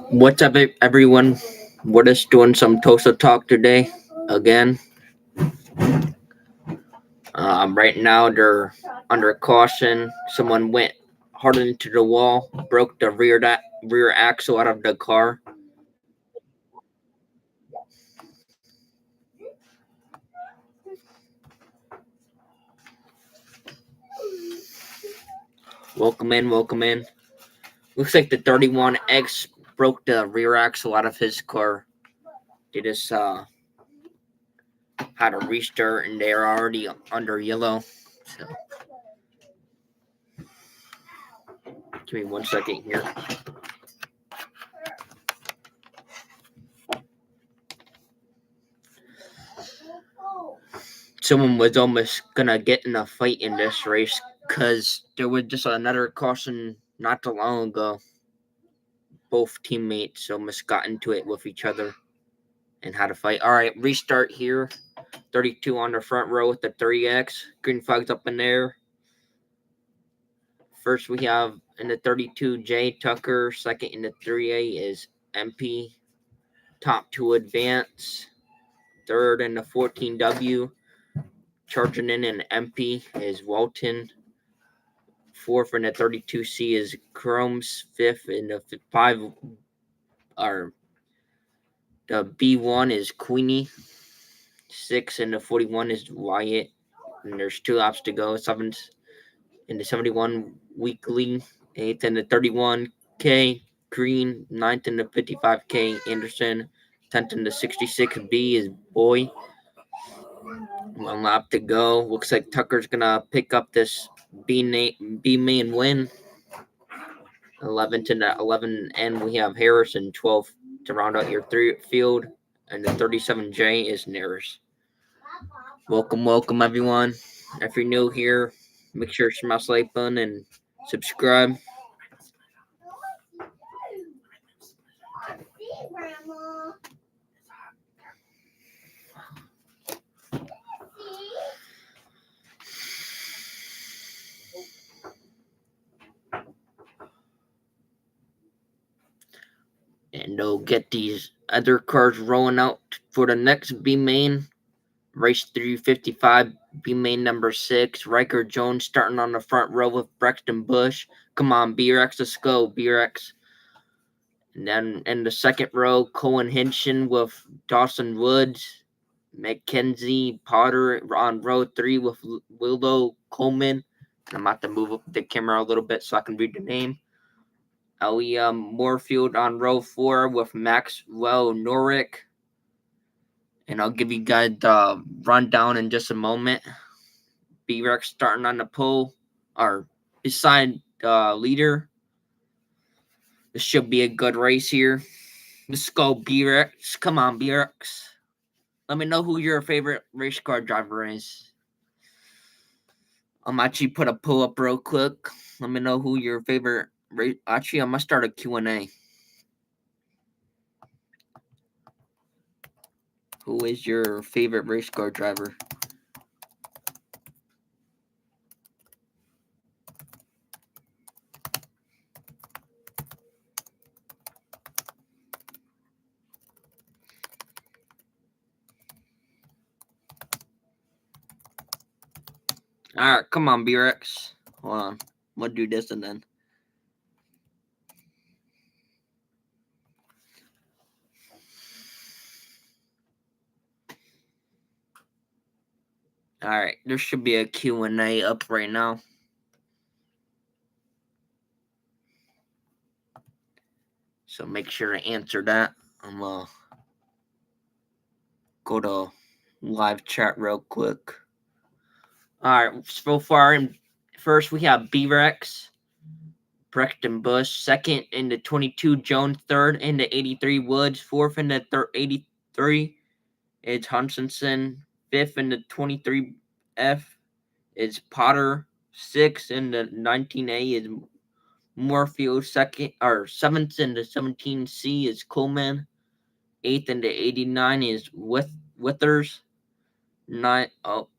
What's up, everyone? We're just doing some Tulsa talk today. Again, right now they're under caution. Someone went hard into the wall, broke the rear axle out of the car. Welcome in, welcome in. Looks like the 31X broke the rear axle out of his car. They just had a restart and they're already under yellow. So, give me 1 second here. Someone was almost gonna get in a fight in this race because there was just another caution not too long ago. Both teammates almost got into it with each other and had a fight. All right, restart here. 32 on the front row with the 3X. Green flags up in there. First, we have in the 32J Tucker. Second in the 3A is MP. Top two advance. Third in the 14W. Charging in an MP is Walton. Fourth in the 32C is Chrome's. Fifth in the 5 or the B1 is Queenie. Sixth in the 41 is Wyatt. And there's 2 laps to go. Seventh in the 71 Weekly. Eighth in the 31K Green. Ninth in the 55K Anderson. 10th in the 66B is Boy. 1 lap to go. Looks like Tucker's gonna pick up this B main win. 11th and 11 and we have Harris, and 12th to round out your field, and the 37J is Nearest. Welcome everyone. If you're new here, make sure to smash the like button and subscribe. And they'll get these other cars rolling out for the next B main. Race 355, B main number 6. Riker Jones starting on the front row with Braxton Bush. Come on, BRX, let's go, BRX. And then in the second row, Cohen Hinson with Dawson Woods. Mackenzie Potter on row 3 with Willow Coleman. I'm about to move up the camera a little bit so I can read the name. Ellie Moorfield on row 4 with Maxwell Norick. And I'll give you guys the rundown in just a moment. B-Rex starting on the pole, or beside the leader. This should be a good race here. Let's go, B-Rex. Come on, B-Rex. Let me know who your favorite race car driver is. I'm actually put a pull up real quick. Let me know who your favorite race. Actually, I'm gonna start a Q&A. Who is your favorite race car driver? Alright, come on, B-Rex. Hold on. I'm gonna do this and then. Alright, there should be a Q&A up right now. So make sure to answer that. I'm gonna go to live chat real quick. Alright, so far, first we have B-Rex, Braxton Bush. Second in the 22, Jones. Third in the 83, Woods. Fourth in the 83 is Hutchinson. Fifth in the 23F is Potter. Sixth in the 19A is Moorfield. Seventh in the 17C is Coleman. Eighth in the 89 is Withers.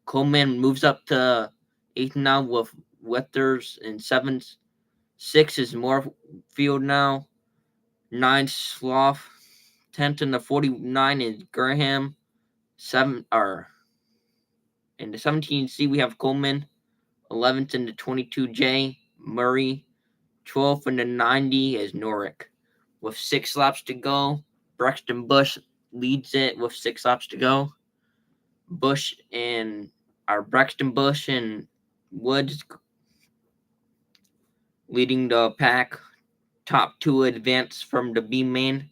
Coleman moves up to eighth now with Withers, and seventh. Six is Moorfield now. 9 Sloth. 10th in the 49 is Graham. 7 or in the 17C we have Coleman. 11th in the 22J, Murray. 12th in the 90 is Norick. With 6 laps to go, Braxton Bush leads it with 6 laps to go. Braxton Bush and Woods leading the pack. Top 2 advance from the B main.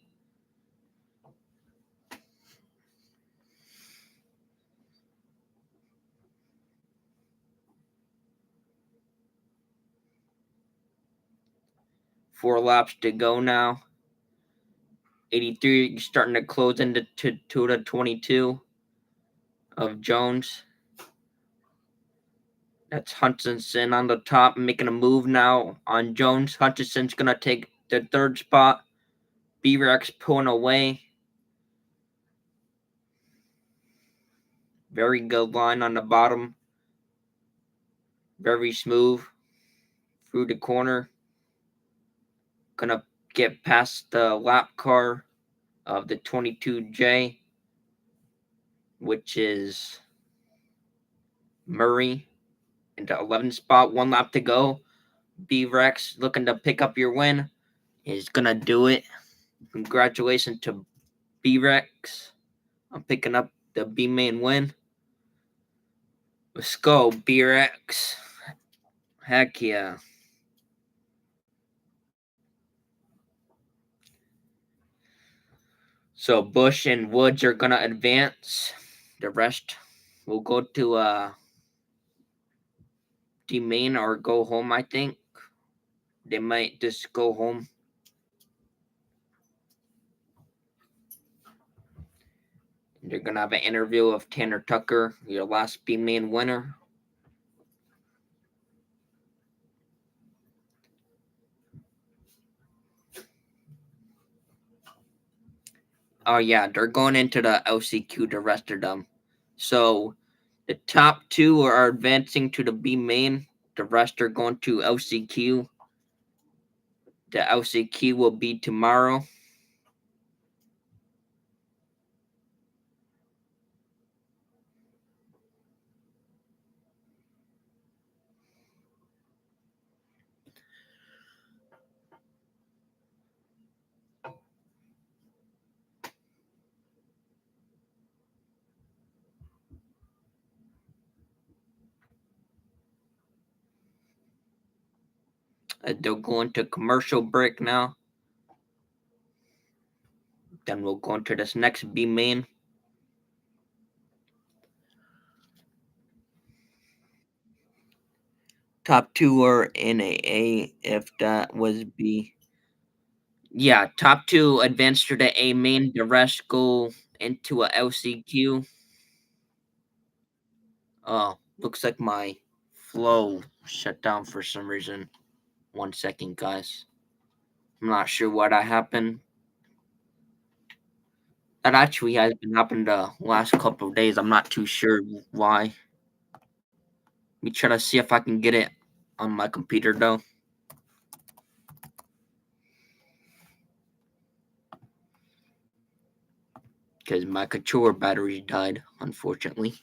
Four laps to go now. 83 starting to close into to the 22 of Jones. That's Hutchinson on the top, making a move now on Jones. Hutchinson's going to take the 3rd spot. B-Rex pulling away. Very good line on the bottom. Very smooth. Through the corner. Going to get past the lap car of the 22J, which is Murray into 11th spot. 1 lap to go. B-Rex looking to pick up your win. He's going to do it. Congratulations to B-Rex. I'm picking up the B main win. Let's go, B-Rex. Heck yeah. So Bush and Woods are going to advance. The rest will go to D main or go home, I think. They might just go home. They're going to have an interview of Tanner Tucker, your last B main winner. Oh, yeah, they're going into the LCQ, the rest of them. So the top 2 are advancing to the B main. The rest are going to LCQ. The LCQ will be tomorrow. They'll go into commercial break now. Then we'll go into this next B main. Top 2 are in A if that was B. Yeah, top 2 advance to the A main. The rest go into a LCQ. Oh, looks like my flow shut down for some reason. 1 second, guys. I'm not sure why that happened. That actually has been happening the last couple of days. I'm not too sure why. Let me try to see if I can get it on my computer though. Because my controller battery died, unfortunately.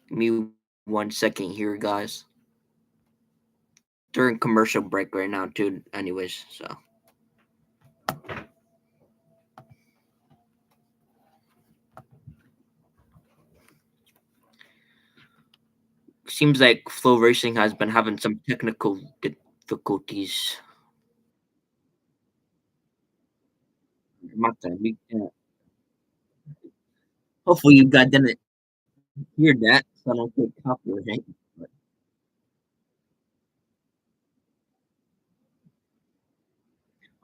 Give me 1 second here, guys. During commercial break right now, too, anyways, so. Seems like Flow Racing has been having some technical difficulties. Hopefully you guys didn't hear that, so I don't get copyright.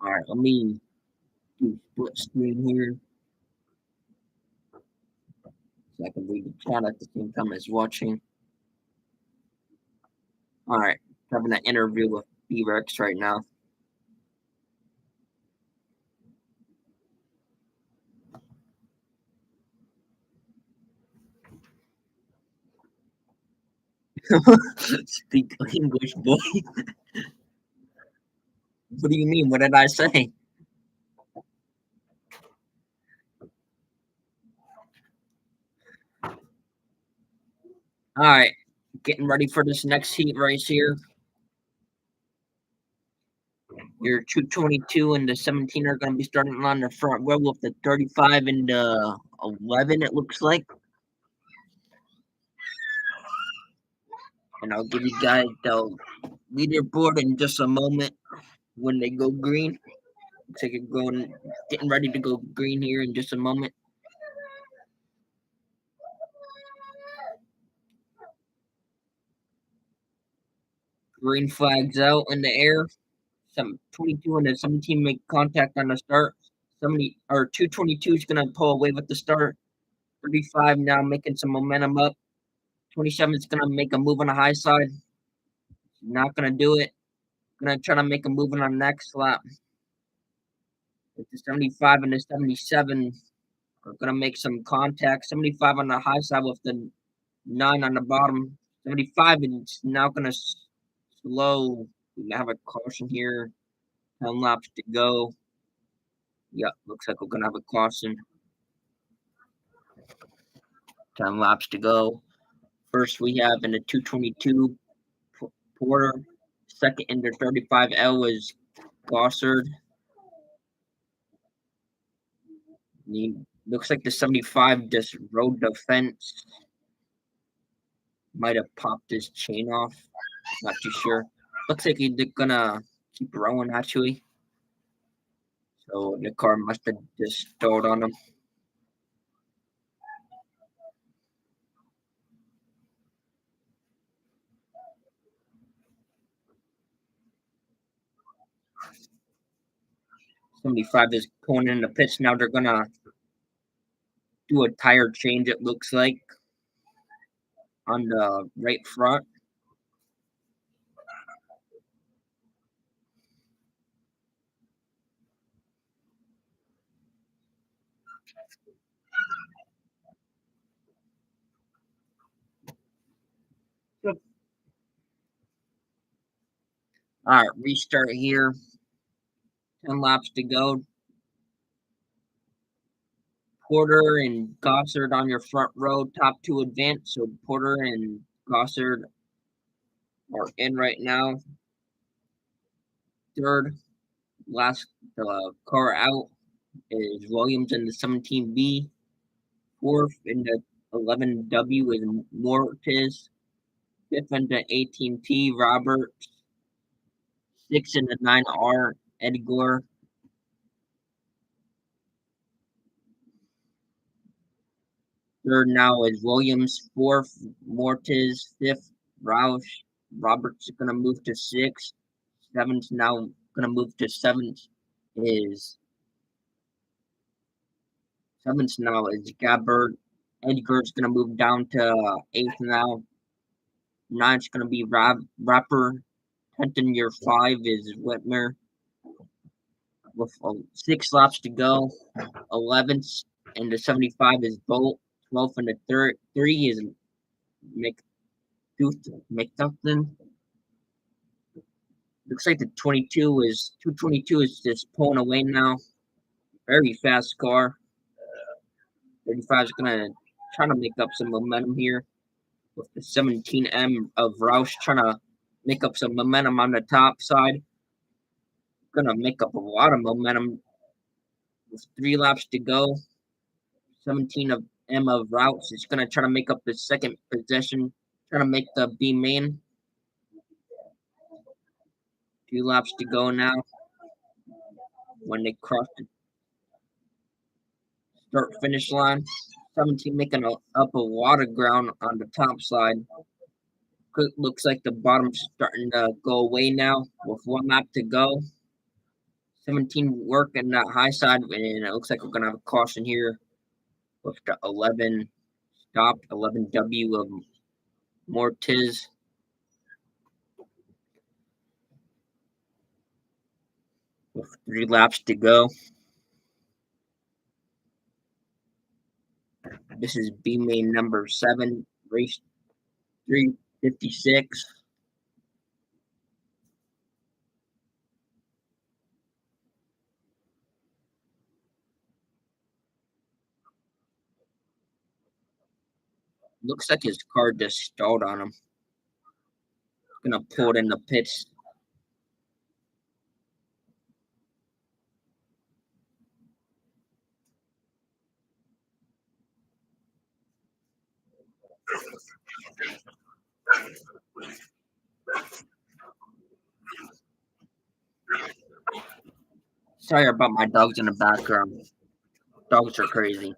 All right, let me do split screen here so I can read the chat at the same time as watching. All right, having an interview with B-Rex right now. Speak English, boy. What do you mean? What did I say? All right, getting ready for this next heat race here. Your 222 and the 17 are going to be starting on the front row with the 35 and the 11, it looks like. And I'll give you guys the leaderboard in just a moment when they go green. Looks like it's going, getting ready to go green here in just a moment. Green flags out in the air. Some 22 and the 17 make contact on the start. 222 is gonna pull away with the start. 35 now making some momentum up. 27 is gonna make a move on the high side. Not gonna do it. Gonna try to make a move on the next lap. With the 75 and the 77 are gonna make some contact. 75 on the high side with the 9 on the bottom. 75 is now gonna slow. We have a caution here. 10 laps to go. Yeah, looks like we're gonna have a caution. 10 laps to go. First, we have in the 222 Porter. Second in the 35L is Gossard. Looks like the 75 just rode the fence. Might have popped his chain off. Not too sure. Looks like he's gonna keep rowing actually. So the car must have just stalled on him. '75 is pulling in the pits. Now they're gonna do a tire change, it looks like, on the right front. All right, restart here. 10 laps to go. Porter and Gossard on your front row, top two advance. So Porter and Gossard are in right now. Third, last car out is Williams in the 17B. Fourth in the 11W is Mortis. Fifth in the 18T, Roberts. Sixth in the 9R, Edgar. Third now is Williams. Fourth, Mortis. Fifth, Roush. Roberts is going to move to sixth. Seventh now going to move to seventh. Seventh now is Gabbard. Edgar's going to move down to eighth now. Ninth's going to be Rapper. 10th in year 5 is Whitmer. With 6 laps to go. 11th and the 75 is Bolt. 12th and the 3 is McDuffin. Looks like the 222 is just pulling away now. Very fast car. 35 is gonna try to make up some momentum here with the 17M of Roush trying to make up some momentum on the top side. Gonna make up a lot of momentum with 3 laps to go. 17 of M of Roush is gonna try to make up the second possession, trying to make the B main. 2 laps to go now. When they cross the start finish line, 17 making up a lot of ground on the top side. Looks like the bottom's starting to go away now with 1 lap to go. 17 working that high side, and it looks like we're gonna have a caution here with the 11 stop, 11W of Mortiz. With 3 laps to go. This is B main number 7, race 3. 56. Looks like his car just stalled on him. Gonna pull it in the pits. Sorry about my dogs in the background. Dogs are crazy.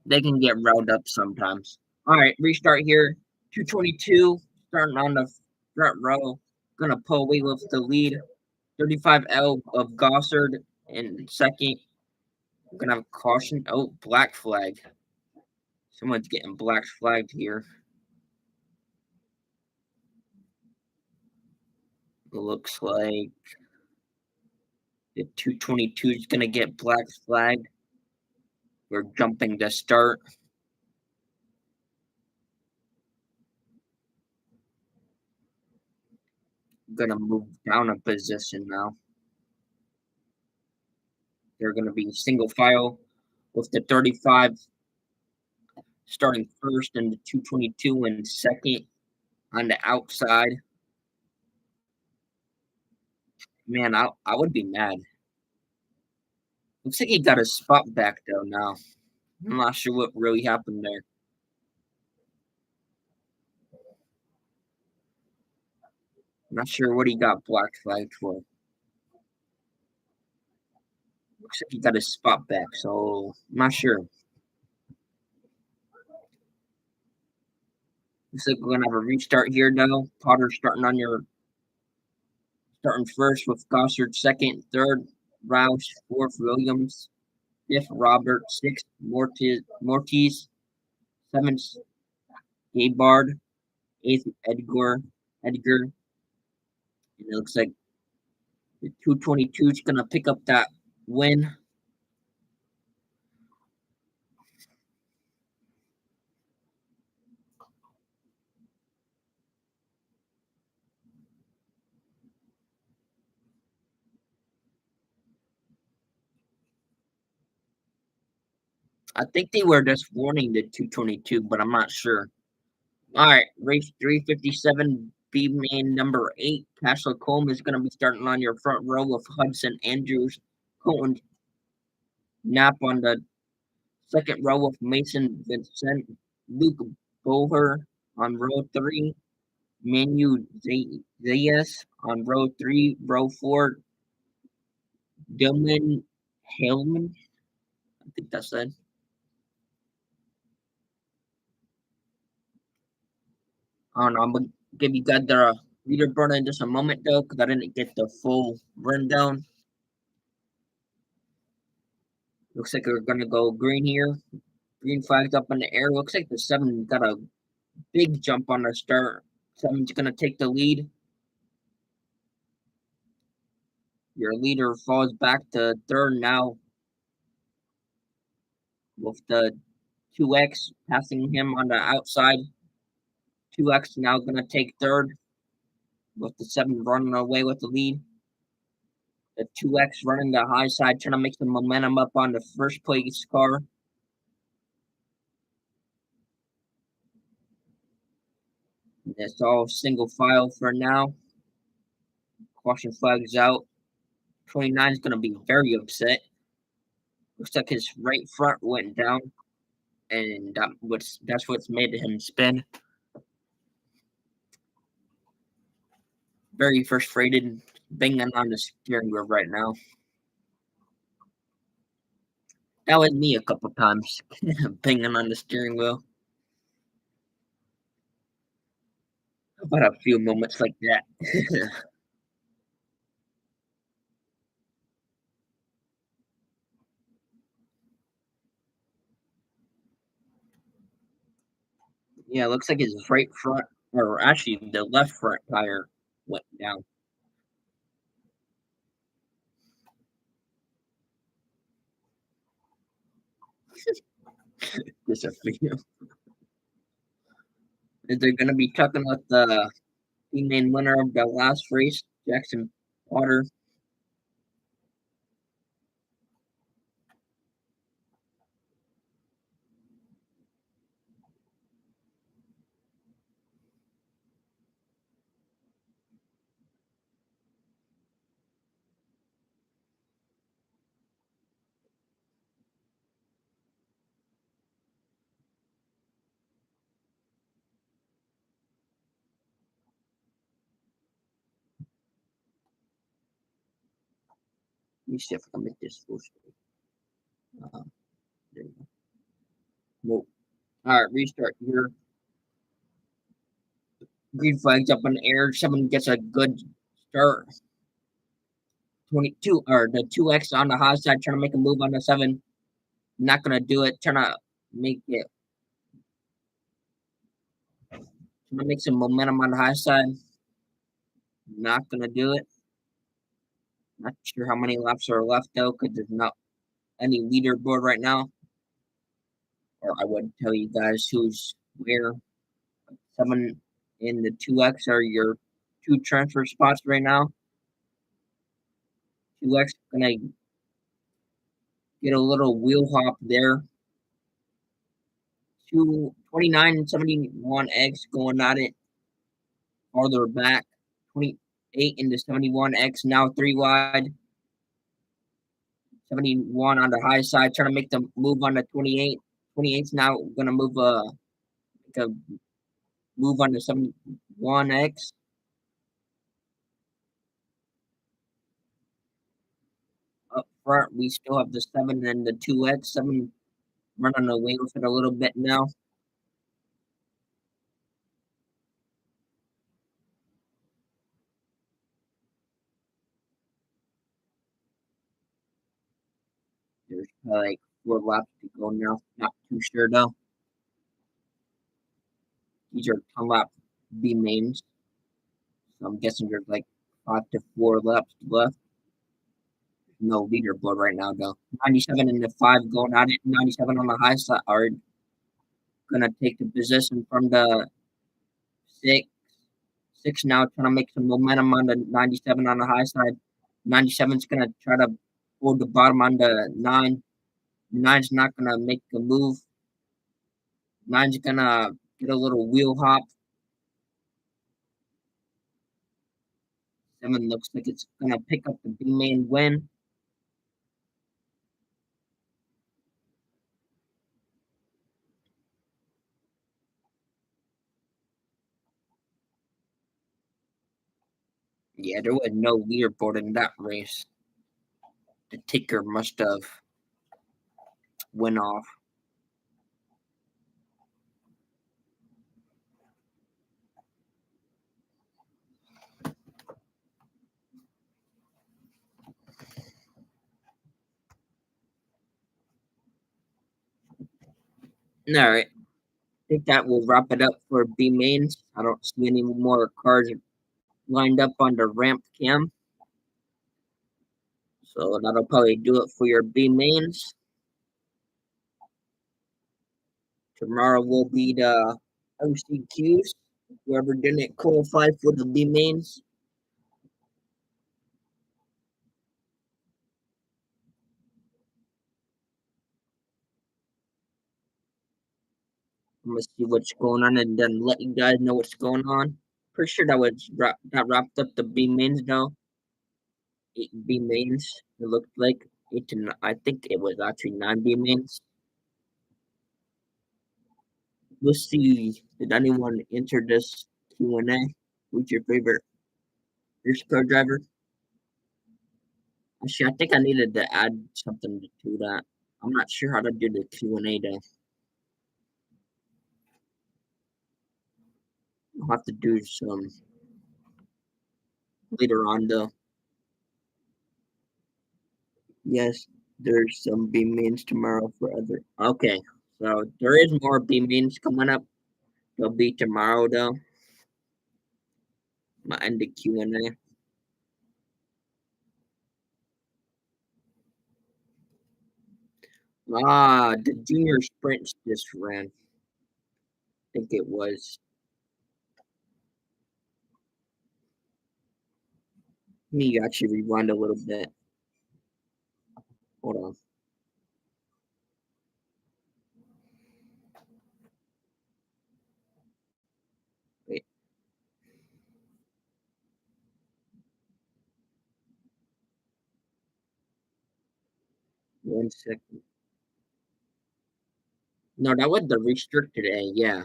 They can get riled up sometimes. All right, restart here. 222, starting on the front row. Gonna pull away with the lead. 35L of Gossard in second. Gonna have caution. Oh, black flag. Someone's getting black flagged here. It looks like the 222 is gonna get black flagged. We're jumping to start. Gonna move down a position now. They're gonna be single file with the 35 starting first and the 222 in second on the outside. Man, I would be mad. Looks like he got his spot back though now. I'm not sure what really happened there. I'm not sure what he got black flagged for. Looks like he got his spot back, so I'm not sure. Looks like we're gonna have a restart here now. Potter starting first with Gossard second, third Roush, fourth Williams, fifth Robert, sixth Mortiz, seventh Gaybard, eighth Edgar. And it looks like the 222 is gonna pick up that win. I think they were just warning the 222, but I'm not sure. All right, race 357, B main number 8. Cashel Combe is going to be starting on your front row with Hudson Andrews, Colton Knapp on the second row with Mason Vincent, Luke Boher on row 3, Manu Zayas on row 3, row 4, Dylan Hellman. I think that's it. I don't know. I'm going to give you guys the leaderboard in just a moment, though, because I didn't get the full rundown. Looks like we're going to go green here. Green flags up in the air. Looks like the 7 got a big jump on the start. 7's going to take the lead. Your leader falls back to third now with the 2X passing him on the outside. 2X now going to take third with the 7 running away with the lead. The 2X running the high side, trying to make some momentum up on the first place car. It's all single file for now. Caution flags out. 29 is going to be very upset. Looks like his right front went down, and that's what's made him spin. Very frustrated, banging on the steering wheel right now. That was me a couple times, banging on the steering wheel. About a few moments like that. Yeah, it looks like his right front, or actually the left front tire went down. Just a few. Is they're going to be talking with the main winner of the last race, Jackson Potter. Let me see if I can make this full screen. There we go. Nope. All right, restart here. Green flags up in the air. Someone gets a good start. 22 or the 2X on the high side, trying to make a move on the 7. Not going to do it. Trying to make some momentum on the high side. Not going to do it. Not sure how many laps are left though, because there's not any leaderboard right now. Or I would tell you guys who's where. 7 in the 2X are your 2 transfer spots right now. 2X gonna get a little wheel hop there. 29 and 71X going at it farther back. 28 into 71X now 3 wide. 71 on the high side, trying to make the move on the 28. 28's now gonna move make a move on the 71X. Up front, we still have the 7 and the 2X. 7 running away with it a little bit now. There's like 4 laps to go now. Not too sure though. These are 10 lap B mains. So I'm guessing there's like 5 to 4 laps left. No leaderboard right now though. 97 and the 5 going at it. 97 on the high side are gonna take the position from the 6. 6 now trying to make some momentum on the 97 on the high side. 97's gonna try to hold the bottom on the 9. 9's not gonna make a move. 9's gonna get a little wheel hop. 7 looks like it's gonna pick up the B main win. Yeah, there was no leaderboard in that race. The ticker must have went off. All right, I think that will wrap it up for B mains. I don't see any more cars lined up on the ramp cam, so that'll probably do it for your B mains. Tomorrow will be the OCQs. Whoever didn't qualify for the B mains. I'm gonna see what's going on and then let you guys know what's going on. Pretty sure that wrapped up the B mains now. 8 B mains. It looked like 8 to 9. I think it was actually 9 B mains. Let's see. Did anyone enter this Q&A? Who's your favorite race car driver? Actually, I think I needed to add something to that. I'm not sure how to do the Q&A though. I'll have to do some later on though. Yes, there's some B mains tomorrow for other. Okay, so there is more B mains coming up. They'll be tomorrow though. I'm gonna end the Q&A. The junior sprints just ran. I think it was. Me actually rewind a little bit. Hold on. Wait 1 second. No, that was the restricted A. Yeah,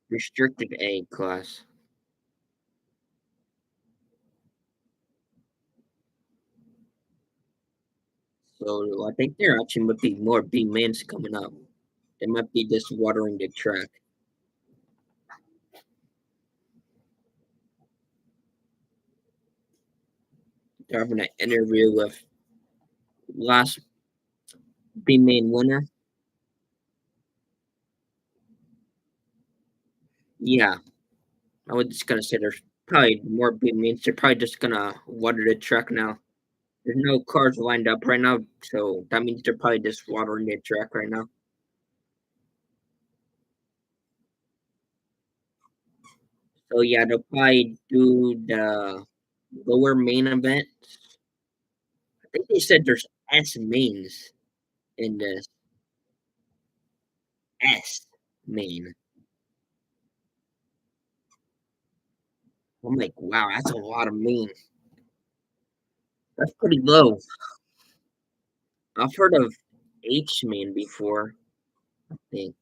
restricted A class. So I think there actually might be more B mains coming up. They might be just watering the track. They're having an interview with last B main winner. Yeah, I was just gonna say there's probably more B mains. They're probably just gonna water the track now. There's no cars lined up right now, so that means they're probably just watering the track right now. So yeah, they'll probably do the lower main event. I think they said there's S mains in this S main. I'm like, wow, that's a lot of main. That's pretty low. I've heard of H main before. I think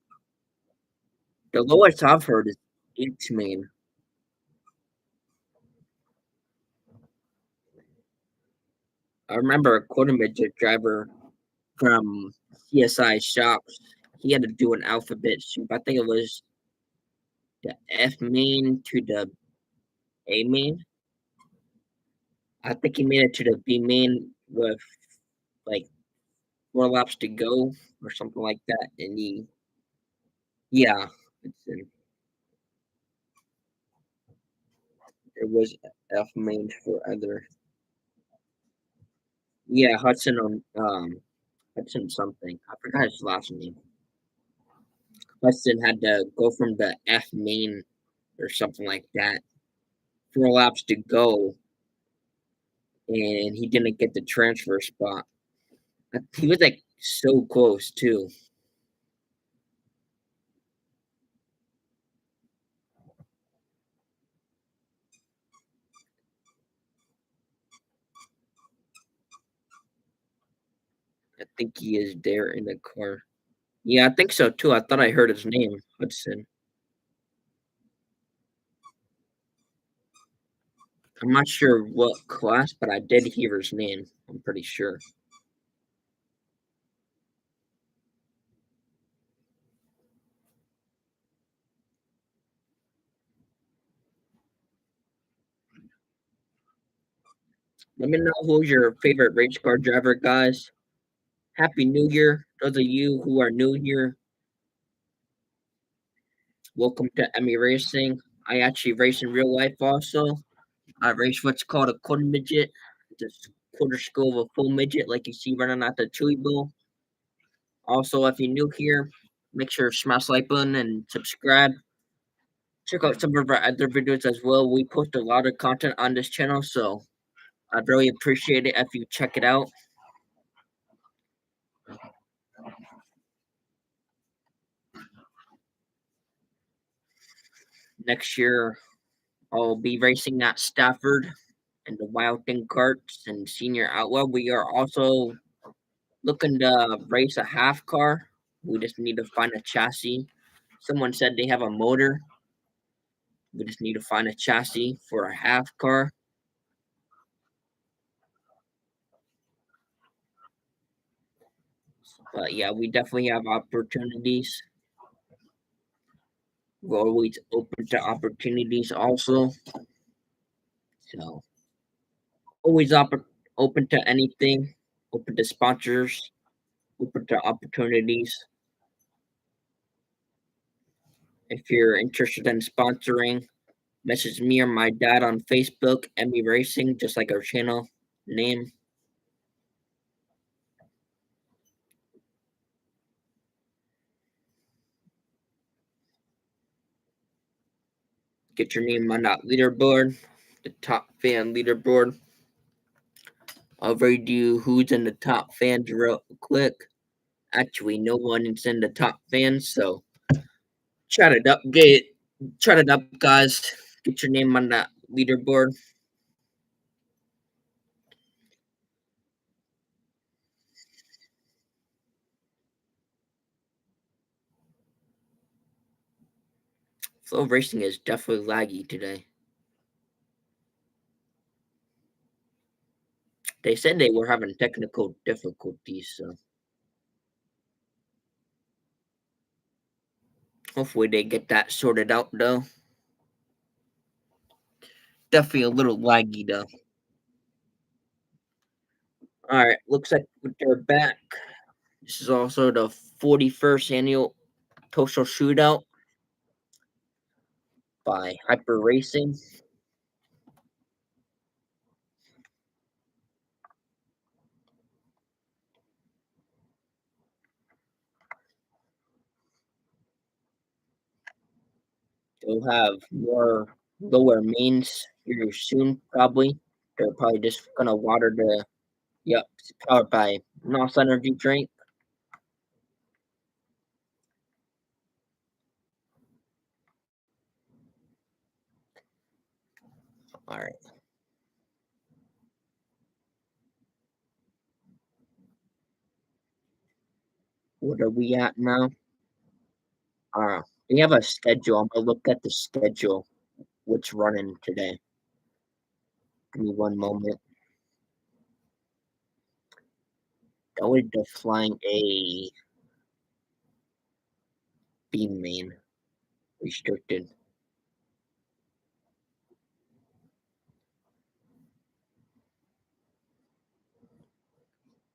the lowest I've heard is H main. I remember a quarter midget driver from CSI shops. He had to do an alphabet soup. I think it was the F main to the A main. I think he made it to the B main with like 4 laps to go or something like that. And yeah, there was F main for other. Yeah, Hudson on Hudson something. I forgot his last name. Hudson had to go from the F main or something like that. 4 laps to go, and he didn't get the transfer spot. He was like so close too. I think he is there in the car. Yeah, I think so too. I thought I heard his name, Hudson. I'm not sure what class, but I did hear his name. I'm pretty sure. Let me know who's your favorite race car driver, guys. Happy New Year. Those of you who are new here, welcome to Emmy Racing. I actually race in real life also. I race what's called a quarter midget, just quarter school of a full midget, like you see running out the Chewy Bowl. Also, if you're new here, make sure to smash the like button and subscribe. Check out some of our other videos as well. We post a lot of content on this channel, so I'd really appreciate it if you check it out. Next year, I'll be racing at Stafford and the Wild Thing Karts and Senior Outlaw. We are also looking to race a half car. We just need to find a chassis. Someone said they have a motor. We just need to find a chassis for a half car. But yeah, we definitely have opportunities. We're always open to opportunities also. So always open to anything, open to sponsors, open to opportunities. If you're interested in sponsoring, message me or my dad on Facebook, Emmy Racing, just like our channel name. Get your name on that leaderboard. the top fan leaderboard. I'll read you who's in the top fans real quick. Actually, no one is in the top fans, so chat it up, guys. Get your name on that leaderboard. Flow racing is definitely laggy today. They said they were having technical difficulties, so hopefully they get that sorted out though. Definitely a little laggy though. Alright, looks like they're back. This is also the 41st annual Tulsa Shootout by Hyper Racing. They'll have more lower mains here soon, probably. They're probably just gonna water the. Yep, it's powered by NOS energy drink. All right. What are we at now? We have a schedule. I'm gonna look at the schedule. What's running today? Give me one moment. Going to flying a beam main restricted.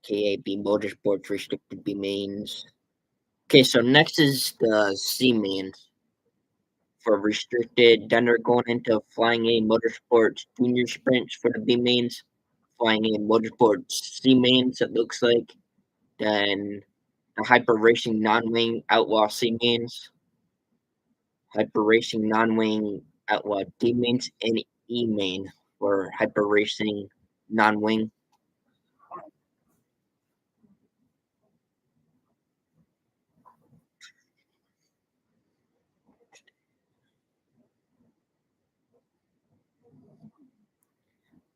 KAB Motorsports restricted B mains. Okay, so next is the C mains for restricted. Then they're going into Flying A Motorsports Junior Sprints for the B mains. Flying A Motorsports C mains, it looks like. Then the Hyper Racing Non Wing Outlaw C mains. Hyper Racing Non Wing Outlaw D mains, and E main for Hyper Racing Non Wing.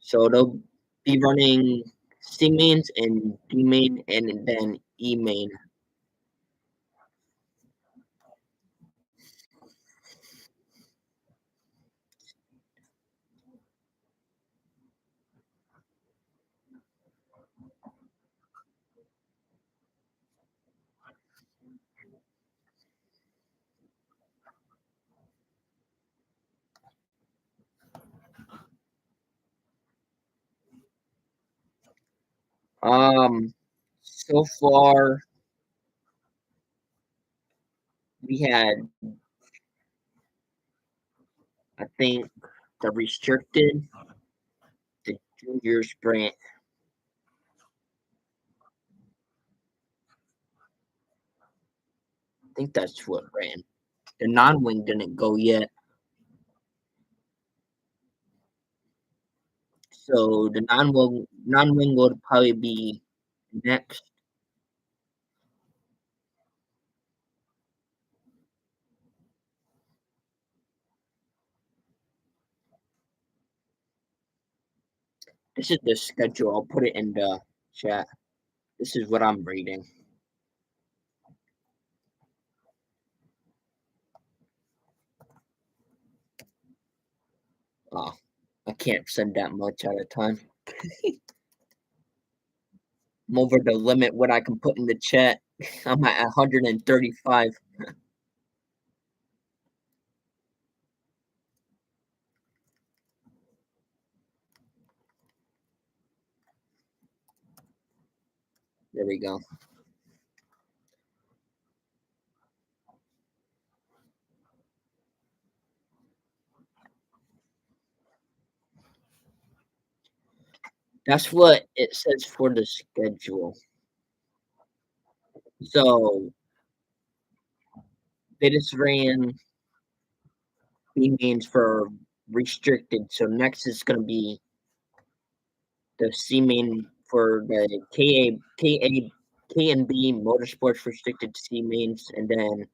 So they'll be running C mains and D main and then E main. So far we had, I think, the restricted, the junior sprint. I think that's what ran. The non-wing didn't go yet. So the non-wing would probably be next. This is the schedule. I'll put it in the chat. This is what I'm reading. Oh, I can't send that much at a time. I'm over the limit what I can put in the chat. I'm at 135. There we go. That's what it says for the schedule. So they just ran B mains for restricted. So next is going to be the C main for the K and B Motorsports restricted C mains, and then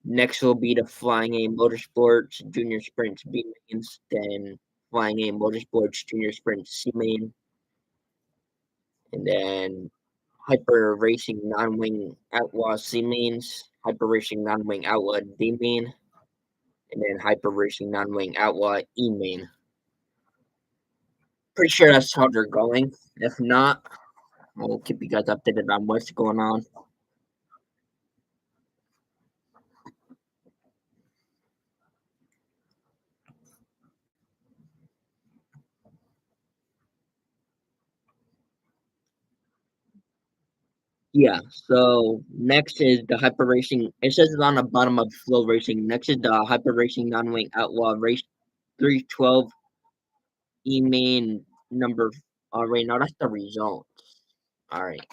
next will be the Flying A Motorsports Junior Sprints B mains, then Flying A Motorsports Junior Sprints C main, and then Hyper Racing Non-Wing Outlaw C mains, Hyper Racing Non-Wing Outlaw D main, and then Hyper Racing Non-Wing Outlaw E main. Pretty sure that's how they're going. If not, we'll keep you guys updated on what's going on. Yeah, so next is the Hyper Racing. It says it on the bottom of Flow Racing. Next is the Hyper Racing Non-Wing Outlaw Race 312 E main number. All right, now that's the results. All right,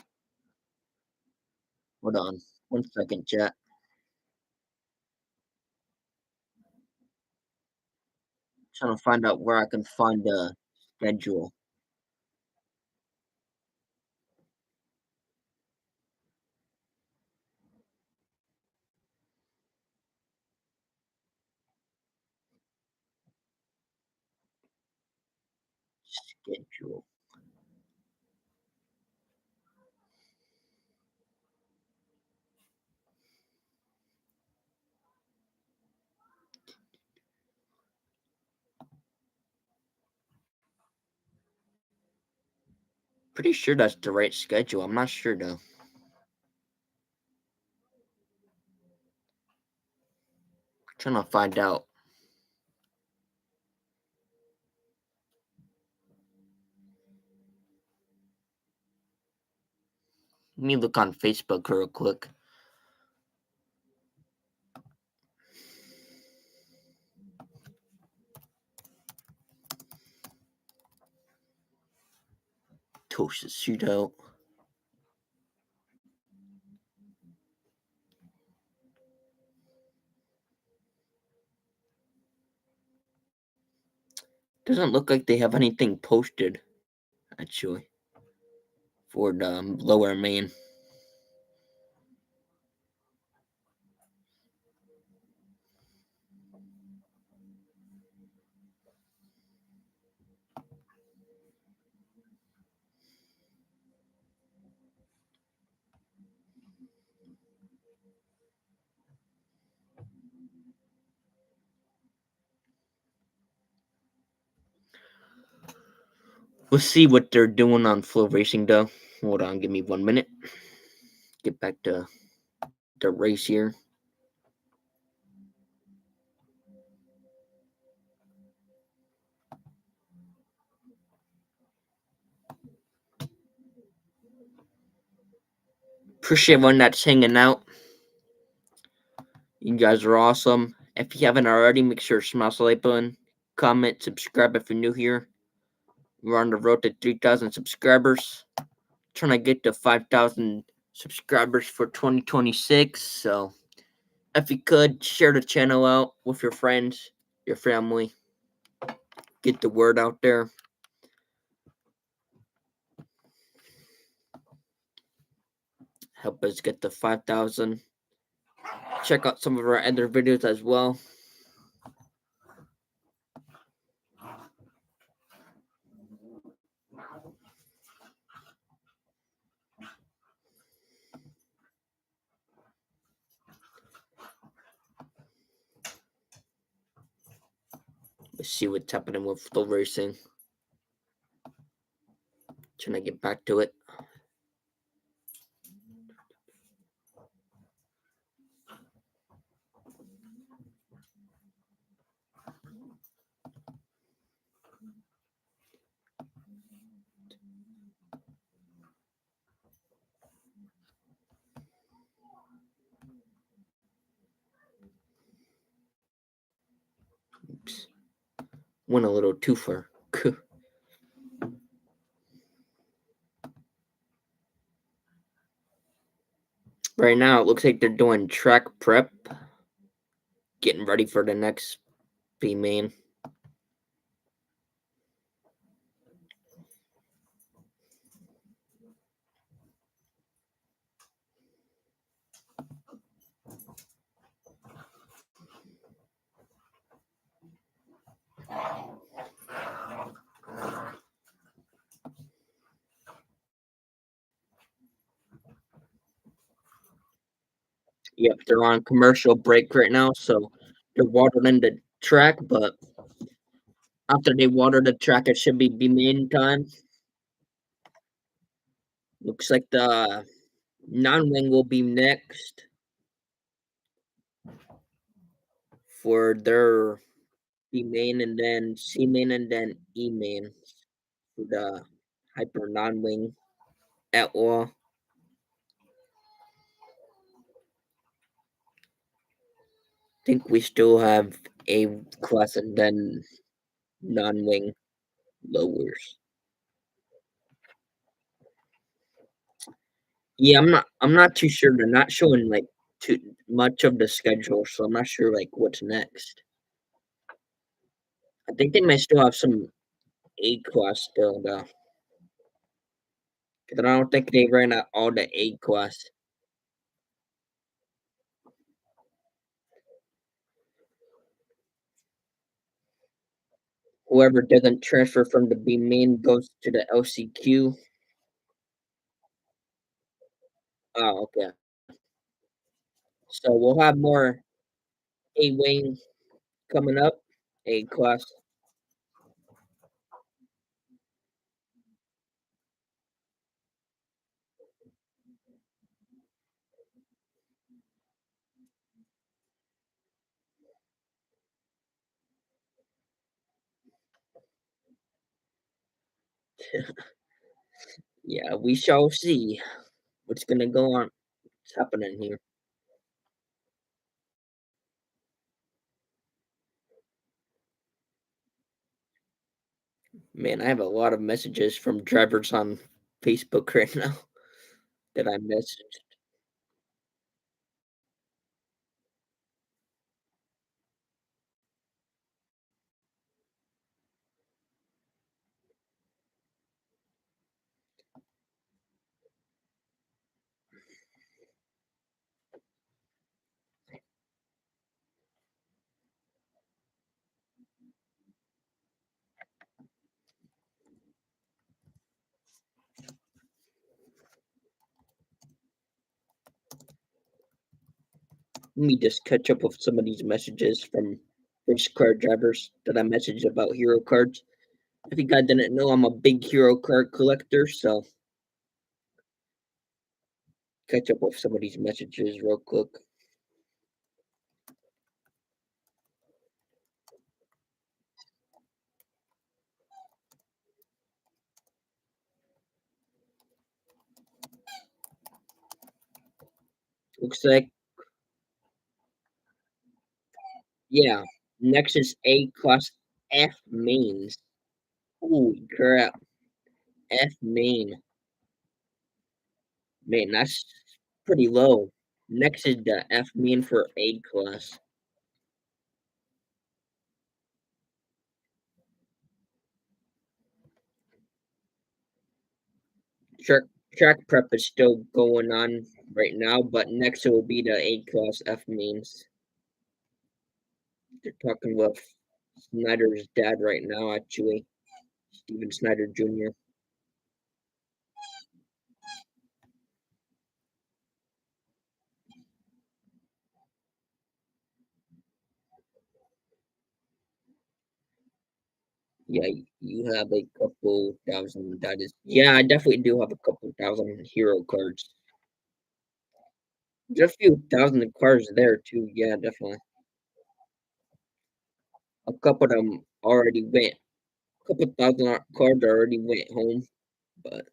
hold on 1 second, chat. Trying to find out where I can find the schedule. Schedule. Pretty sure that's the right schedule. I'm not sure though. Trying to find out. Let me look on Facebook real quick. Tulsa Shootout. Doesn't look like they have anything posted, actually, for the lower main. We'll see what they're doing on Flow Racing, though. Hold on, give me 1 minute. Get back to the race here. Appreciate everyone that's hanging out. You guys are awesome. If you haven't already, make sure to smash the like button, comment, subscribe if you're new here. We're on the road to 3,000 subscribers. Trying to get to 5,000 subscribers for 2026. So if you could, share the channel out with your friends, your family. Get the word out there. Help us get to 5,000. Check out some of our other videos as well. Let's see what's happening with Flow Racing. Trying to get back to it. Oops. Went a little too far. Right now, it looks like they're doing track prep. Getting ready for the next B main. Yep, they're on commercial break right now, so they're watering the track, but after they water the track, it should be main time. Looks like the non-wing will be next for their B main, and then C main, and then E main for the hyper non-wing at all. Think we still have A class and then non-wing lowers. Yeah, I'm not too sure. They're not showing like too much of the schedule, so I'm not sure like what's next. I think they might still have some A class still though. 'Cause I don't think they ran out all the A class. Whoever doesn't transfer from the B main goes to the LCQ. Oh, okay. So we'll have more A wing coming up. A class. Yeah, we shall see what's gonna go on. What's happening here? Man, I have a lot of messages from drivers on Facebook right now that I messaged. Let me just catch up with some of these messages from race car drivers that I messaged about hero cards. If you guys didn't know, I'm a big hero card collector, so catch up with some of these messages real quick. Looks like, yeah, next is A class F mains. Holy crap, F main. Man, that's pretty low. Next is the F main for A class. Track track prep is still going on right now, but next it will be the A class F mains. They're talking with Snyder's dad right now, actually, Steven Snyder Jr. Yeah, you have a couple thousand. That is, yeah, I definitely do have a couple thousand hero cards. Just a few thousand cards there too. Yeah, definitely. A couple of them already went. A couple thousand cards already went home, but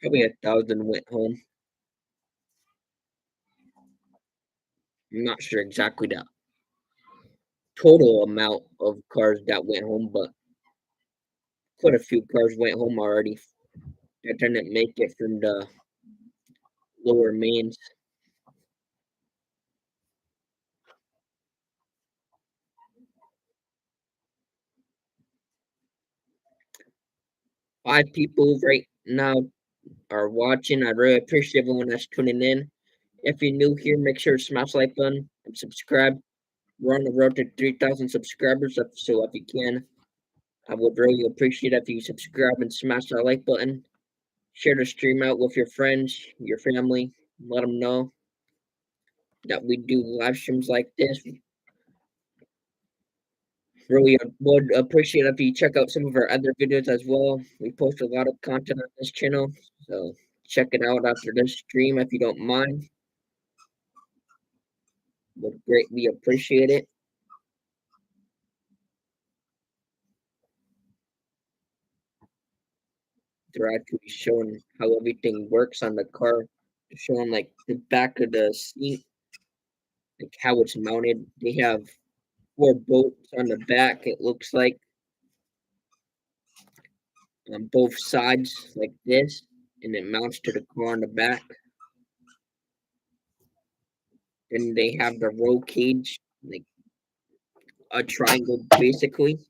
probably 1,000 went home. I'm not sure exactly the total amount of cards that went home, but quite a few cards went home already that didn't make it from the lower mains. 5 people right now are watching. I really appreciate everyone that's tuning in. If you're new here, make sure to smash the like button and subscribe. We're on the road to 3,000 subscribers, so if you can, I would really appreciate if you subscribe and smash that like button. Share the stream out with your friends, your family. Let them know that we do live streams like this. Really would appreciate if you check out some of our other videos as well. We post a lot of content on this channel, so check it out after this stream if you don't mind. Would greatly appreciate it. They're actually showing how everything works on the car, showing like the back of the seat, like how it's mounted. They have 4 bolts on the back, it looks like, on both sides, like this, and it mounts to the car on the back. Then they have the roll cage, like a triangle basically.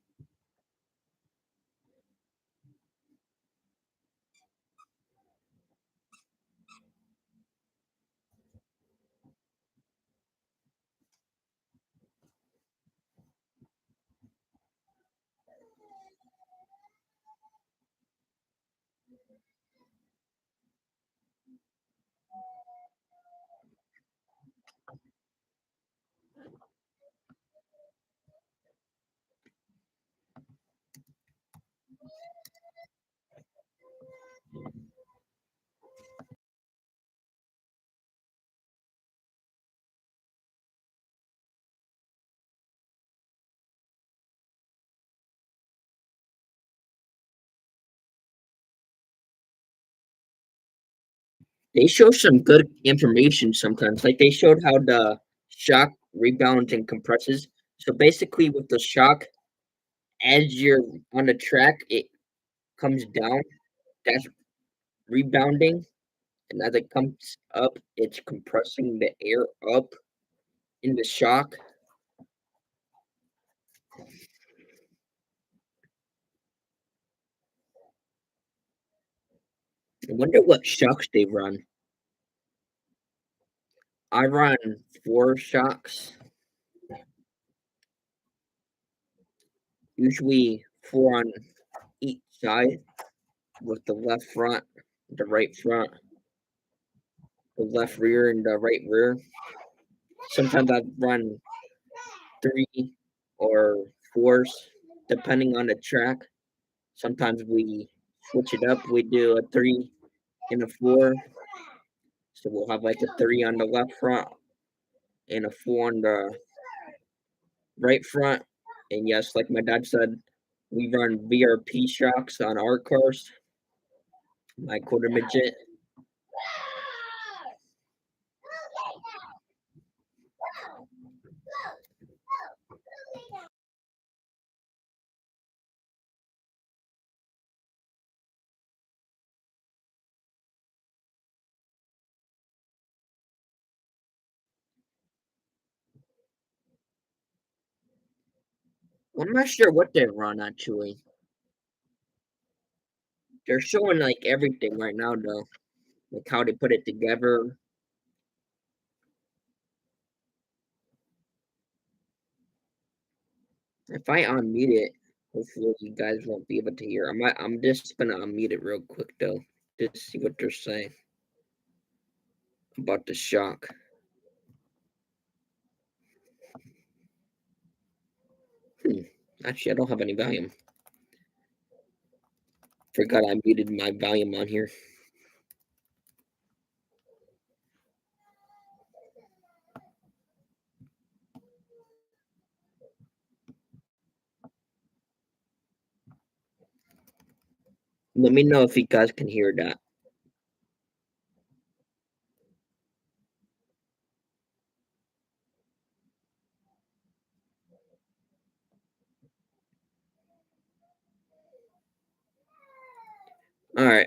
They show some good information sometimes. Like they showed how the shock rebounds and compresses. So basically, with the shock, as you're on the track, it comes down. That's rebounding, and as it comes up, it's compressing the air up in the shock. I wonder what shocks they run. I run 4 shocks, usually 4 on each side, with the left front, the right front, the left rear, and the right rear. Sometimes I run 3 or 4s, depending on the track. Sometimes we switch it up. We do a 3 and a 4. So we'll have like a 3 on the left front and a 4 on the right front. And yes, like my dad said, we run VRP shocks on our cars, my quarter midget. I'm not sure what they run actually. They're showing like everything right now though, like how they put it together. If I unmute it, hopefully you guys won't be able to hear. I'm just gonna unmute it real quick though, just to see what they're saying about the shock. Hmm. Actually, I don't have any volume. Forgot I muted my volume on here. Let me know if you guys can hear that. All right.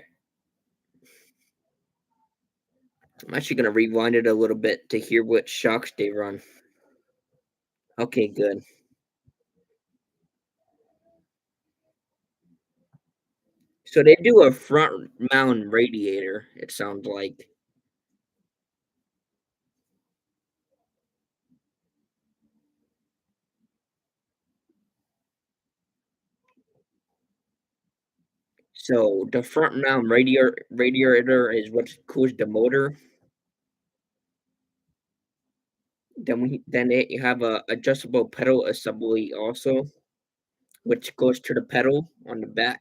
I'm actually gonna rewind it a little bit to hear what shocks they run. Okay, good. So they do a front mount radiator, it sounds like. So the front mount radiator is what cools the motor. Then you have a adjustable pedal assembly also, which goes to the pedal on the back.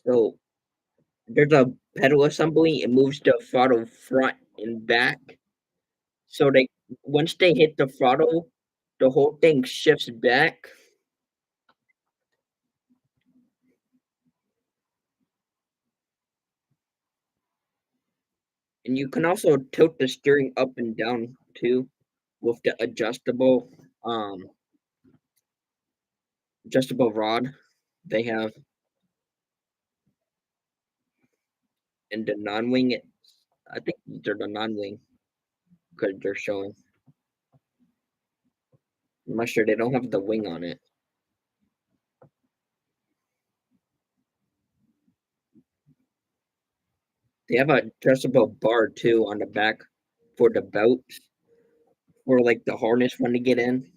So there's a pedal assembly. It moves the throttle front and back. So they once they hit the throttle, the whole thing shifts back. And you can also tilt the steering up and down too with the adjustable rod they have in the non-wing. I think they're the non-wing because they're showing. I'm not sure they don't have the wing on it. They have a adjustable bar too on the back for the belt for like the harness when they get in.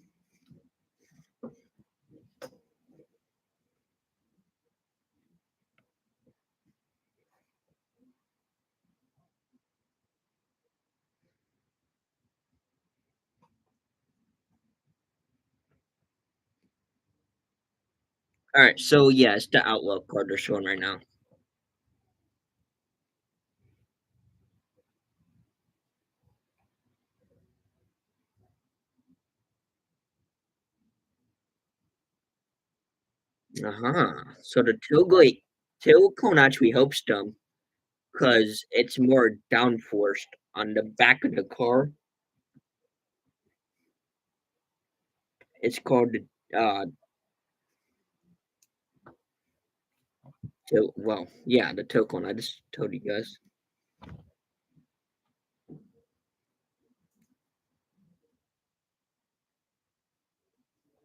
All right, so yeah, it's the Outlook card they're showing right now. So the tail cone actually helps them because it's more downforced on the back of the car. It's called uh the tail cone. I just told you guys.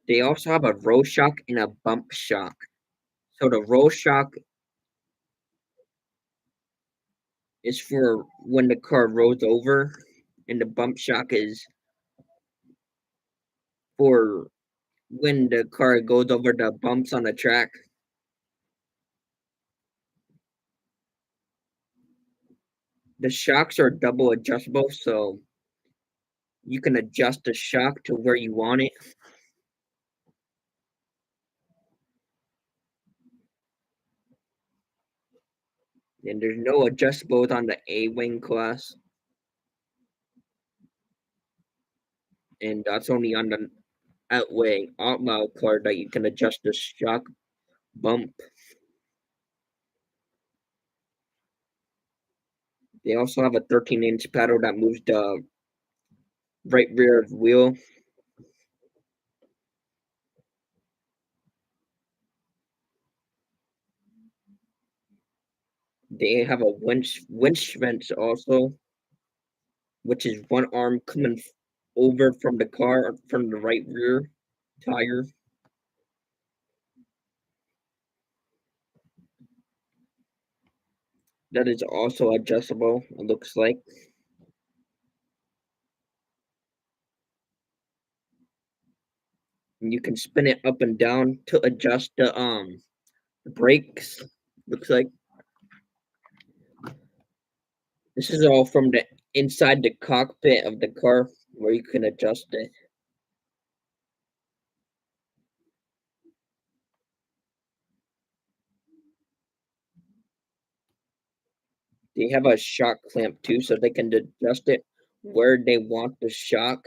They also have a roll shock and a bump shock. So the roll shock is for when the car rolls over, and the bump shock is for when the car goes over the bumps on the track. The shocks are double adjustable, so you can adjust the shock to where you want it. And there's no adjustables on the A wing class, and that's only on the Outway Outlaw card that you can adjust the shock bump. They also have a 13-inch paddle that moves the right rear wheel. They have a winch vent also, which is one arm coming over from the car from the right rear tire. That is also adjustable, it looks like. And you can spin it up and down to adjust the brakes. Looks like this is all from the inside the cockpit of the car where you can adjust it. They have a shock clamp too, so they can adjust it where they want the shock.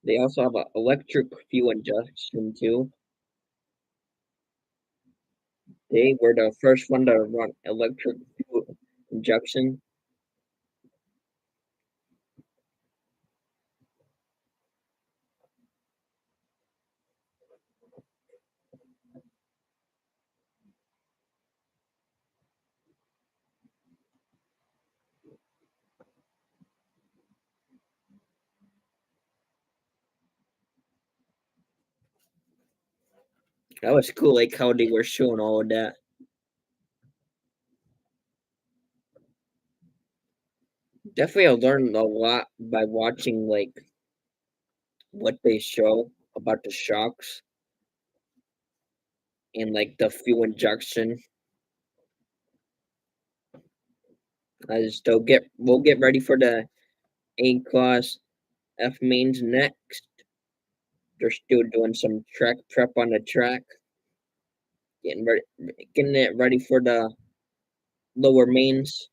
They also have an electric fuel injection too. They were the first one to run electric fuel injection. That was cool, like how they were showing all of that. Definitely, I learned a lot by watching like what they show about the shocks and like the fuel injection. I just don't get. We'll get ready for the A class F mains next. They're still doing some track prep on the track, getting it ready for the lower mains.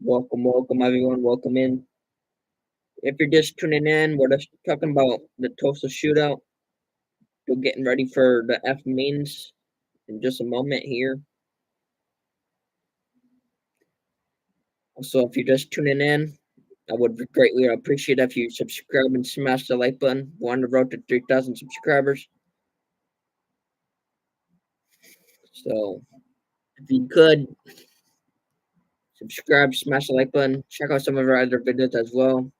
Welcome, welcome everyone. Welcome in. If you're just tuning in, we're just talking about the Tulsa Shootout. We're getting ready for the F mains in just a moment here. So if you're just tuning in, I would greatly appreciate if you subscribe and smash the like button. We're on the road to 3,000 subscribers. So if you could subscribe, smash the like button, check out some of our other videos as well.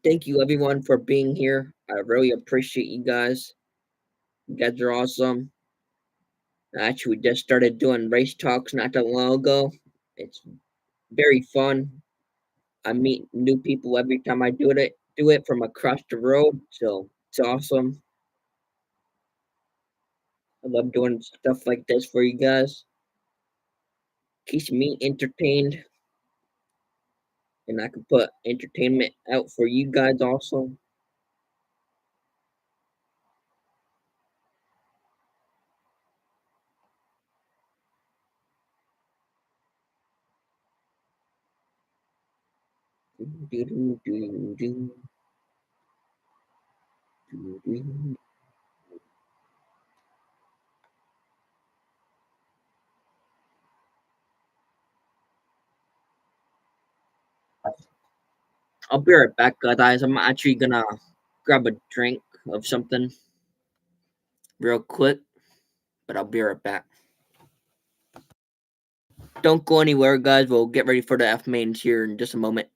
Thank you everyone for being here. I really appreciate you guys. You guys are awesome. Actually, we just started doing race talks not that long ago. It's very fun. I meet new people every time I do it from across the road. So it's awesome. I love doing stuff like this for you guys. Keeps me entertained, and I can put entertainment out for you guys also. I'll be right back, guys. I'm actually gonna grab a drink of something real quick, but I'll be right back. Don't go anywhere, guys. We'll get ready for the F mains here in just a moment.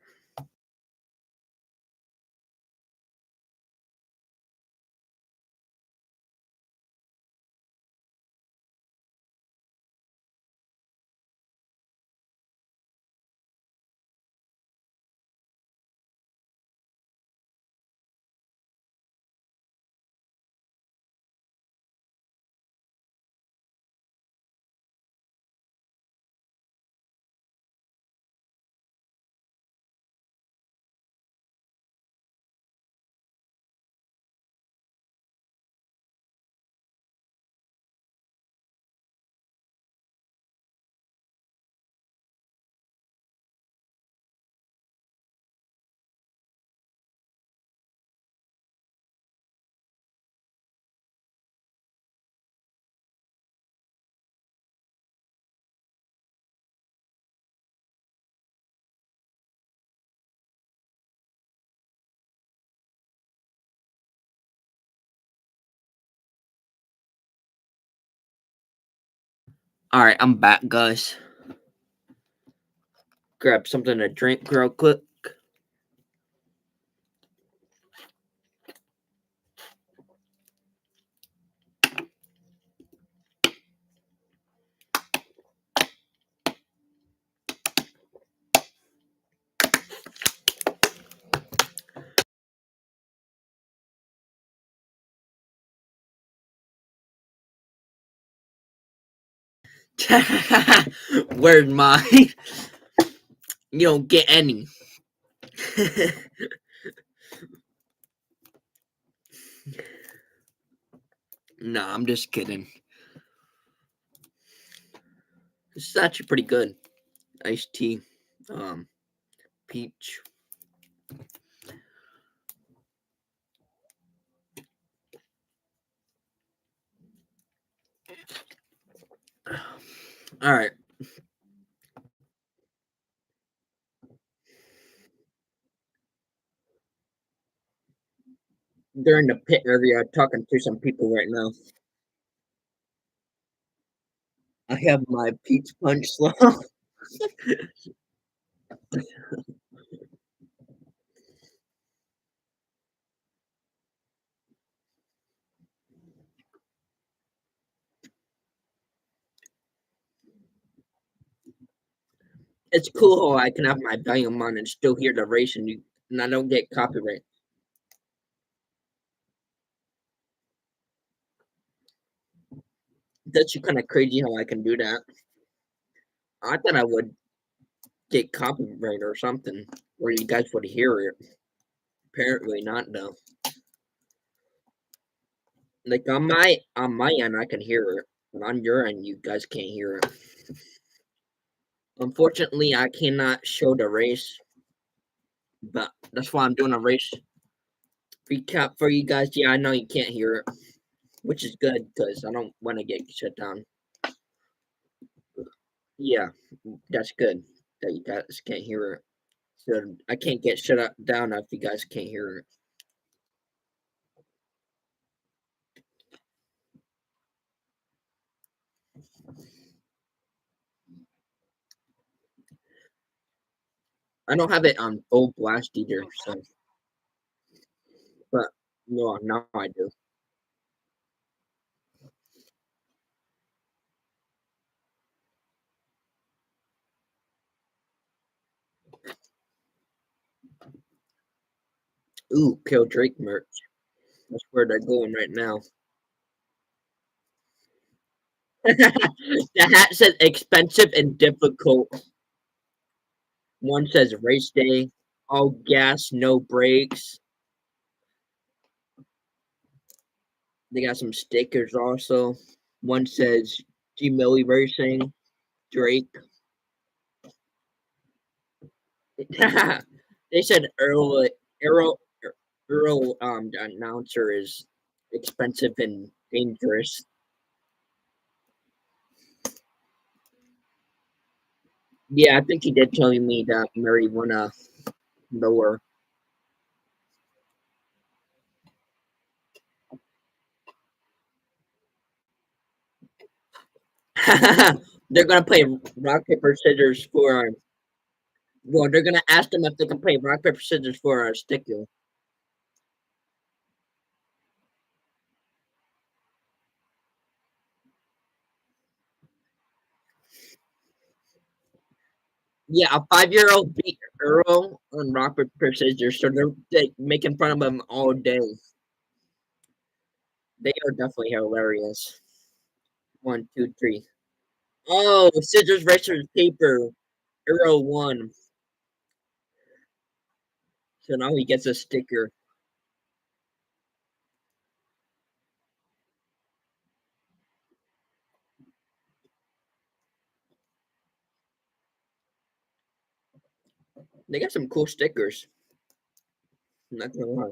All right, I'm back, guys. Grab something to drink real quick. Where's mine? You don't get any. Nah, I'm just kidding. This is actually pretty good. Iced tea, um, peach. All right. They're in the pit area talking to some people right now. I have my peach punch slow. It's cool how I can have my volume on and still hear the race, and I don't get copyright. That's kind of crazy how I can do that. I thought I would get copyright or something where you guys would hear it. Apparently not though. Like on my end I can hear it, but on your end you guys can't hear it. Unfortunately I cannot show the race, but that's why I'm doing a race recap for you guys. Yeah, I know you can't hear it, which is good because I don't want to get shut down. Yeah, that's good that you guys can't hear it. So I can't get down if you guys can't hear it. I don't have it on full blast either, so but no, now I do. Ooh, Kill Drake merch. That's where they're going right now. The hat says expensive and difficult. One says race day, all gas, no brakes. They got some stickers also. One says G Millie Racing, Drake. They said Earl the announcer is expensive and dangerous. Yeah, I think he did tell me that Mary wanna lower. They're gonna play rock paper scissors for. Well, they're gonna ask them if they can play rock paper scissors for a sticker. Yeah, a 5-year-old beat Earl on rock paper scissors, so they're making fun of him all day. They are definitely hilarious. One, two, three. Oh, scissors, razors, paper. Earl won, so now he gets a sticker. They got some cool stickers. I'm not gonna lie.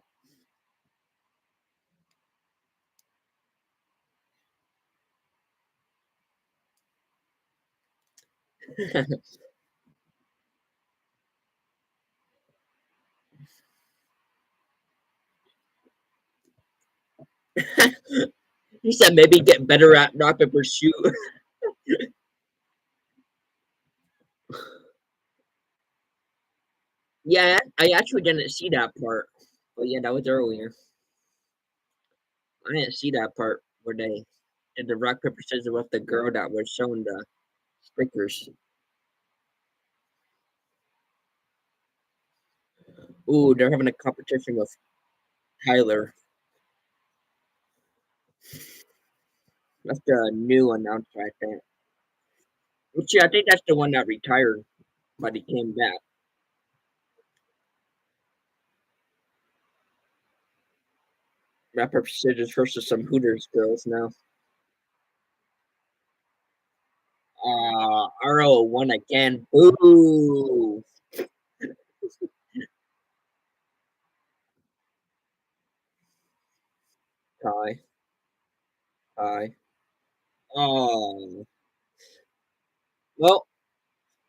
He said maybe get better at rock paper shoot. Yeah, I actually didn't see that part. But yeah, that was earlier. I didn't see that part where they did the rock paper scissors with the girl that was showing the stickers. Ooh, they're having a competition with Tyler. That's the new announcer, I think. Which yeah, I think that's the one that retired, but he came back. Rock paper scissors versus some Hooters girls now. RO won again. Boo! Tie, tie. Oh, well,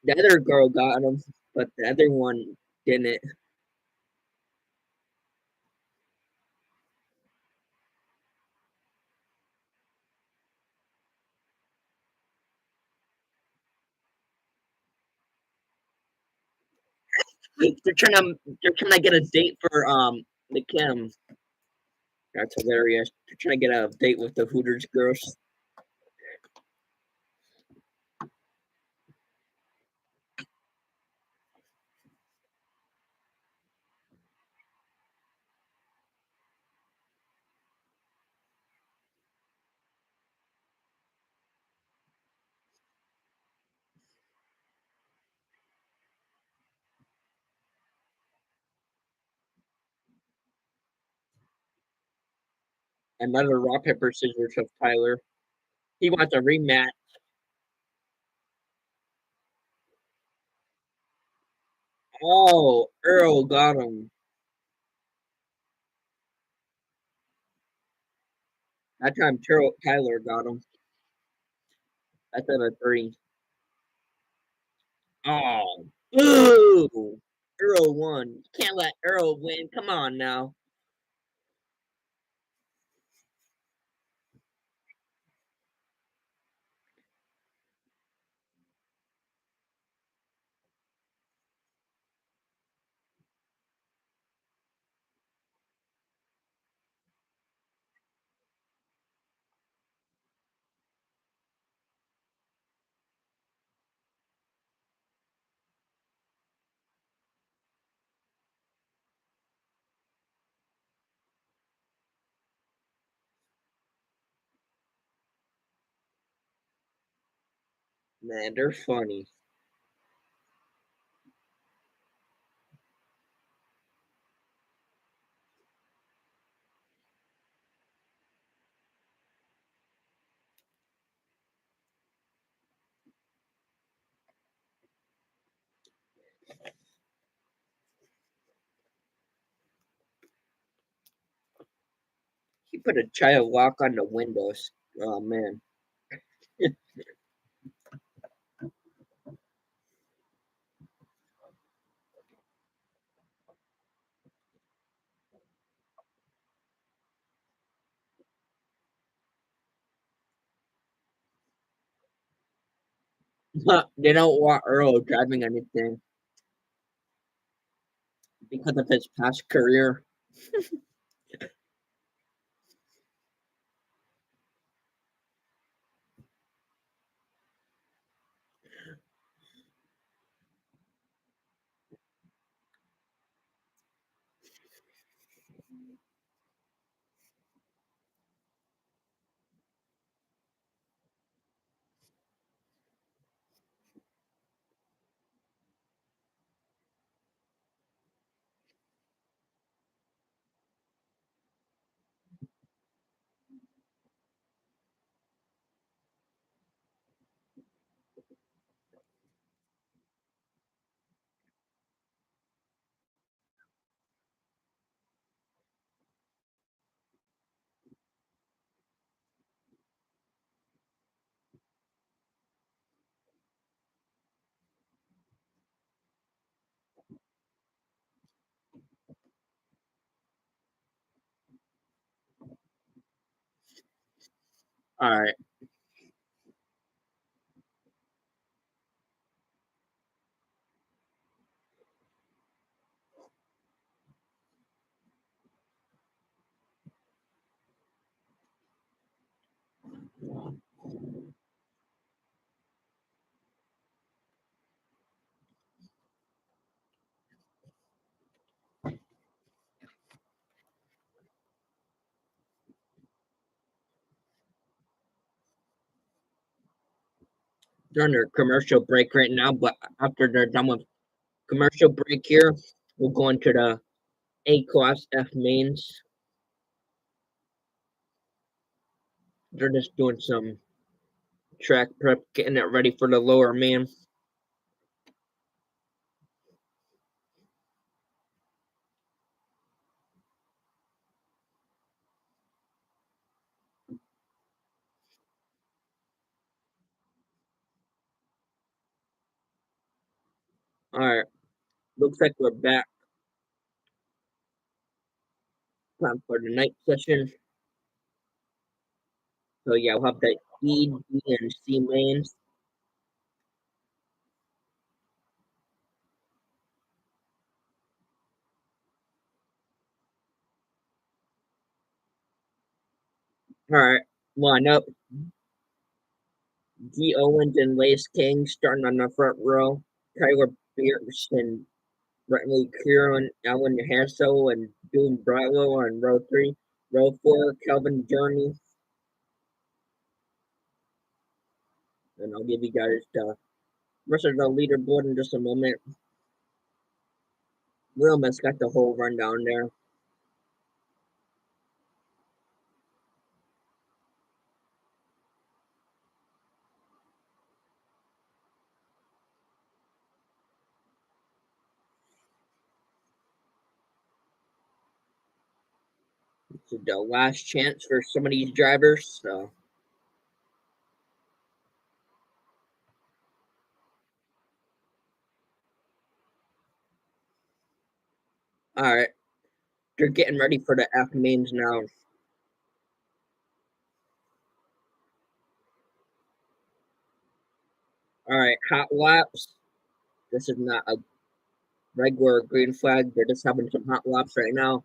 the other girl got him, but the other one didn't. They're trying to get a date for the Kim. That's hilarious. They're trying to get a date with the Hooters girls. Another rock paper scissors of Tyler. He wants a rematch. Oh, Earl got him. That time Tyler got him. That's at a three. Oh, boo! Earl won. You can't let Earl win. Come on now. Man, they're funny. He put a child lock on the windows. Oh man. They don't want Earl driving anything because of his past career. All right. They're under commercial break right now, but after they're done with commercial break here, we'll go into the A class F mains. They're just doing some track prep, getting it ready for the lower man. All right. Looks like we're back. Time for the night session. So yeah, we'll have the E, D, and C mains. All right, line up. G. Owens and Lace King starting on the front row. Tyler Pierce and Brentley Kieran, Alan Hassel, and Doom Bravo on row 3. Row 4, Kelvin Journey. And I'll give you guys the rest of the leaderboard in just a moment. Wilma's got the whole rundown there. It's the last chance for some of these drivers. So, all right, they're getting ready for the F mains now. All right, hot laps. This is not a regular green flag. They're just having some hot laps right now.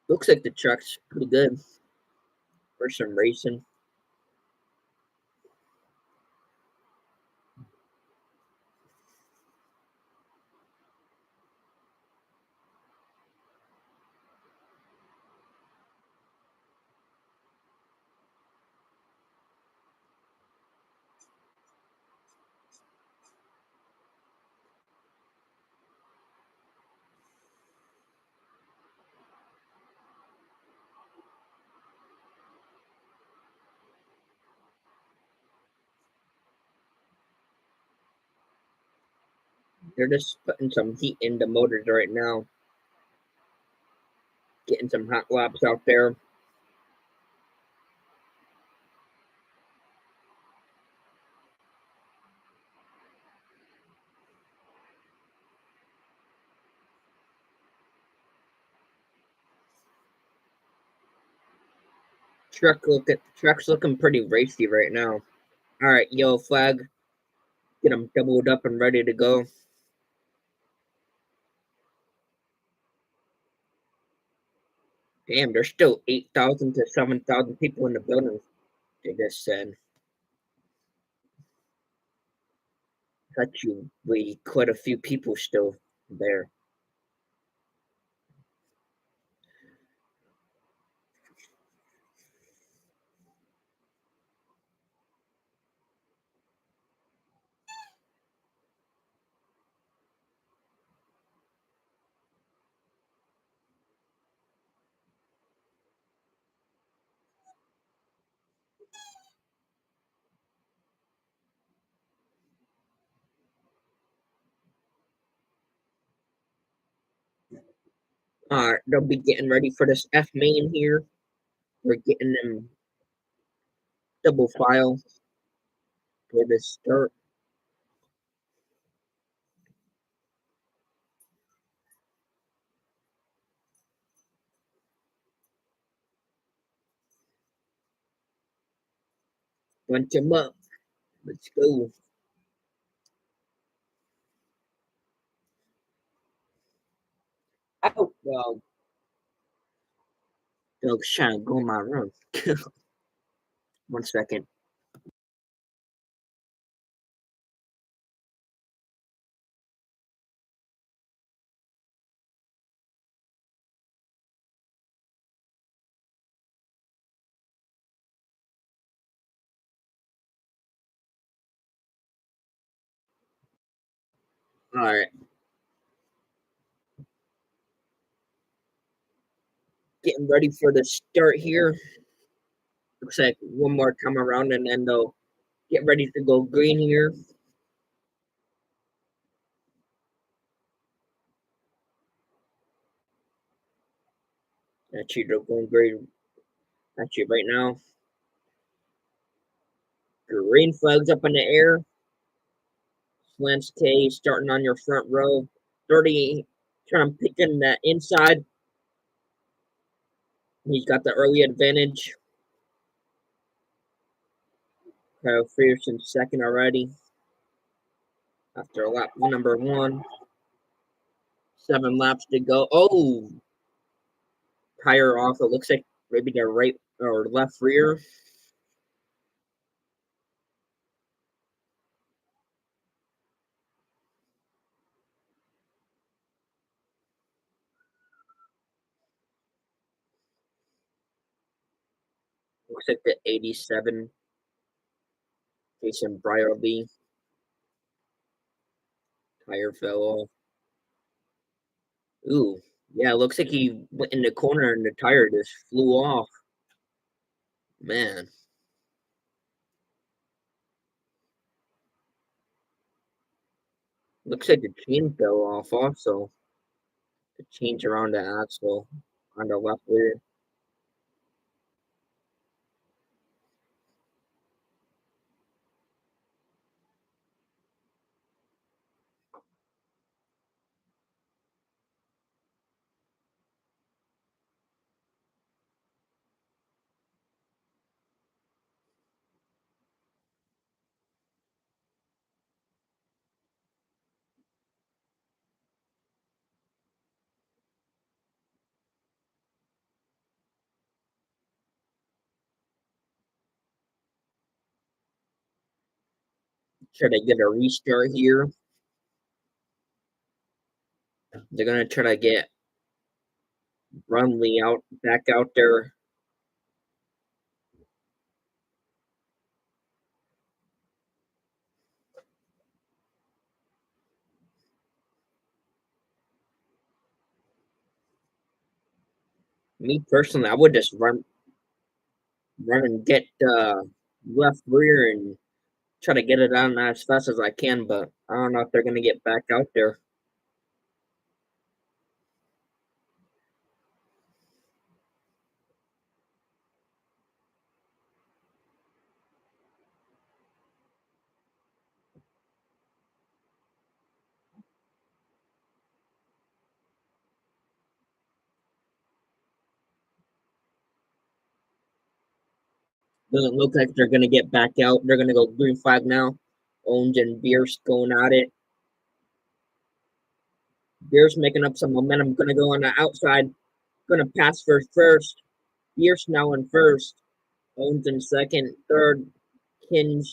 Looks like the truck's pretty good for some racing. They're just putting some heat in the motors right now. Getting some hot laps out there. Truck's looking pretty racy right now. All right, yellow flag. Get them doubled up and ready to go. Damn, there's still 8,000 to 7,000 people in the building. They just said. Got you. We quite a few people still there. All right, they'll be getting ready for this F main here. We're getting them double file for this start. Bunch them up. Let's go. Oh, well, they'll trying to go in my room. 1 second. All right. Getting ready for the start here. Looks like one more time around and then they'll get ready to go green here. Actually, they're going green. Actually, right now. Green flags up in the air. Lance K starting on your front row. 30 trying to pick in that inside. He's got the early advantage. Kyle Fierce in second already. After lap number 1, 7 laps to go. Oh, tire off. It looks like maybe the right or left rear. Looks like the 87 Jason Brierly tire fell off. Ooh, yeah, it looks like he went in the corner and the tire just flew off. Man, looks like the chain fell off also. The chains around the axle on the left rear. Try to get a restart here. They're gonna try to get Brumley out back out there. Me personally, I would just run and get left rear and try to get it on as fast as I can, but I don't know if they're gonna get back out there. Doesn't look like they're gonna get back out. They're gonna go green flag now. Owens and Bierce going at it. Bierce making up some momentum. Gonna go on the outside. Gonna pass first. Bierce now in first. Owens in second. Third. Kinge.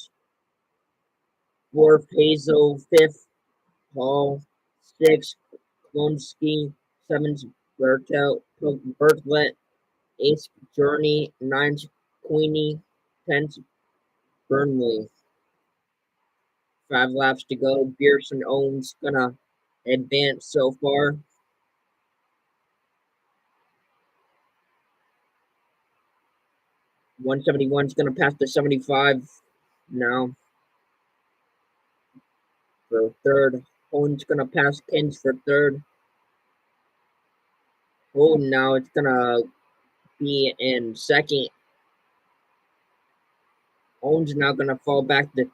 Fourth. Hazel. Fifth. Hall. Sixth. Klonsky. Seventh. Bertlet. Eighth. Journey. Ninth. Queenie. 10th. Burnley. 5 laps to go. Bierce and Owens gonna advance so far. 171 is going to pass the 75 now for third. Owens going to pass Kins for third. Oh, now it's going to be in second. Owens now going to fall back to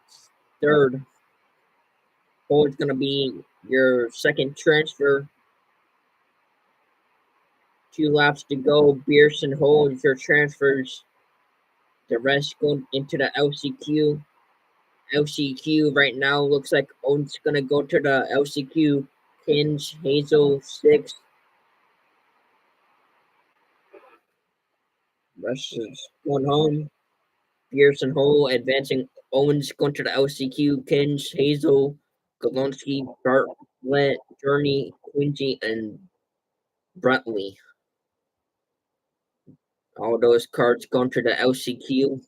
third. Oh, it's going to be your second transfer. 2 laps to go. Bierce and Holds your transfers. The rest going into the LCQ. LCQ right now looks like Owens going to go to the LCQ. Kins, Hazel, 6. Rush is going home. Pierce and Hole advancing. Owens going to the LCQ. Kinge, Hazel, Galonsky, Bartlett, Journey, Quincy, and Bruntley. All those cards going to the LCQ.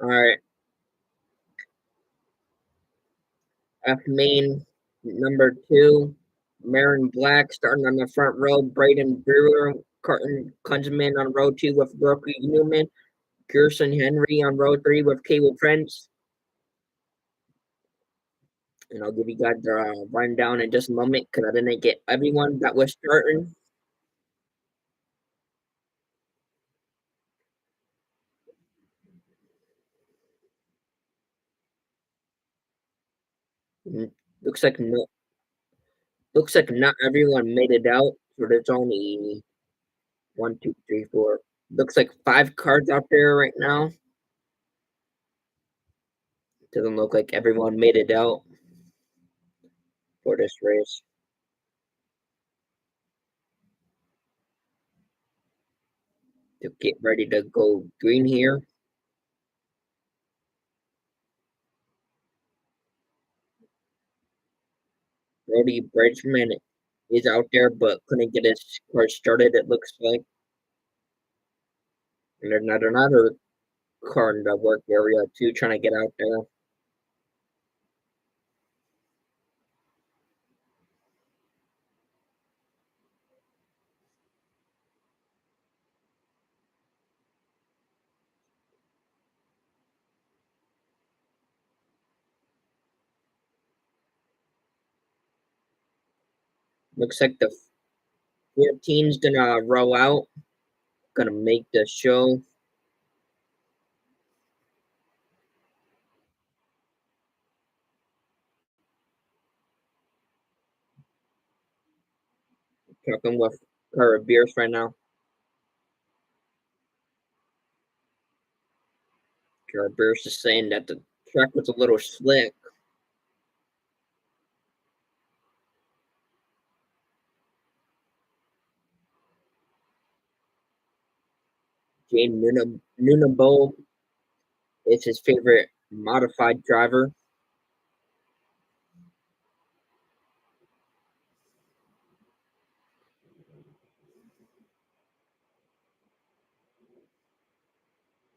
All right. F main number 2. Marin Black starting on the front row. Braden Brewer, Carton Kunzman on row 2 with Brookie Newman. Gerson Henry on row 3 with Cable Prince. And I'll give you guys the rundown in just a moment because I didn't get everyone that was starting. Mm, Looks like not everyone made it out. So there's only one, two, three, four. Looks like 5 cars out there right now. Doesn't look like everyone made it out for this race. To get ready to go green here. Brody Bridgman is out there, but couldn't get his car started, it looks like. And there's another car in the work area, too, trying to get out there. Looks like the 14's gonna roll out, gonna make the show. Talking with Beers right now. Beers is saying that the track was a little slick. Jane Nunabo is his favorite modified driver.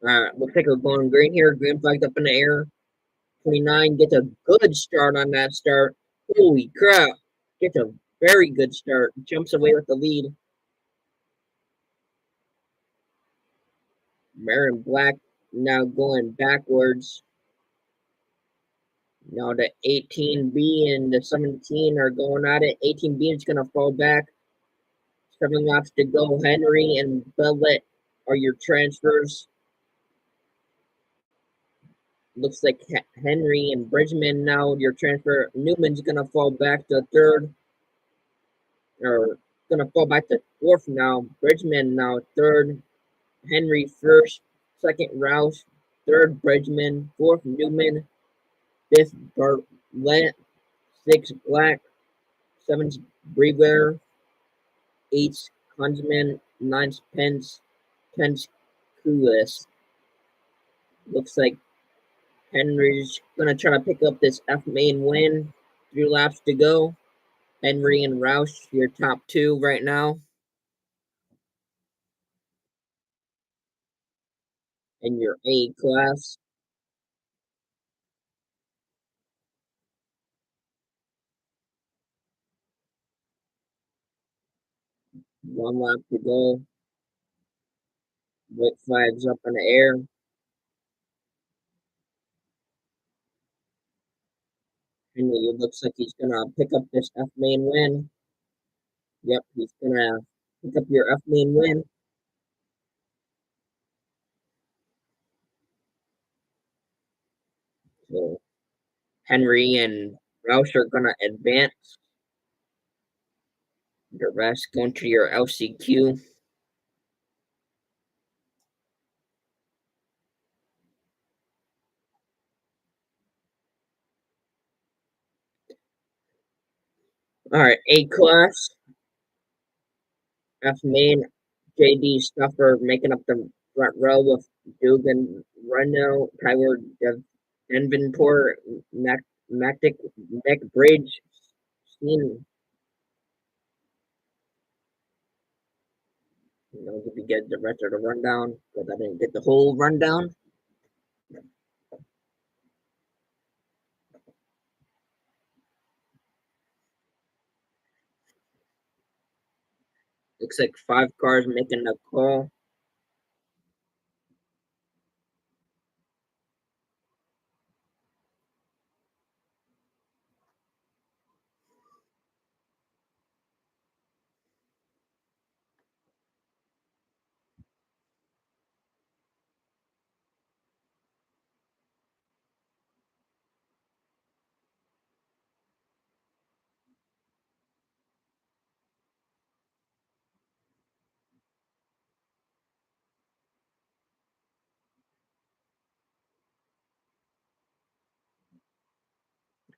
Looks like we're going green here. Green flagged up in the air. 29 gets a good start on that start. Holy crap. Gets a very good start. Jumps away with the lead. Marin Black now going backwards. Now the 18B and the 17 are going at it. 18B is going to fall back. 7 laps to go. Henry and Bellet are your transfers. Looks like Henry and Bridgman now your transfer. Newman's going to fall back to third. Or going to fall back to fourth now. Bridgman now third. Henry first. Second Roush. Third Bridgman. Fourth Newman. Fifth Bartlett. Sixth Black. Seventh Brewer. Eighth Huntsman. Ninth Pence. 10th Kulis. Looks like Henry's going to try to pick up this F main win. 3 laps to go. Henry and Roush, your top two right now. In your A class. 1 lap to go. White flags up in the air. Henry, it looks like he's going to pick up this F main win. Yep, he's going to pick up your F main win. So Henry and Roush are going to advance. The rest going to your LCQ. All right, A class. F main. JD Stuffer making up the front row with Dugan, Reno, Tyler Denvenport, Mac Bridge. Seen, if you get the rest of the rundown, because I didn't get the whole rundown. Looks like 5 cars making the call.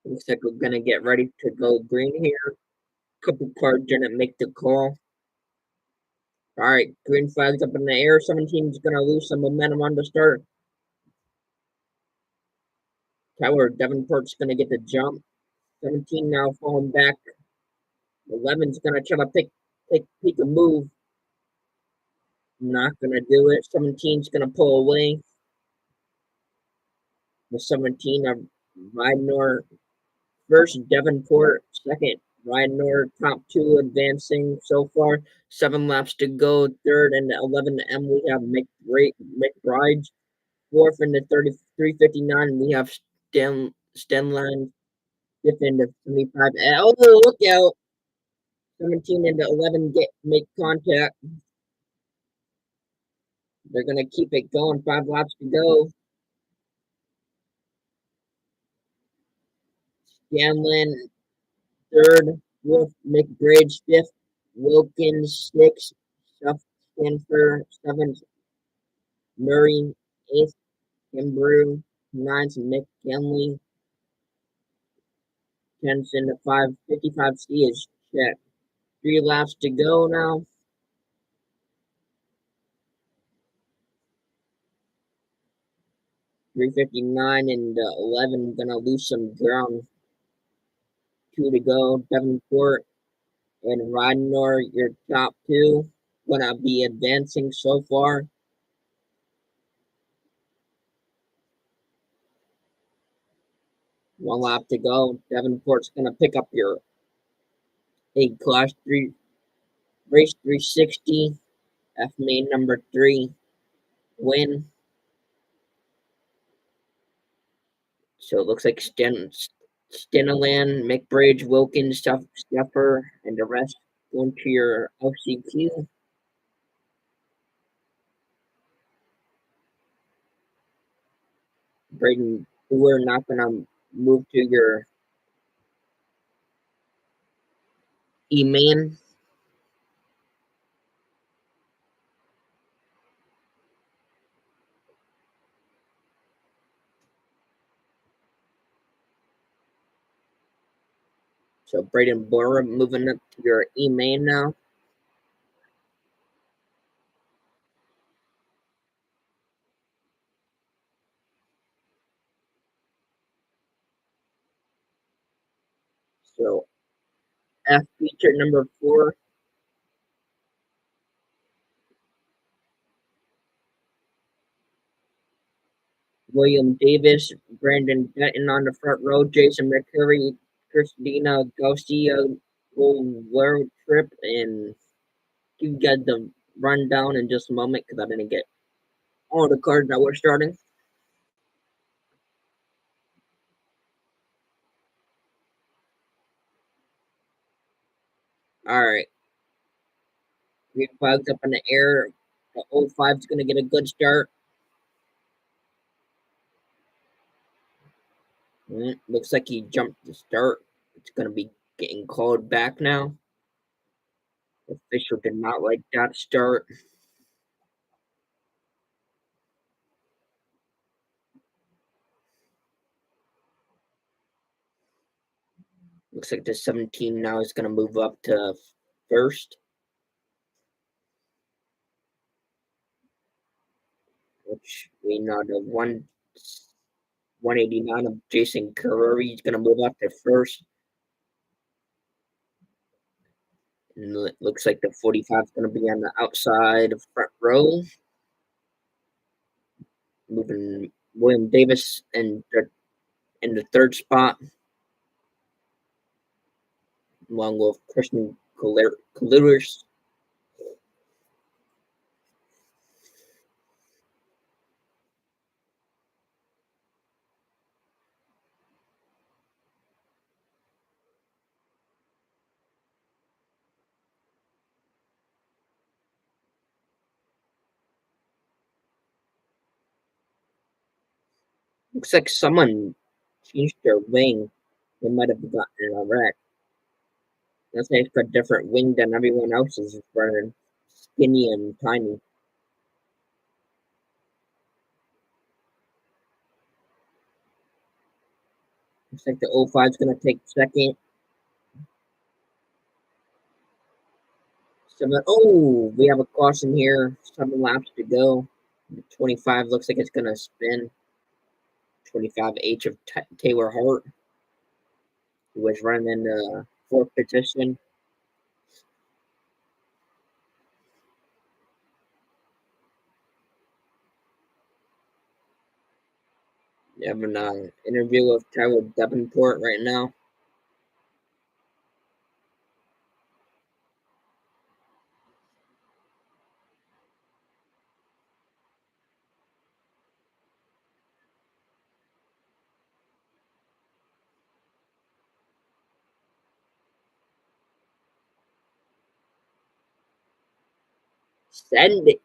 Looks like we're gonna get ready to go green here. Couple cars didn't make the call. All right, green flags up in the air. 17 is gonna lose some momentum on the start. Tyler Davenport's gonna get the jump. 17 now falling back. 11's gonna try to pick a move. Not gonna do it. 17's gonna pull away. The 17 of Rydnor first, Davenport second. Rydnor top two advancing so far. 7 laps to go. Third and 11M we have McBride. Fourth in the 33:59 we have Stenline. Fifth in the 75. Oh, look out! 17 and 11 make contact. They're gonna keep it going. 5 laps to go. Scanlon third, fourth, McBridge fifth, Wilkins sixth, Stanford seventh, Murray eighth, Kimbrew ninth, McKinley 10th in the 5:55 C is checked. 3 laps to go now. .359 and 11 gonna lose some ground. 2 to go. Davenport and Rodnor, your top two, gonna be advancing so far. 1 lap to go. Davenport's gonna pick up your Class 3 race 360 F main number 3 win. So it looks like Steneland, McBridge, Wilkins, Stuffer, and the rest going to your LCQ. Braden, we're not going to move to your E-Man. So Braden Bora moving up to your E-Man now. So F feature number 4. William Davis, Brandon Benton on the front row, Jason McCurry, Christina Garcia, World Trip, and give you guys the rundown in just a moment because I didn't get all the cards that were starting. All right. Green flags up in the air. The 05 is going to get a good start. Looks like he jumped the start. It's going to be getting called back now. The official did not like that start. Looks like the 17 now is going to move up to first. Which we know the 189 of Jason Curry is going to move up to first. And it looks like the 45 is going to be on the outside of front row. Moving William Davis in the third spot, along with Christian Kalurus. Looks like someone changed their wing. They might have gotten in a wreck. That's nice, a different wing than everyone else's is running skinny and tiny. Looks like the 05 is going to take second. Oh, we have a caution here. 7 laps to go. 25 looks like it's going to spin. 25H of Taylor Hart, who was running in the fourth position. Having an interview with Tyler Davenport right now. Send it.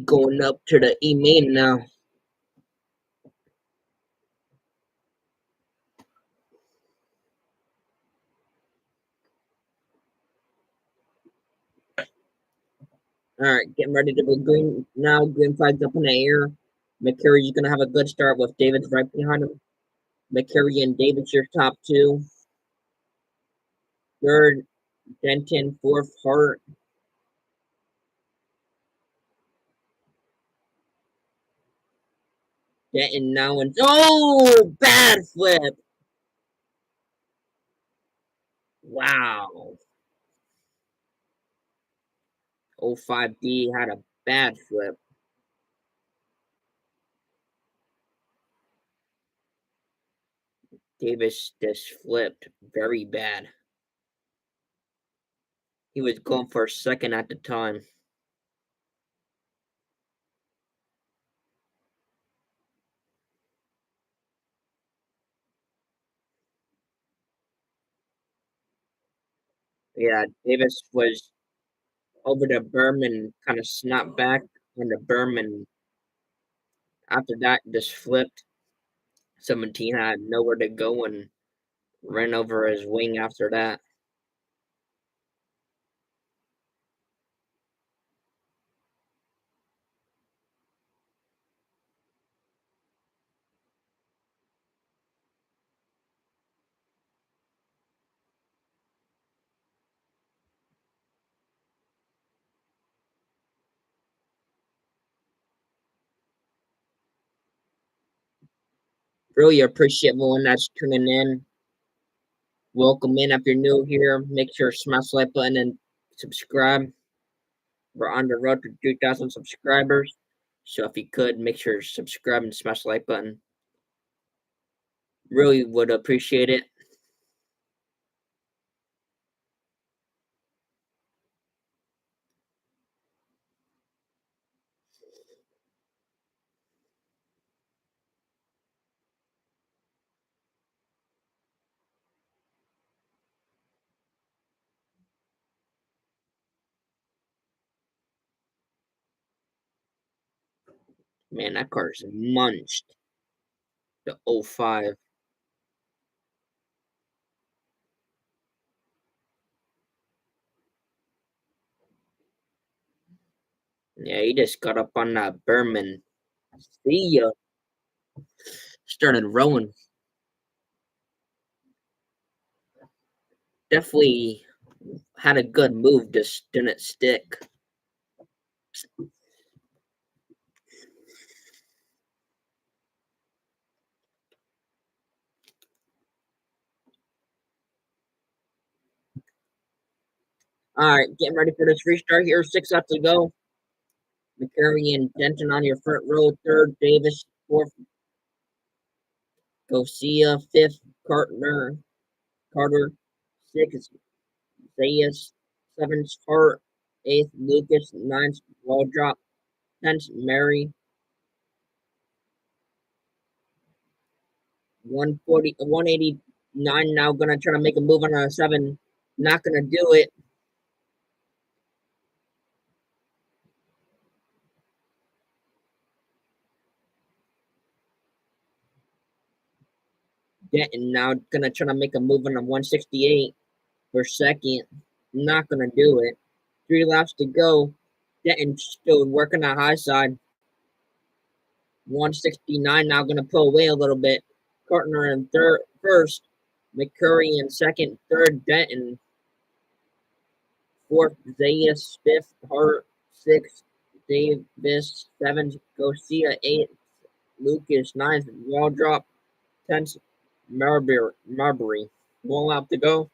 Going up to the E-main now. All right, getting ready to go green now. Green flag's up in the air. McCurry's going to have a good start with Davis right behind him. McCurry and Davis, your top two. Third, Denton. Fourth, Hart. Denton now and bad flip. Wow. 05D had a bad flip. Davis just flipped very bad. He was going for a second at the time. Yeah, Davis was over the berm and kind of snapped back on the berm, and after that just flipped. 17 had nowhere to go and ran over his wing after that. Really appreciate everyone that's tuning in. Welcome in if you're new here. Make sure to smash the like button and subscribe. We're on the road to 2,000 subscribers. So if you could, make sure to subscribe and smash the like button. Really would appreciate it. Man, that car's munched. The 05. Yeah, he just got up on that Berman. See ya. Started rowing. Definitely had a good move, just didn't stick. All right, getting ready for this restart here. 6 laps to go. McCurry and Denton on your front row. Third, Davis. Fourth, Garcia. Fifth, Carter. Sixth, Zayas. Seventh, Hart. Eighth, Lucas. Ninth, Waldrop. 10th, Mary. 189 now. Gonna try to make a move on a 7. Not gonna do it. Denton now gonna try to make a move on a 168 for second. Not gonna do it. 3 laps to go. Denton still working the high side. 169 now going to pull away a little bit. Cartner in first, McCurry in second, third Denton, fourth Zayas, fifth Hart, sixth Davis, seventh Garcia, eighth Lucas, ninth Waldrop, 10th Marbury. One lap to go.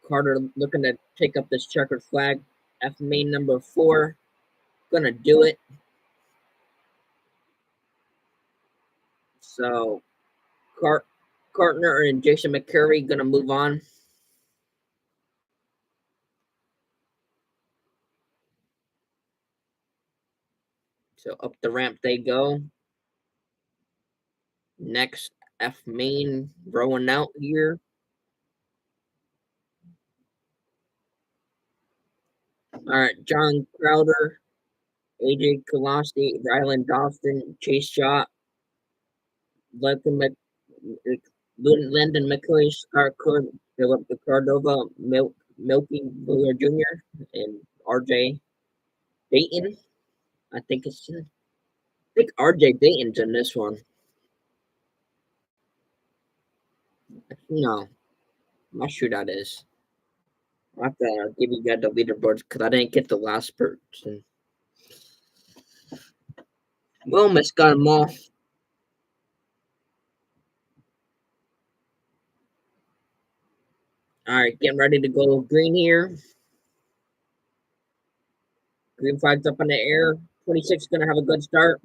Carter looking to take up this checkered flag. F main number 4. Gonna do it. So Cartner and Jason McCurry gonna move on. So up the ramp they go. Next F main rolling out here. All right, John Crowder, AJ Kolosky, Rylan Dawson, Chase Shaw, Lyndon McCoy, Scott Cook, Philip Cordova, Milky Buller Jr., and RJ Dayton. I think RJ Dayton's in this one. No, my shootout is. I have to give you guys the leaderboards because I didn't get the last person. Wilmus got them all. All right, getting ready to go green here. Green flag's up in the air. 26 is going to have a good start.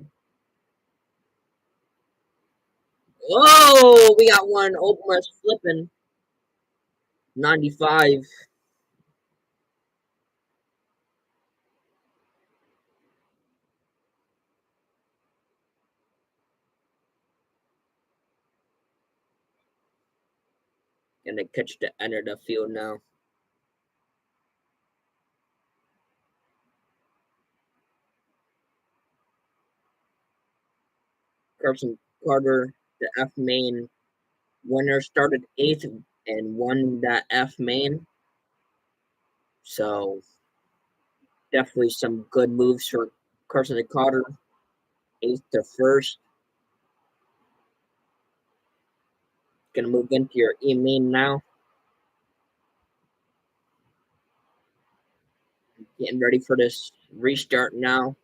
Whoa, we got one almost flipping. 95. Gonna catch the end of the field now. Carson Carter, the F main winner, started 8th and won that F main. So definitely some good moves for Carson Carter. 8th to 1st. Gonna move into your E main now. Getting ready for this restart now.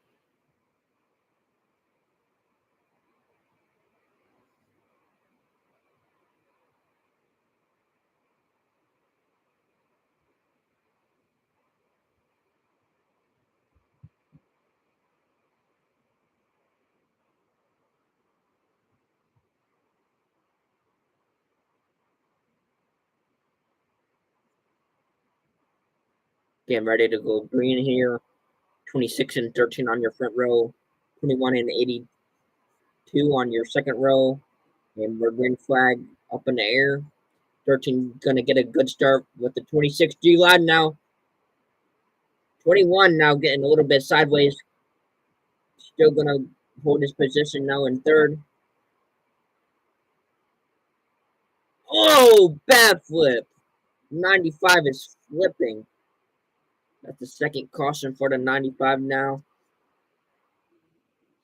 Getting ready to go green here. 26 and 13 on your front row. 21 and 82 on your second row. And we're green flag up in the air. 13 gonna get a good start with the 26 G line now. 21 now getting a little bit sideways. Still gonna hold his position now in third. Oh, bad flip. 95 is flipping. That's the second caution for the 95 now.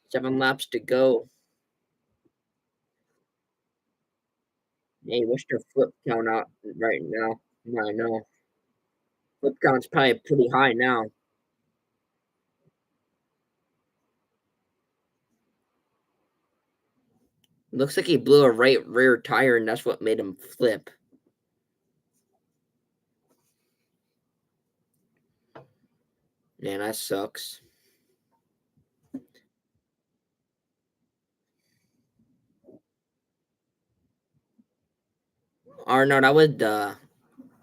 7 laps to go. Hey, what's your flip count out right now? I know. Flip count's probably pretty high now. Looks like he blew a right rear tire, and that's what made him flip. Man, that sucks. Or no, that was the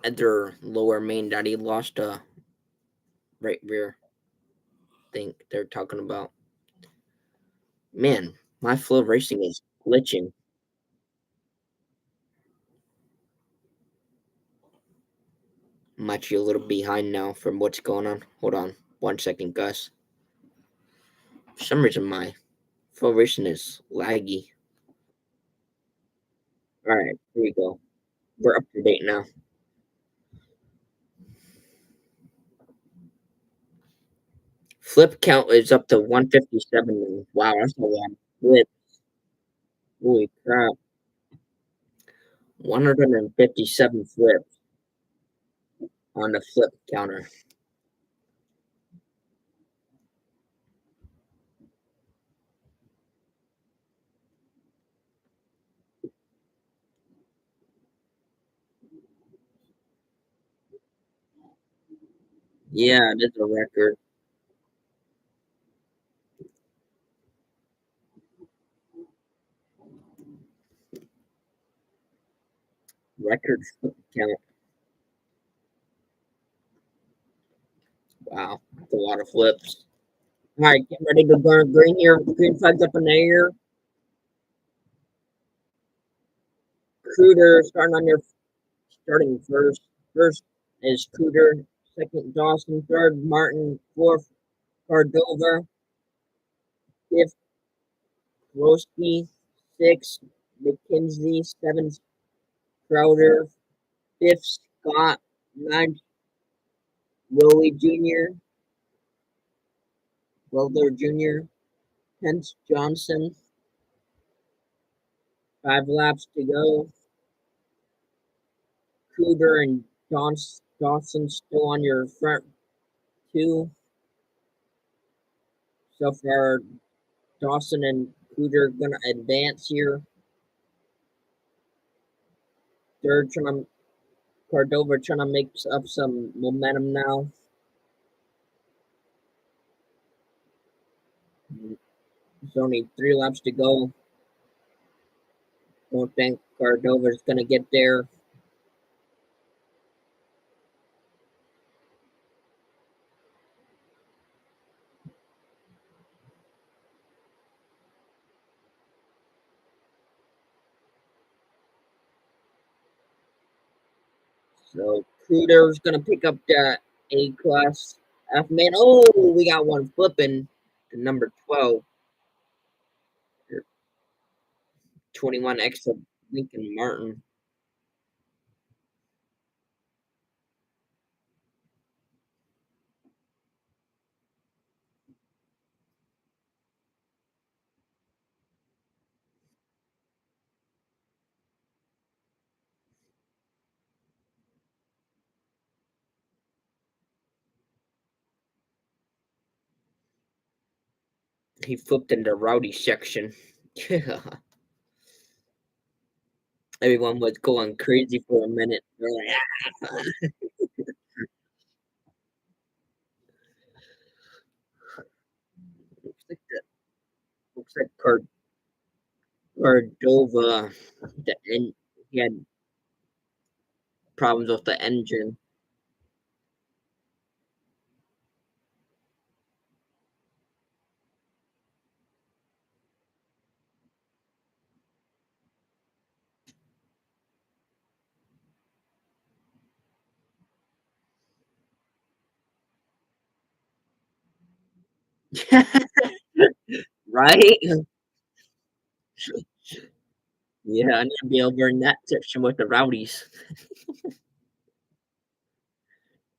other lower main that he lost a right rear. Think they're talking about. Man, my flow racing is glitching. I'm actually a little behind now from what's going on. Hold on 1 second, Gus. For some reason, my flow racing is laggy. All right, here we go. We're up to date now. flip count is up to 157. Wow, that's a lot of flips. Holy crap. 157 flips on the flip counter. Yeah, it is a record. Record flip count. Wow, that's a lot of flips. All right, get ready to burn green here. Green flags up in the air. Cooter starting on your starting first. First is Cooter. Second, Dawson. Third, Martin. Fourth, Cordova. Fifth, Roski. Sixth, McKinsey. Seventh, Crowder. Fifth, Scott. Ninth, Willie Jr. Wilder Jr. 10th, Johnson. 5 laps to go. Cooter and Dawson still on your front two. So far, Dawson and Cooter gonna advance here. Third, Cordova trying to make up some momentum now. There's only 3 laps to go. Don't think Cordova's gonna get there. So Cooter's gonna pick up that A class F man. Oh, we got one flipping to number 12. 21 extra Lincoln Martin. He flipped in the rowdy section. Everyone was going crazy for a minute. They're like, "Ah." Looks like Cordova, he had problems with the engine. Right? Yeah, I need to be over in that section with the rowdies.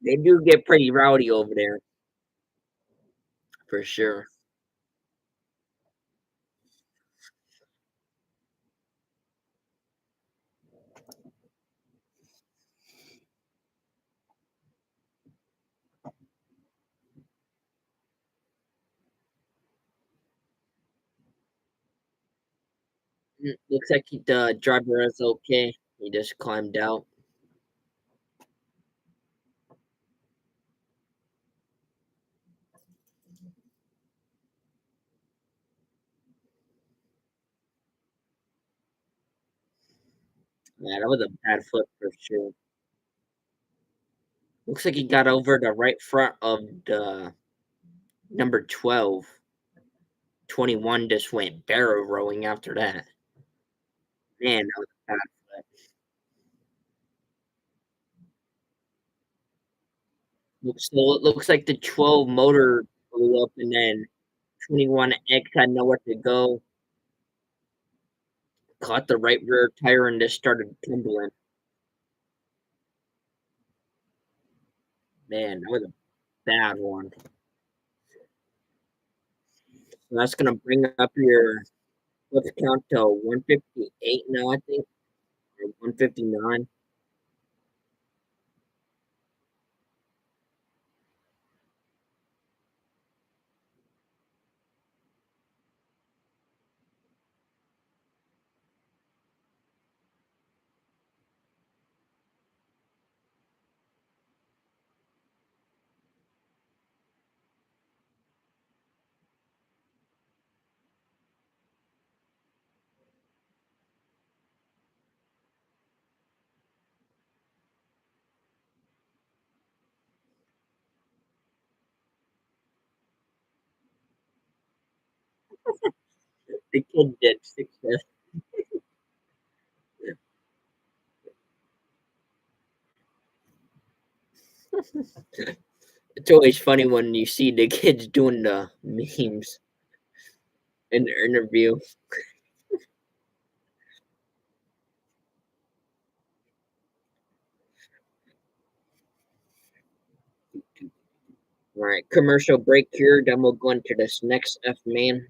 They do get pretty rowdy over there, for sure. Looks like the driver is okay. He just climbed out. Yeah, that was a bad flip for sure. Looks like he got over the right front of the number 12. 21 just went barrel rolling after that. Man, that was a bad flip. So it looks like the 12 motor blew up and then 21X had nowhere to go. Caught the right rear tire and just started tumbling. Man, that was a bad one. So that's gonna bring up your let's count to 158 now, I think, or 159. The kid did success. It's always funny when you see the kids doing the memes in the interview. All right, commercial break here. Then we'll go into this next F man.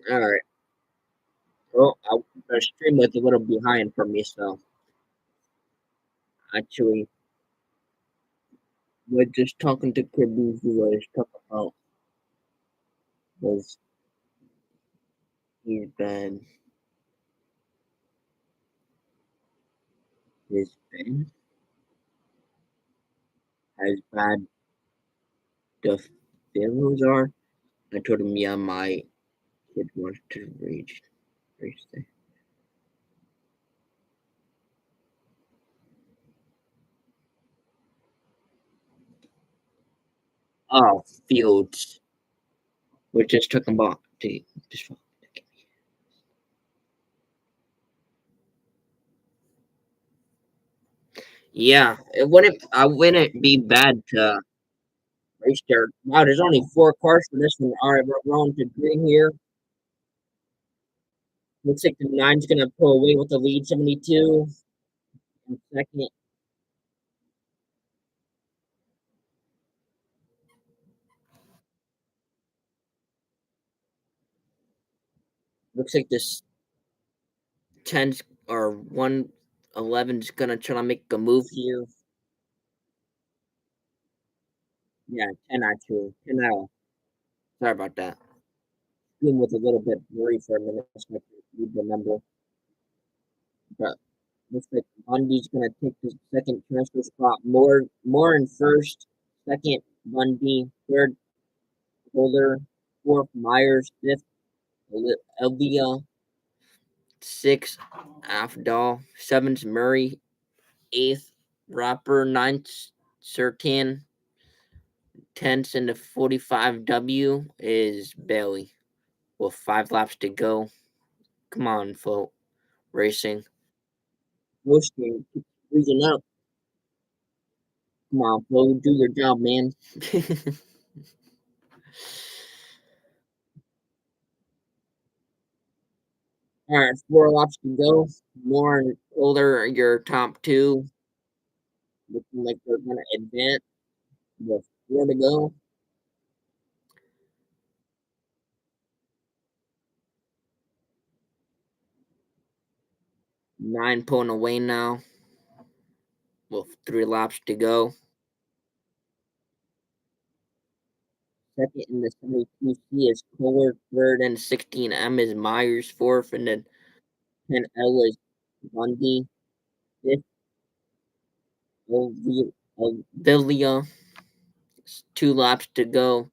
All right. Well, the stream was a little behind for me, so actually, we're just talking to Kirby who was talking about was he's been he's been as bad the feelings are. I told him, yeah, my kid wants to reach there. Oh, Fields. We're just talking about the just yeah, it wouldn't. I wouldn't be bad to race there. Wow, there's only 4 cars for this one. All right, we're rolling to green here. Looks like the nine's gonna pull away with the lead, 72. In second, looks like this 10's or 111's gonna try to make a move here. Yeah, 10 actually. 10 out. Sorry about that. Being with a little bit blurry for a minute. So I can't read the number. But looks like Bundy's gonna take the second transfer spot. More in first, second Bundy, third Holder, fourth Myers, fifth Elvia, sixth Afdal, seventh Murray, eighth Rapper, ninth Sertan, 10th in the 45W is Bailey with 5 laps to go. Come on, folk. Racing. Roasting. Keep freezing up. Come on, Flo. Do your job, man. All right, 4 laps to go. More and older, your top two. Looking like they're going to advance with 4 to go. 9 pulling away now with 3 laps to go. Second in the 72C is Kohler. Third and 16M is Myers. Fourth and then 10L is Bundy. Fifth, Vilia. 2 laps to go.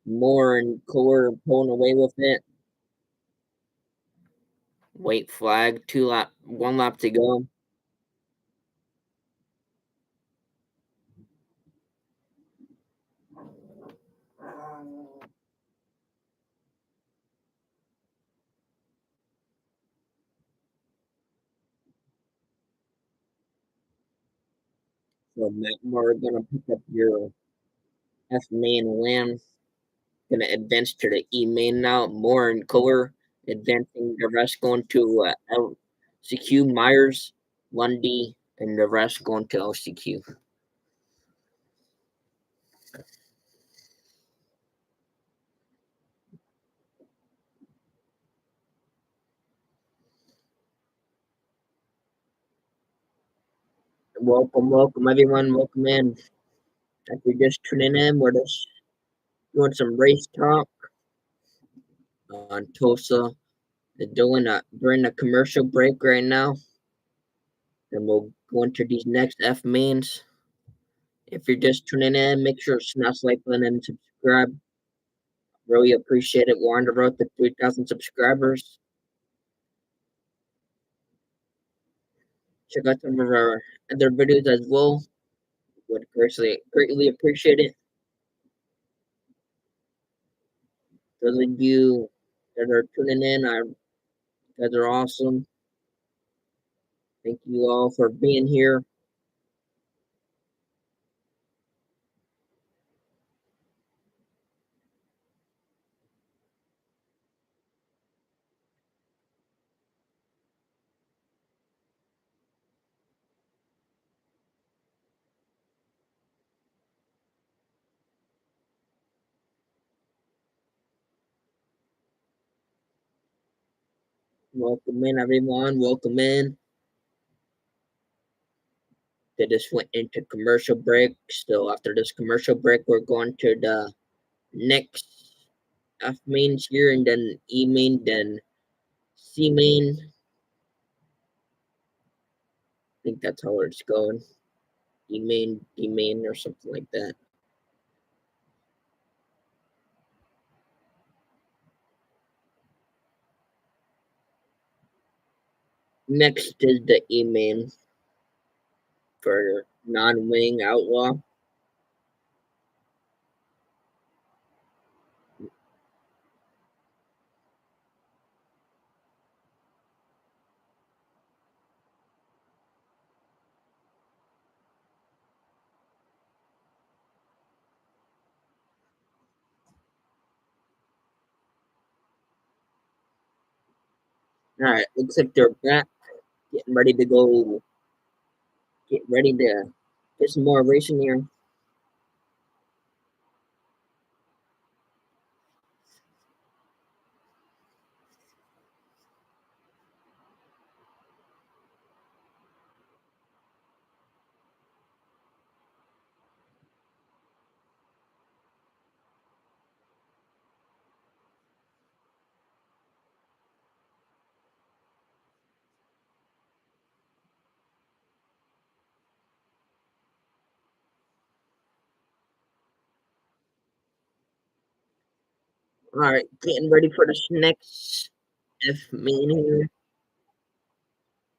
Moore and Kohler pulling away with it. White flag, 1 lap to go. So Matt Moore gonna pick up your F main win. Gonna advance to the E main now. Moore and Kohler advancing. The rest going to LCQ. Myers, Lundy, and the rest going to LCQ. Welcome everyone. Welcome in. If you're just tuning in, we're just doing some race talk on Tulsa. They're doing during the commercial break right now. And we'll go into these next F mains. If you're just tuning in, make sure to smash like button and subscribe. Really appreciate it. We're on the road to 3,000 subscribers. Check out some of our other videos as well. Would greatly appreciate it. Those of you that are tuning in, you guys are awesome. Thank you all for being here. Welcome in, everyone. Welcome in. They just went into commercial break. So after this commercial break, we're going to the next F mains here, and then E main, then C main. I think that's how it's going. E main, D main, or something like that. Next is the E main for non-wing outlaw. All right, looks like they're back, getting ready to go. Get ready to get some more racing here. All right, getting ready for this next F main here.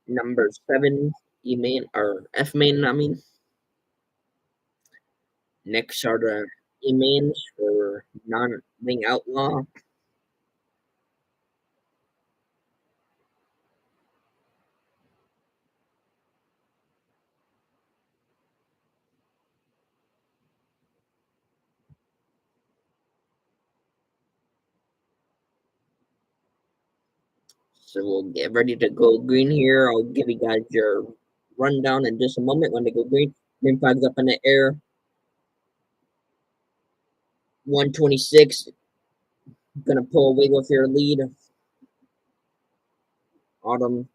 Number 7 E main or F main, I mean. Next are the E mains for non-wing outlaw. So we'll get ready to go green here. I'll give you guys your rundown in just a moment when they go green. Green flag's up in the air. 126. Gonna pull away with your lead. Autumn.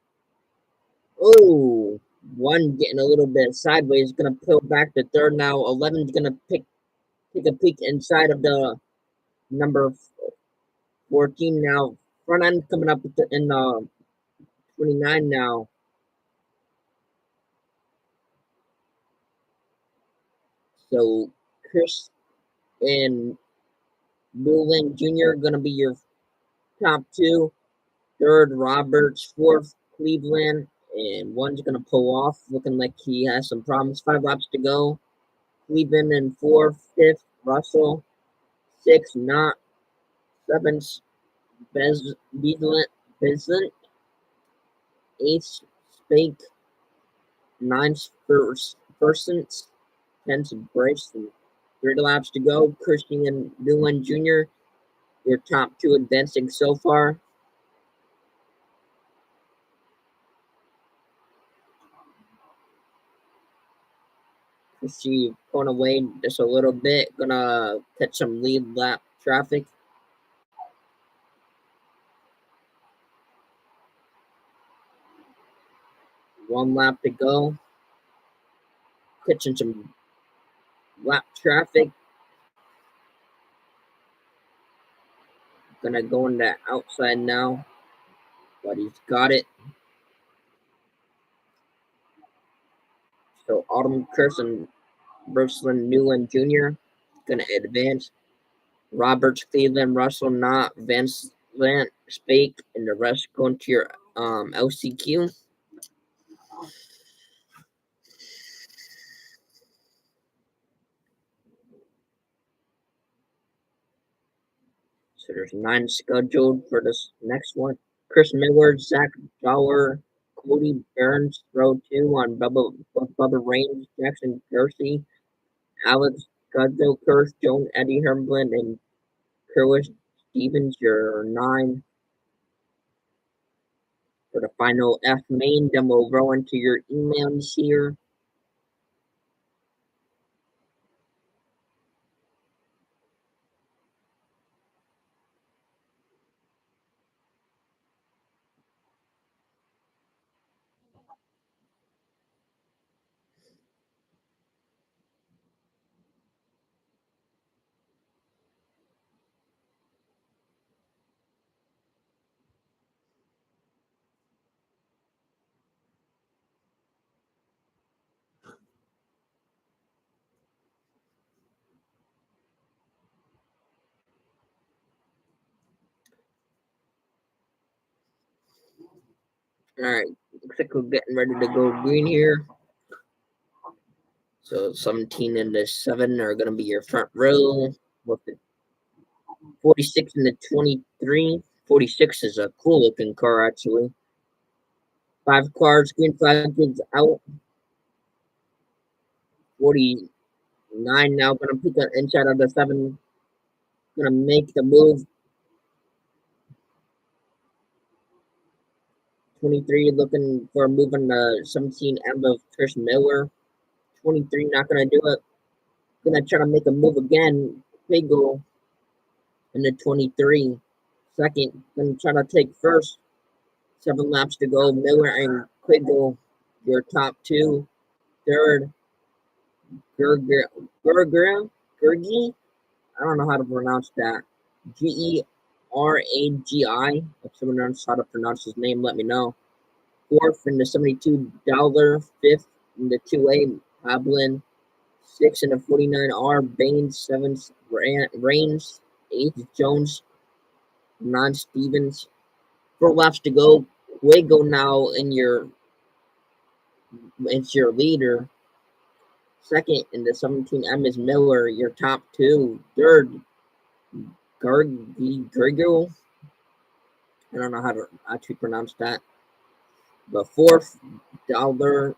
Oh, one getting a little bit sideways. Gonna pull back to third now. 11's gonna take a peek inside of the number 14 now. Front end coming up in 29 now. So Chris and Newland Jr. gonna be your top two. Third, Roberts. Fourth, Cleveland. And one's gonna pull off, looking like he has some problems. 5 laps to go. Cleveland in fourth. Fifth, Russell. Sixth, Not. Seventh, Beaslant. Eighth, Spake. Ninth, Persons. 10th, Bryson. 3 laps to go. Christian and Newland Jr. Your top two advancing so far. She pulling away just a little bit. Gonna catch some lead lap traffic. One lap to go. Catching some lap traffic. Gonna go in the outside now. But he's got it. So Autumn Curse and Brooksland Newland Jr. Gonna advance. Roberts, Cleveland, Russell, Not, Vance, Lant, Spake, and the rest going to your LCQ. So there's 9 scheduled for this next one. Chris Miller, Zach Dollar, Cody Burns, row 2 on Bubba Rains, Jackson Kersey, Alex Guzzo, Kirsch, Joan, Eddie Hermblin, and Kerwish Stevens, your 9 for the final F main. Then we'll roll into your emails here. All right, looks like we're getting ready to go green here. So 17 and the 7 are going to be your front row. With the 46 and the 23. 46 is a cool looking car, actually. 5 cars, green flag is out. 49 now going to pick the inside of the 7. Going to make the move. 23 looking for moving the 17 out of Chris Miller. 23 not going to do it. Going to try to make a move again. Big goal in the 23. Second, going to try to take first. 7 laps to go. Miller and Quiggle, your top 2. Third, Gergi. I don't know how to pronounce that. Geragi. If someone knows how to pronounce his name, let me know. Fourth in the $72. Fifth in the 2A, Pablin. Sixth in the 49R, Baines. Seventh, Rains. Eighth, Jones. 9, Stevens. 4 laps to go. Quiggle now it's your leader. Second in the 17M is Miller, your top 2. Third, Gergel. I don't know how to actually pronounce that. But fourth, Dollar.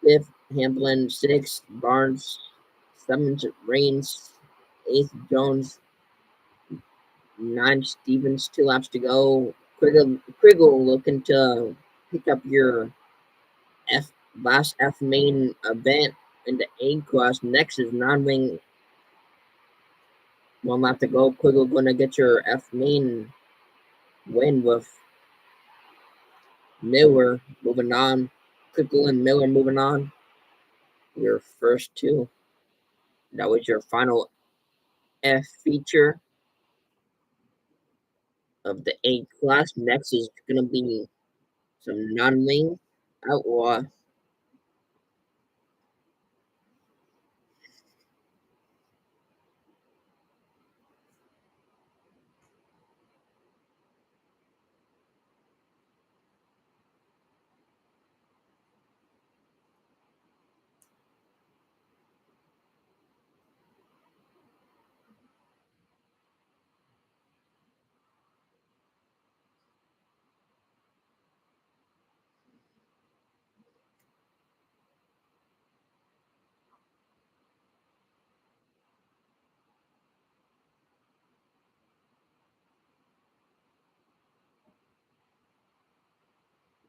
Fifth, Hamblin. Sixth, Barnes. Seventh, Rains. Eighth, Jones. 9, Stevens. 2 laps to go. Kriggle looking to pick up your last F main event in the A class. Next is non-wing. 1 lap to go. Quiggle gonna get your F main win with Miller moving on. Quiggle and Miller moving on. Your first 2. That was your final F feature of the A class. Next is gonna be some non-wing outlaw.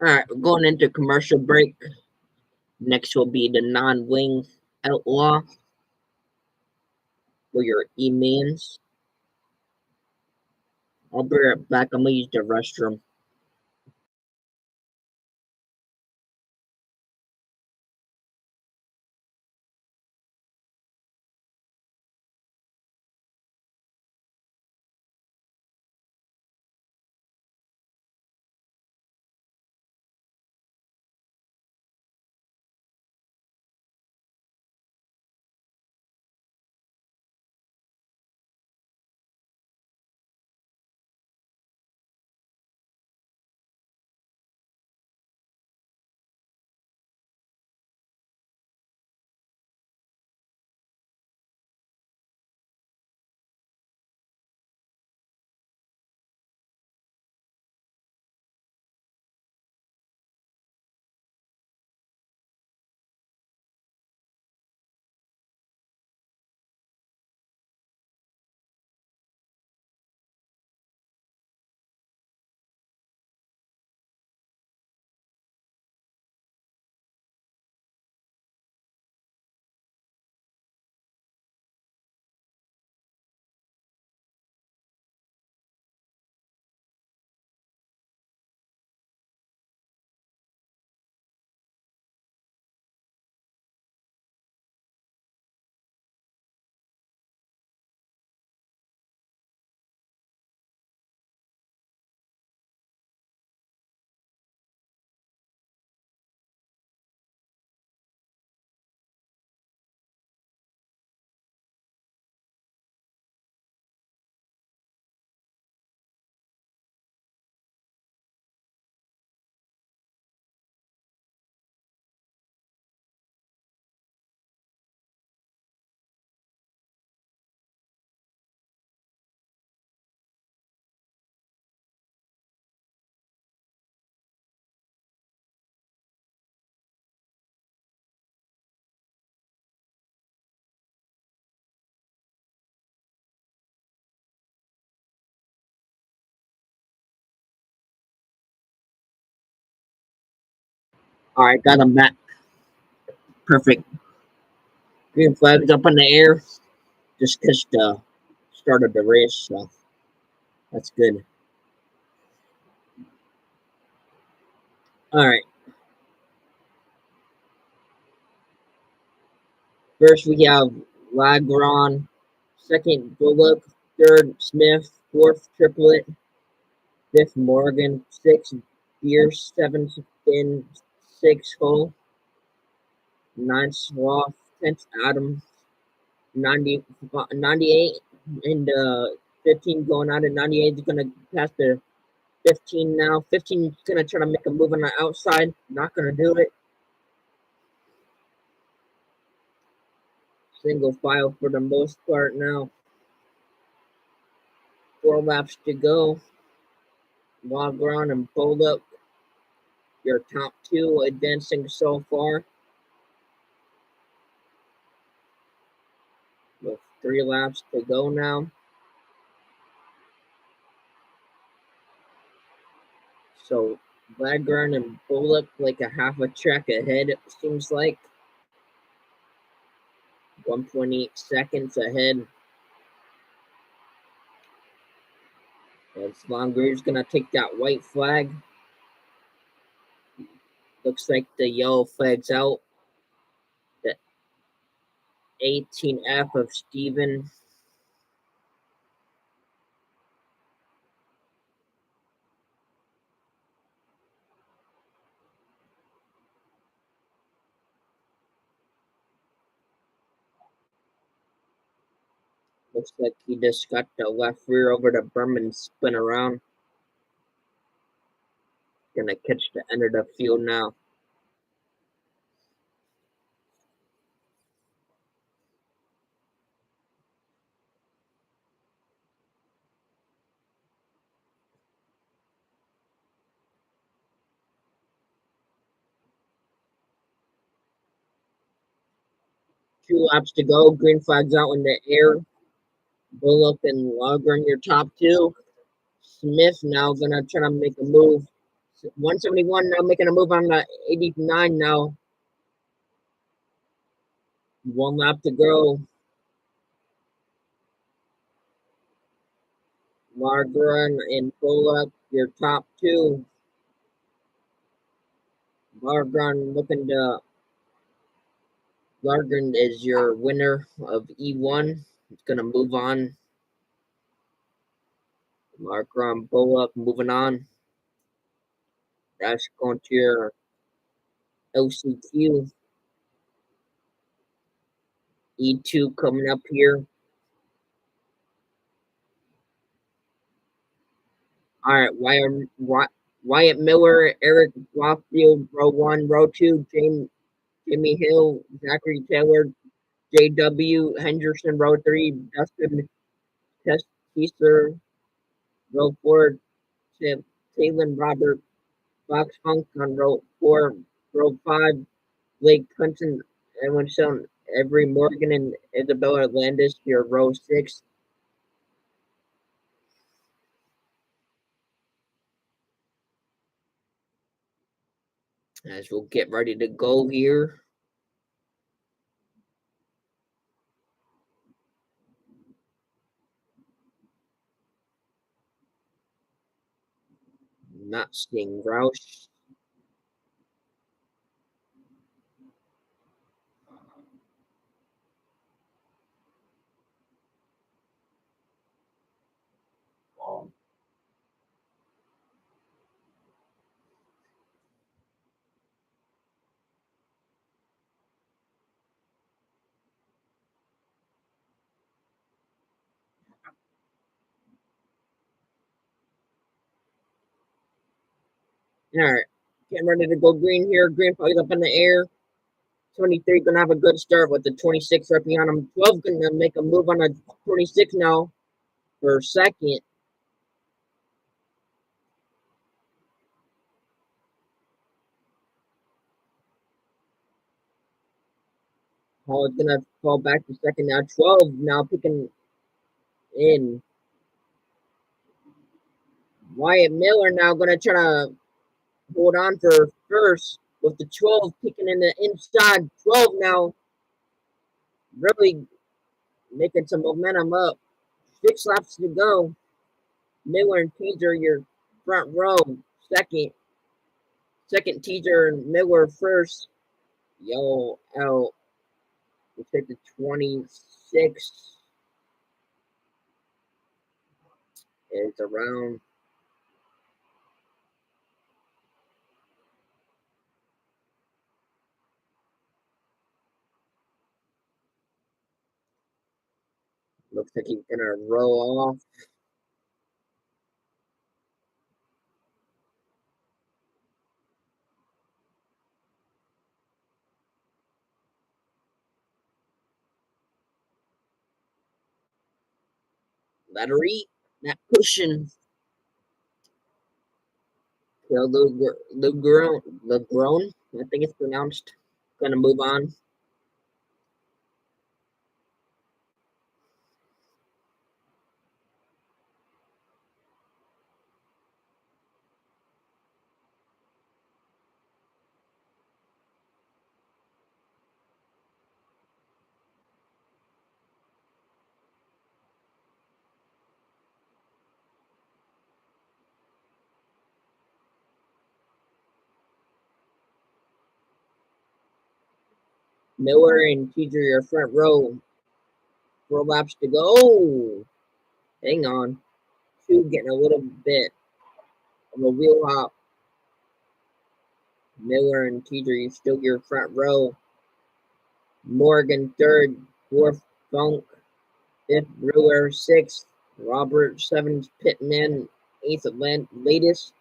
All right, we're going into commercial break. Next will be the non-wing outlaw for your E-mans. I'll be right back. I'm gonna use the restroom. All right, got them back. Perfect. Green flags up in the air. Just because the start of the race, so that's good. All right. First we have Lagron. Second Bullock. Third Smith. Fourth Triplet. Fifth Morgan. Sixth Bierce. Seventh Finn. Sixth Hull. Ninth Sloth. 10th Adams. 98 and 15 going out at 98 is going to pass the 15 now. 15 is going to try to make a move on the outside. Not going to do it. Single file for the most part now. 4 laps to go. Log around and pulled up. Your top 2 advancing so far. With 3 laps to go now. So Lagron and Bullock like a half a track ahead, it seems like. 1.8 seconds ahead. And Slongre's gonna take that white flag. Looks like the yellow flag's out. The 18F of Steven. Looks like he just got the left rear over the berm and spin around. Gonna catch the end of the field now. Two laps to go. Green flag's out in the air. Bullock and Logren, your top 2. Smith now gonna try to make a move. 171 now, making a move on the 89 now. 1 lap to go. Margaret and Bullock, your top two. Margaret looking to Largren is your winner of E1. It's going to move on. Margaret Bullock moving on. That's going to your LCQ. E2 coming up here. All right, Wyatt Miller, Eric Rothfield, row 1, row 2, Jimmy Hill, Zachary Taylor, J.W. Henderson, row 3, Dustin Kessler, row 4, Taylor Robert Fox Funk on row 4, row 5, Blake Clinton, Edwin Stone, Every Morgan, and Isabella Landis, your row 6. As we'll get ready to go here. Not seeing Roush. All right, getting ready to go green here. Green flag up in the air. 23 gonna have a good start with the 26 right behind him. 12 gonna make a move on a 26 now for second. Hall is gonna fall back to second now. 12 now picking in. Wyatt Miller now gonna try to hold on for first with the 12 picking in the inside. 12 now really making some momentum up. 6 laps to go. Miller and Teaser, your front row. Second Teaser and Miller first. Yo, out. We take the 26. It's around. Looks like he's gonna roll off. Battery, not pushing. So LeGrone, I think it's pronounced. Gonna move on. Miller and Teaser, your front row. 4 laps to go. Hang on. Two getting a little bit of a wheel hop. Miller and Teaser, you still your front row. Morgan third, fourth Funk, fifth Brewer, sixth Robert, seventh Pittman, eighth latest.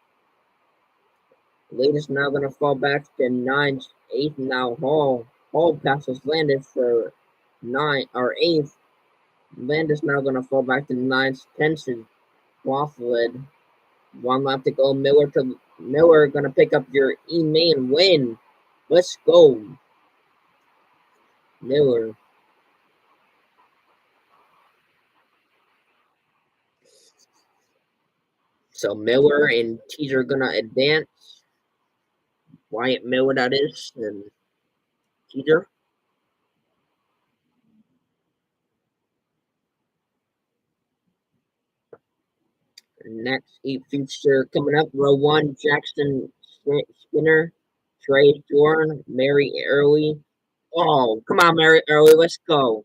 Latest now gonna fall back to ninth, eighth now Hall. Hall passes Landis for nine or eighth. Landis now gonna fall back to ninth, tenth is Waffled. 1 lap to go. Miller gonna pick up your E-main win. Let's go. Miller. So Miller and Teaser gonna advance. Wyatt Miller, that is, and Teaser. Next eight feature coming up. Row one, Jackson Skinner, Trey Jordan, Mary Early. Oh, come on, Mary Early, let's go.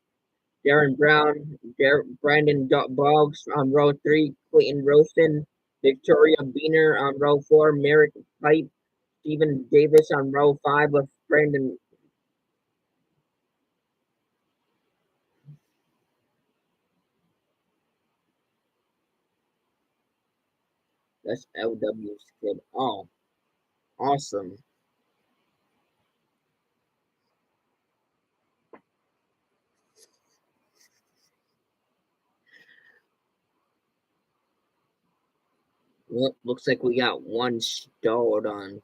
Darren Brown, Brandon Boggs on row three, Clayton Rosen, Victoria Beener on row four, Merrick Pipe, Stephen Davis on row five with Brandon. That's LW's kid. Oh, awesome. Well, looks like we got one stalled on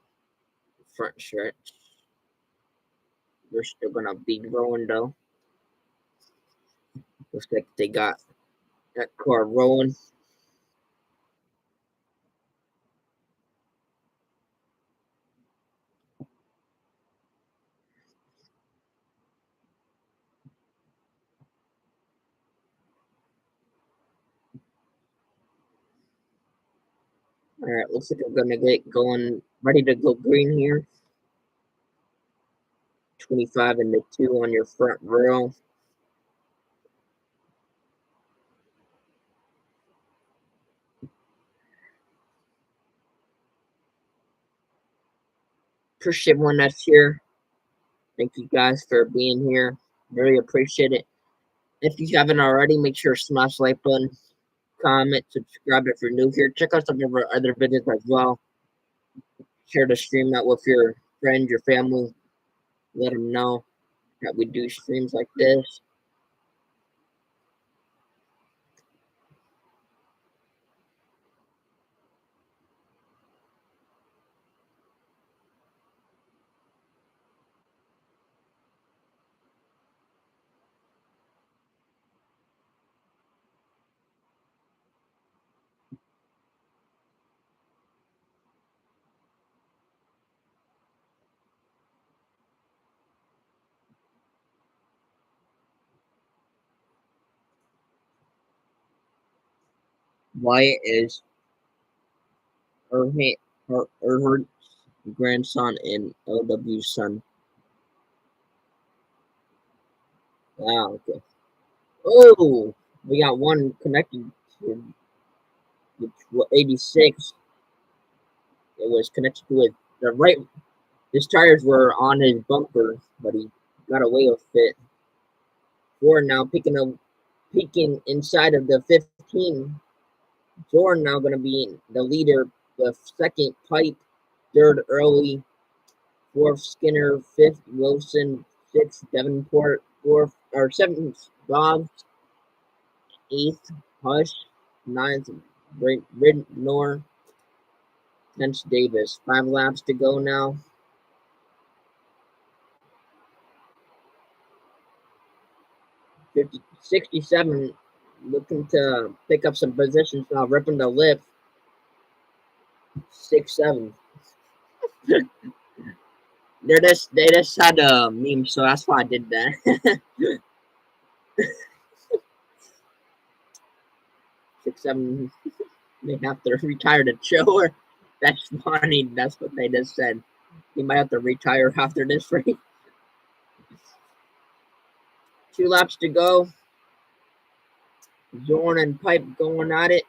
front stretch. We're still gonna be rolling though. Looks like they got that car rolling. All right, looks like we're gonna get going, ready to go green here. 25 and the 2 on your front rail. Appreciate everyone that's here. Thank you guys for being here. Really appreciate it. If you haven't already, make sure to smash the like button, comment, subscribe if you're new here. Check out some of our other videos as well. Share the stream out with your friends, your family. Let them know that we do streams like this. Wyatt is Erhard's grandson and LW's son. Wow, okay. Oh, we got one connected to 86. It was connected to the right. His tires were on his bumper, but he got away with it. Ford now peeking inside of the 15. Jordan now going to be the leader. The second, Pipe. Third, Early. Fourth, Skinner. Fifth, Wilson. Sixth, Davenport. Fourth or seventh, Boggs. Eighth, Hush. Ninth, Ridnor. 10th, Davis. 5 laps to go now. 67 looking to pick up some positions now, ripping the lip. 6-7. They just had a meme, so that's why I did that. 6-7. They have to retire the chiller. That's funny. That's what they just said. He might have to retire after this race. 2 laps to go. Zorn and Pipe going at it.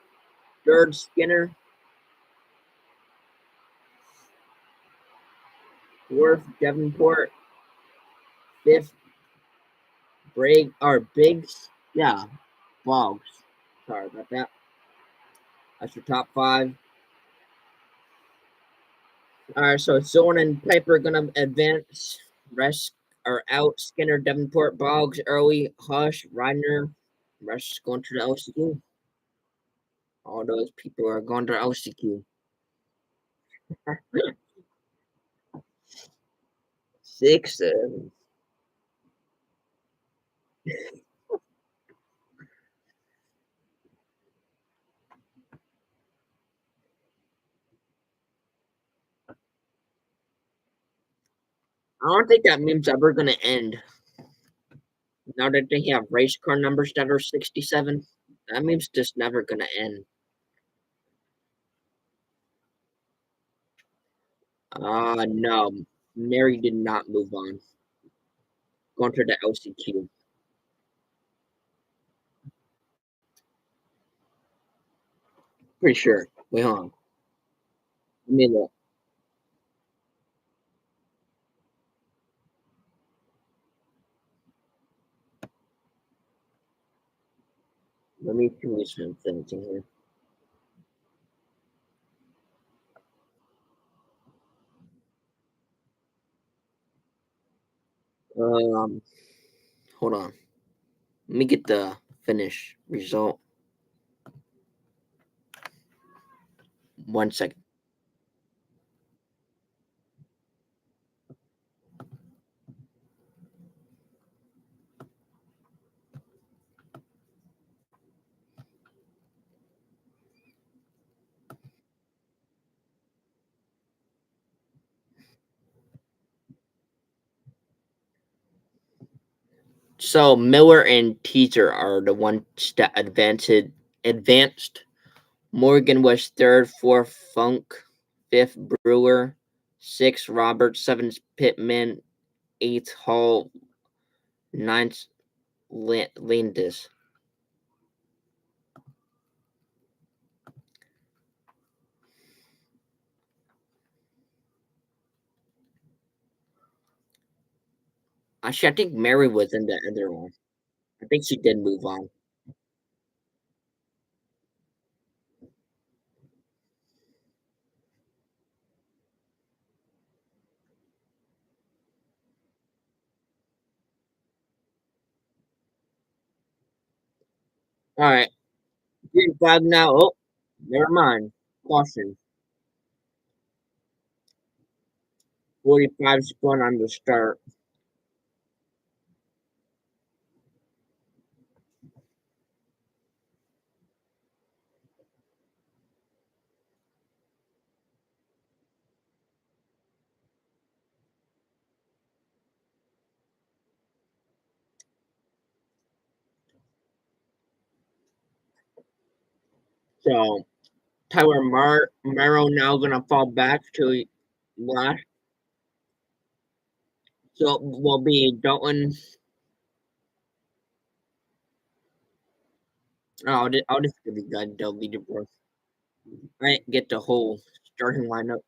Third, Skinner. Fourth, Davenport. Fifth, Biggs. Yeah, Boggs. Sorry about that. That's your top 5. All right, so Zorn and Piper are gonna advance. Rest are out. Skinner, Davenport, Boggs, Early, Hush, Reiner. Rest going to the LCQ. All those people are going to the LCQ. 6. I don't think that meme's ever gonna end. Now that they have race car numbers that are 67, that meme's just never gonna end. No. Mary did not move on. Going to the LCQ. Pretty sure. Wait, hold on. Let me look. Let me finish some things in here. Hold on. Let me get the finish result. 1 second. So Miller and Teaser are the ones that advanced. Morgan was third, fourth Funk, fifth Brewer, sixth Roberts, seventh Pittman, eighth Hall, ninth Landis. Actually, I think Mary was in the other one. I think she did move on. All right, green flag now. Oh, never mind. Caution. 45 spun on the start. So Tyler Maro now gonna fall back to last. So will be Dalton. Oh, I'll just give you guys the leaderboard. I didn't get the whole starting lineup.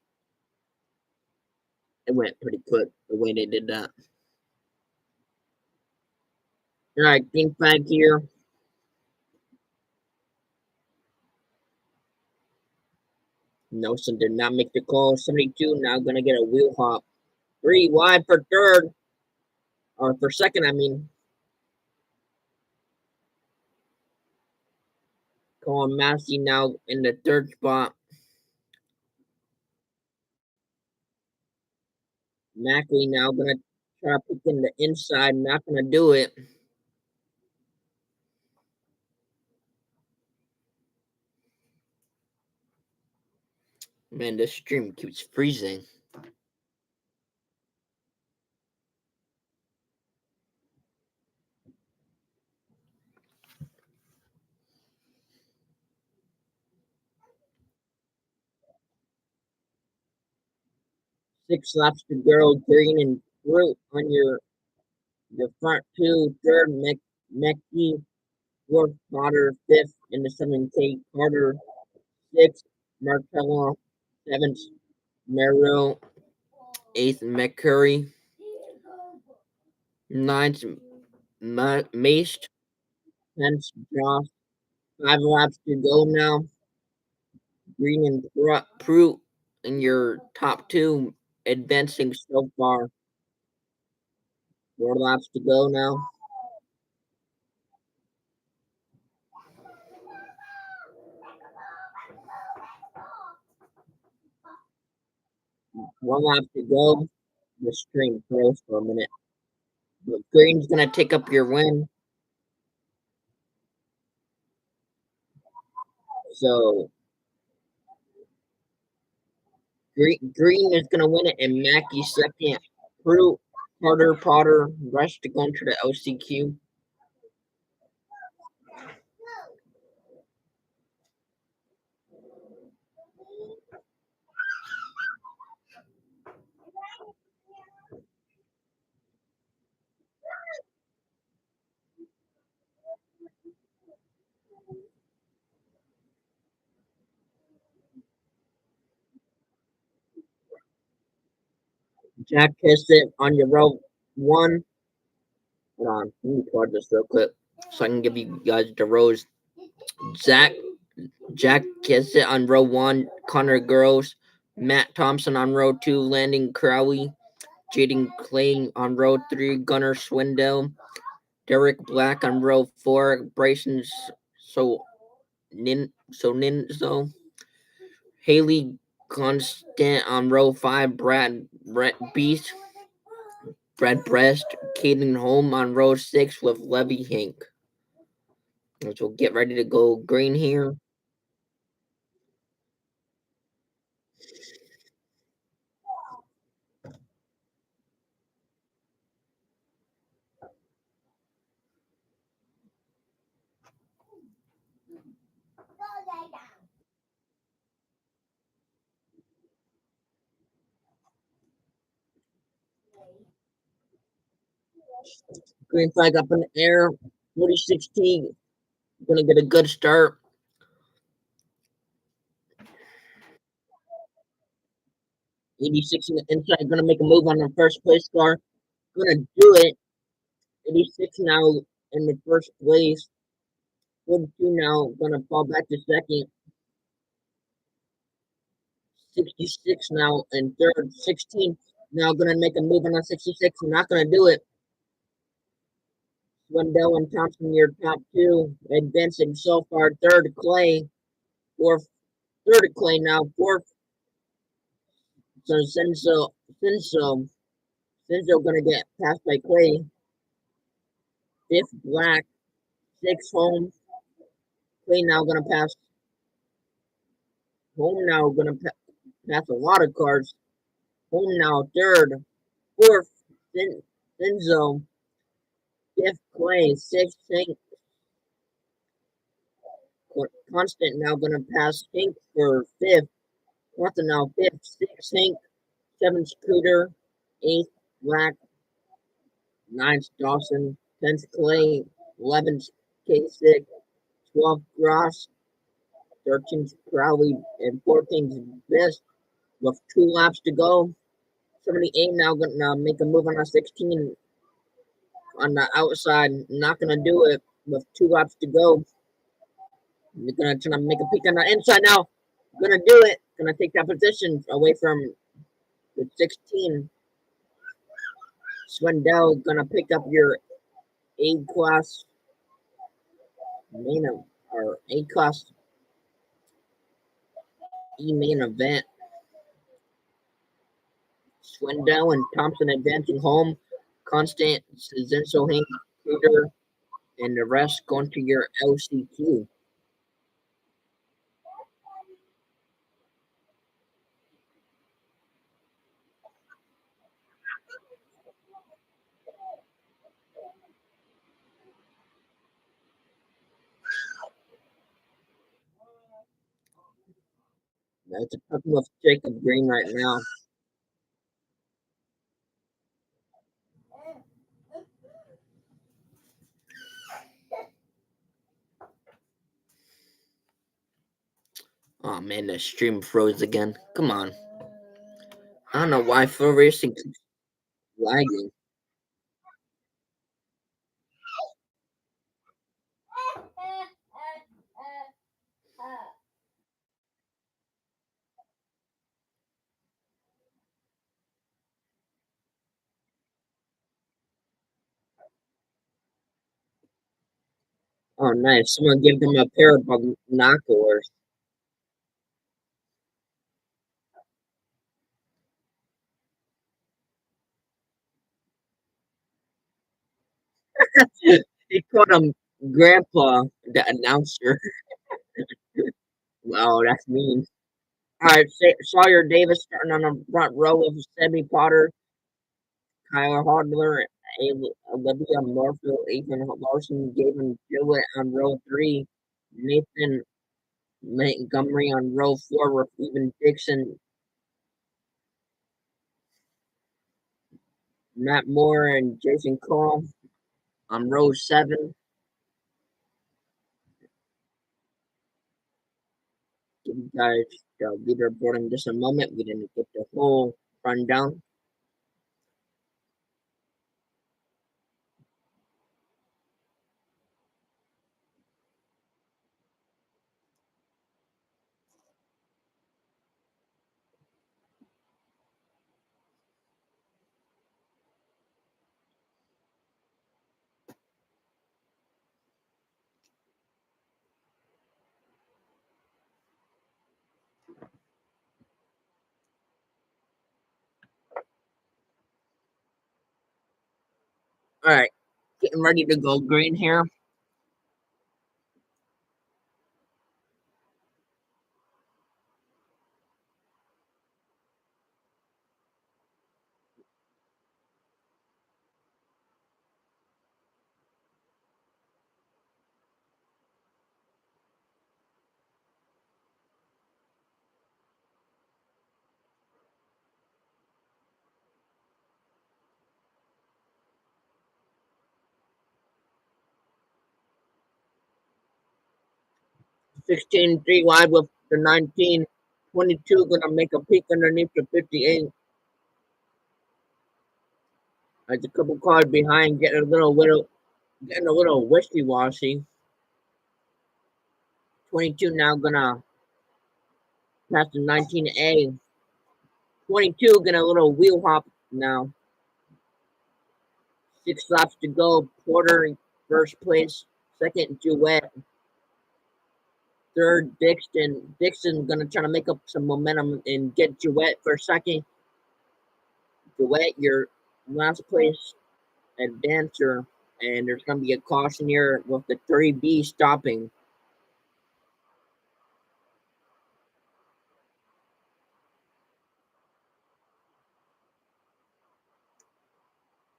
It went pretty quick the way they did that. All right, green flag here. Nelson did not make the call. 72 now gonna get a wheel hop. 3 wide for third. Or for second, I mean. Colin Massey now in the third spot. Mackley now gonna try to pick in the inside. Not gonna do it. Man, this stream keeps freezing. Six laps to go. Green and Fruit on your front two. Third, McKee. Fourth, Potter. Fifth, in the 7K, Carter. Sixth, Martella. Seventh, Merrill. Eighth, McCurry. Ninth, Maced. 10th, Josh. 5 laps to go now. Green and Pruitt in your top two, advancing so far. 4 laps to go now. One lap to go. The stream froze for a minute. But Green's gonna take up your win. So Green is gonna win it, and Mackey second. Pruitt Carter Potter rushed to go into the LCQ. Jack Kissett on your row one. Hold on, let me pause this real quick so I can give you guys the rows. Zach Jack Kissett on row one. Connor Girls. Matt Thompson on row two. Landon Crowley. Jaden Clay on row three. Gunnar Swindell. Derek Black on row four. Bryson Ninzo. Haley Constant on row five. Brett Beast. Brad Breast. Caden Holm on row six with Levy Hank. So we'll get ready to go green here. Green flag up in the air. 40-16. Gonna get a good start. 86 in the inside. Gonna make a move on the first place car. Gonna do it. 86 now in the first place. 42 now. Gonna fall back to second. 66 now in third. 16 now gonna make a move on the 66. Not gonna do it. Swindell and Thompson, your top two. Advancing so far. Third, Clay. Fourth, third, Clay now. Fourth, so Senso gonna get passed by Clay. Fifth, Black. Sixth, Home. Clay now gonna pass. Home now gonna pass a lot of cars. Home now third. Fourth, Senzo. Fifth, Clay. Sixth, Hank. Constant now gonna pass Hank for fifth. Constant now fifth. Sixth, Hank. Seventh, Scooter. Eighth, Black. Ninth, Dawson. 10th, Clay. 11th, K6. 12th, Gross. 13th, Crowley. And 14th, Best. With 2 laps to go. 78 now gonna make a move on our 16 on the outside. Not gonna do it with 2 laps to go. They're gonna try to make a peek on the inside now. Gonna do it. Gonna take that position away from the 16. Swindell gonna pick up your A class main or A class E main event. Swindell and Thompson advancing home. Constant, Zenso, Hank, Cruder, and the rest going to your LCQ. That's a couple with Jacob Green right now. Oh man, the stream froze again. Come on. I don't know why Full Racing keeps lagging. Oh, nice. Someone give them a pair of binoculars. He called him Grandpa, the announcer. Wow, that's mean. All right, Sawyer Davis starting on the front row with Sebby Potter. Kyle Hodler, Olivia Morfield, Ethan Larson, Gavin Jewett on row 3, Nathan Montgomery on row 4 with Stephen Dixon, Matt Moore, and Jason Cole on row 7. Give you guys the leaderboard in just a moment. We didn't get the whole rundown. All right, getting ready to go green here. Sixteen three wide with the 19. 22 gonna make a peek underneath the 58. There's a couple cars behind, getting a little wishy washy. 22 now gonna pass the 19A. 22 gonna a little wheel hop now. 6 laps to go. Porter in first place. Second, Duet. Third, Dixon. Dixon gonna try to make up some momentum and get Duet for second. Duet, your last place advancer. And there's gonna be a caution here with the 3B stopping.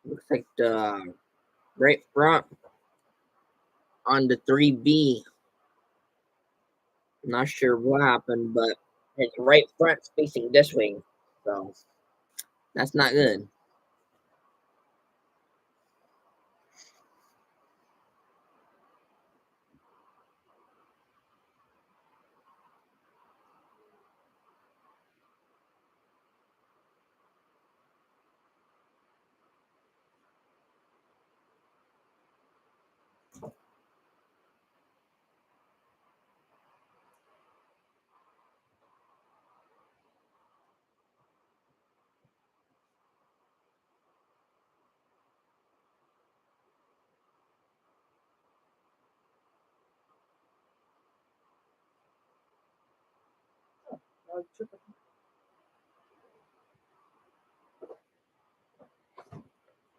Looks like the right front on the 3B. Not sure what happened, but his right front's facing this way. So that's not good.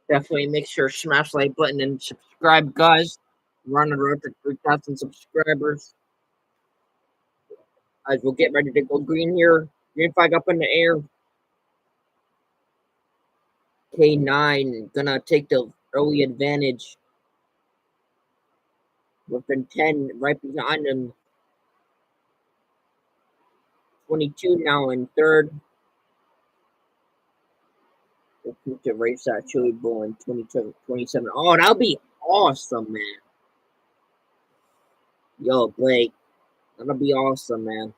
Definitely make sure to smash the like button and subscribe, guys. We're on the road to 3,000 subscribers. As we'll get ready to go green here. Green flag up in the air. K9 gonna take the early advantage. Within 10 right behind him. 22 now in third. Looking to race that Chili Bowl in 27. Oh, that'll be awesome, man. Yo, Blake. That'll be awesome, man.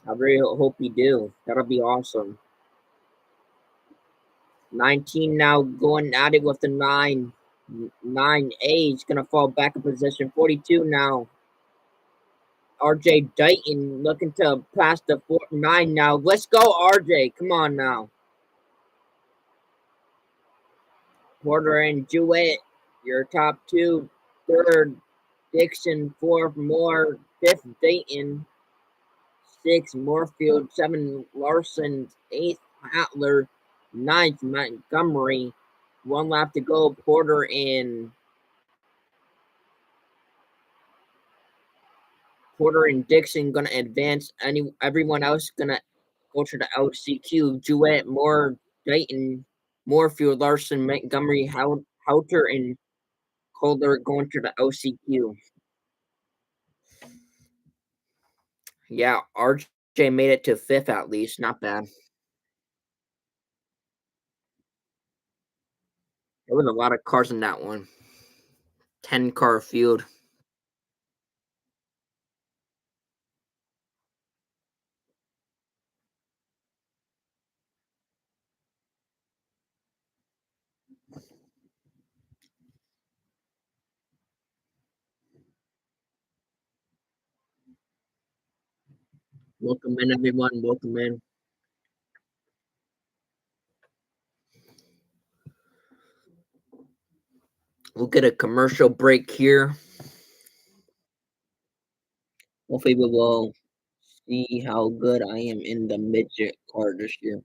I really hope you do. That'll be awesome. 19 now going at it with the 9. 9A is going to fall back in position. 42 now. RJ Dayton looking to pass the 9 now. Let's go, RJ. Come on now. Porter and Jewett, your top 2. Third, Dixon. 4, Moore. 5th, Dayton. 6, Moorfield. 7, Larson. 8th, Hatler. 9th, Montgomery. 1 lap to go. Porter and Dixon gonna advance. Everyone else gonna go to the LCQ. Jewett, Moore, Dayton, Moorfield, Larson, Montgomery, Houter, and Calder going to the OCQ. Yeah, RJ made it to fifth at least. Not bad. There was a lot of cars in that one. 10-car field. Welcome in, everyone. Welcome in. We'll get a commercial break here. Hopefully, we will see how good I am in the midget car this year.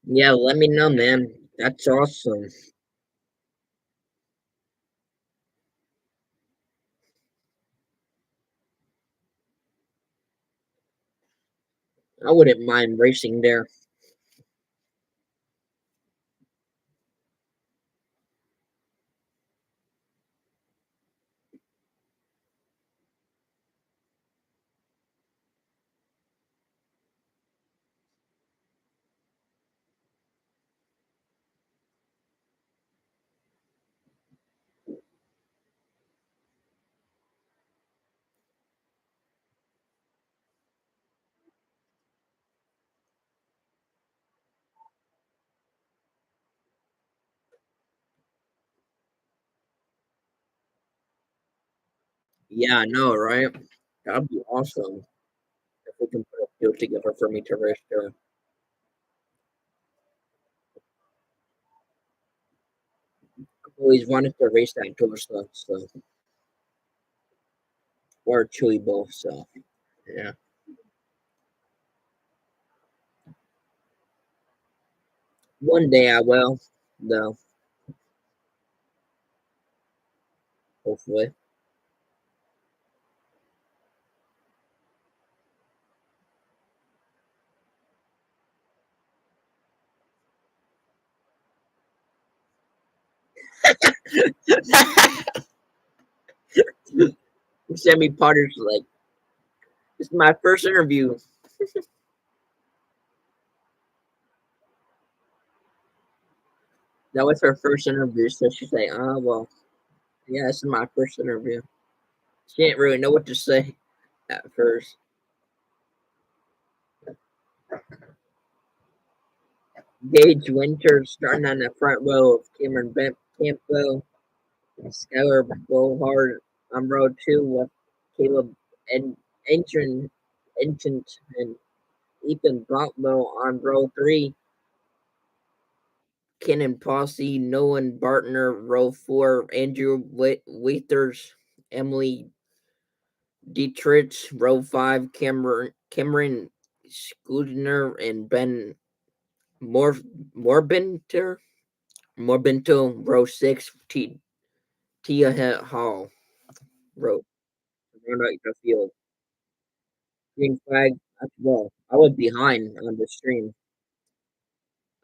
Yeah, let me know, man. That's awesome. I wouldn't mind racing there. Yeah, I know, right? That'd be awesome if we can put a field together for me to race there. I've always wanted to race that Tulsa, so or Chewy Bowl, so yeah. One day I will, though, hopefully. Sammy Potter's like, this is my first interview. That was her first interview, so she's like, oh, well, yeah, this is my first interview. She didn't really know what to say at first. Gage Winter starting on the front row of Cameron Campbell, Skylar Bowhard on row two with Caleb Entrant, Entrant and Ethan Blountlow on row three. Kenan Posse, Nolan Bartner, row four, Andrew Waithers, Emily Dietrich, row five, Cameron Scudner, and Ben Mor- Morbinter, Morbinto, row six, Tia Hall, row round out the field. Green flag, well, I was behind on the stream.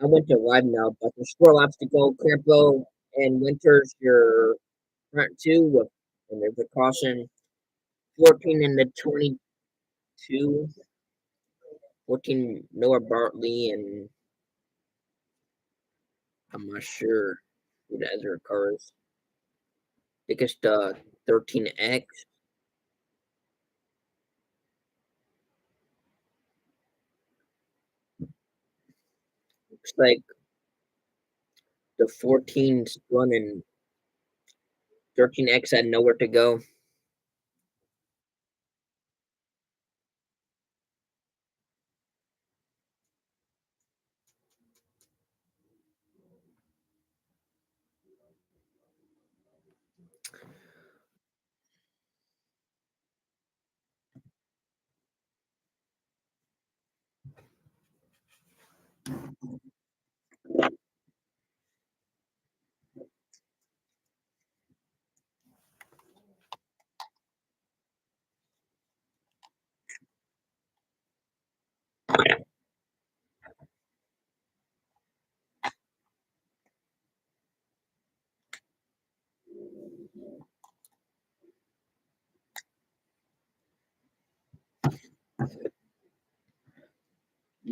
I went to live now, but there's 4 laps to go. Campo and Winters, your front two, and there's a caution. 14 in the 22. 14 Noah Bartley, and I'm not sure who the other car is. I think it's the 13X. Looks like the 14's running. 13X had nowhere to go.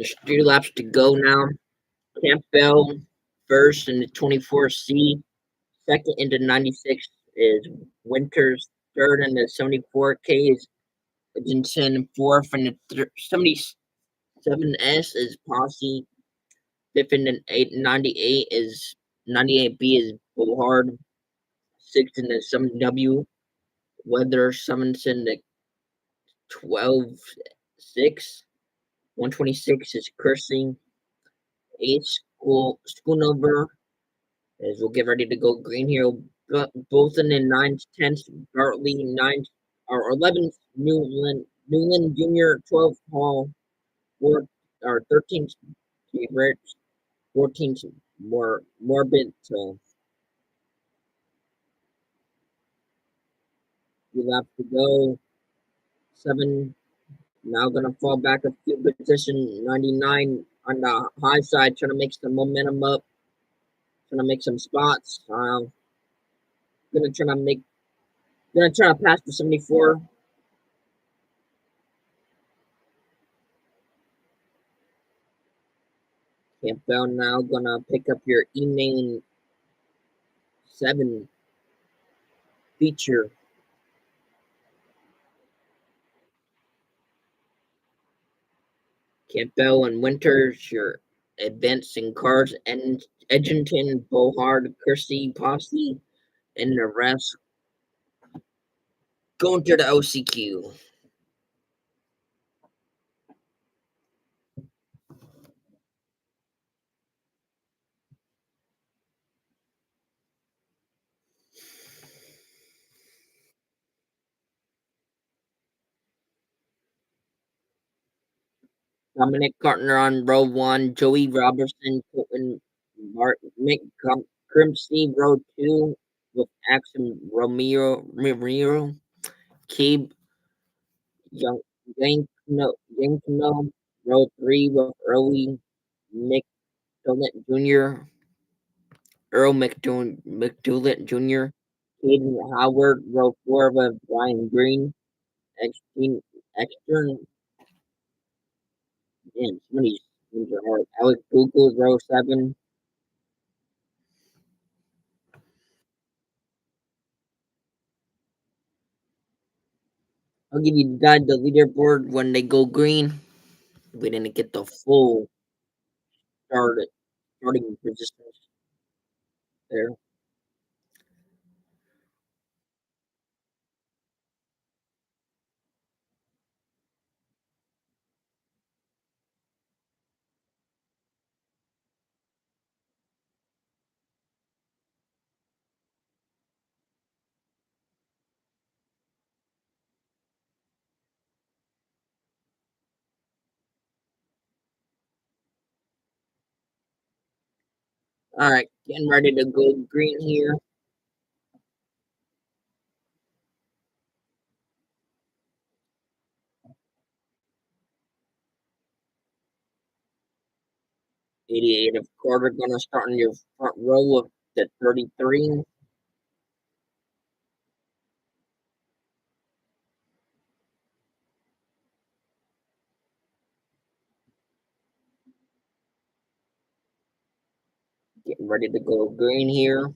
There's 3 laps to go now. Campbell first in the 24C. Second in the 96 is Winters. Third in the 74K is Jensen. Fourth in the 77S is Posse. Fifth in the 98 is 98B is Bullhard. Sixth in the 7W Weather. Seventh in the 12-6. 126 is Cursing. Eighth school number as we'll get ready to go green here. Both in the 9th, 10th, Bartley, 9th, or 11th, Newland Jr., 12th, Hall, 4th, or 13th, Rich, 14th, Morbid. So, 2 laps to go. 7, now going to fall back a few position. 99 on the high side, trying to make some momentum up, trying to make some spots. Gonna try to pass the 74. Campbell now gonna pick up your E-main 7 feature. Campbell and Winters, your advancing cars, and Edgerton, Bohard, Kersey, Posse, and the rest going to the OCQ. Dominic Gartner on row 1, Joey Robertson, Colton Mick Crimsey, row 2, with Axel Romero, Keeb Yankno, row 3, with McDoulet Jr., Earl McDoulet Jr., Caden Howard, row 4, with Brian Green, Extern, man, some of these names are hard. Alex Google, row 7. I'll give you the leaderboard when they go green. We didn't get the full starting positions there. All right, getting ready to go green here. '88 of Carter gonna start in your front row of the 33. Getting ready to go green here.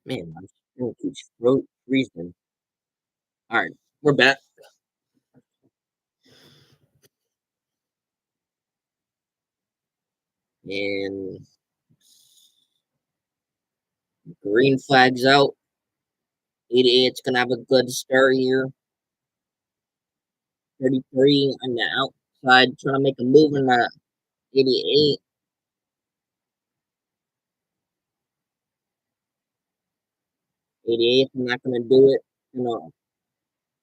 Man, my throat keeps freezing. All right, we're back. And green flags out. 88's gonna have a good start here. 33 on the outside, trying to make a move in the 88. 88 I'm not gonna do it. Gonna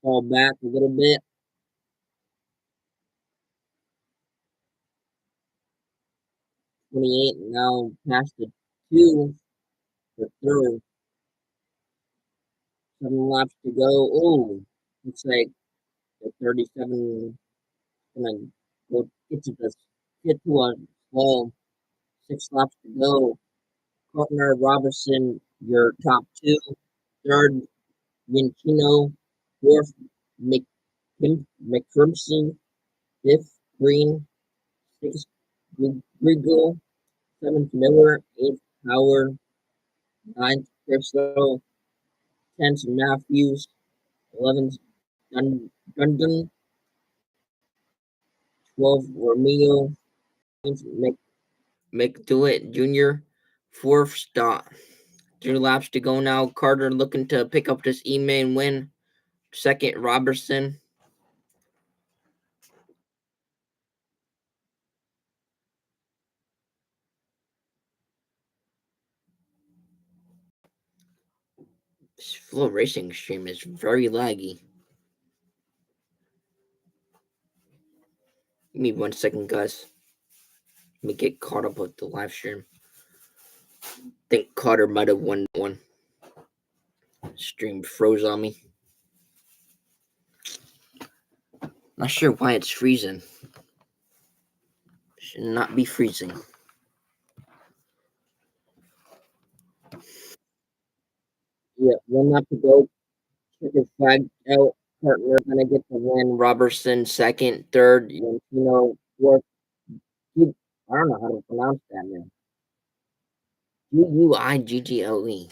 fall back a little bit. 28 now past the 2 for third. 7 laps to go. Oh, looks like the 37 gonna go get to a slow 6 laps to go. Partner Robertson, your top two. Third, Vincino. Fourth, McCrimson. Fifth, Green. Sixth, Griggle. Seventh, Miller. Eighth, Howard. Ninth, Crystal. 10th, Matthews. 11th, Dundon. 12th, Romeo. 13th, McDewitt Jr. Fourth stop. 3 laps to go now. Carter looking to pick up this E-main win. Second, Robertson. This Flow Racing stream is very laggy. Give me 1 second, guys. Let me get caught up with the live stream. I think Carter might have won one. Stream froze on me. Not sure why it's freezing. Should not be freezing. Yeah, 1 lap to go. Chicken flag out. Partner gonna get the win. Robertson second, third, Yantino fourth. I don't know how to pronounce that, man. Uiggle.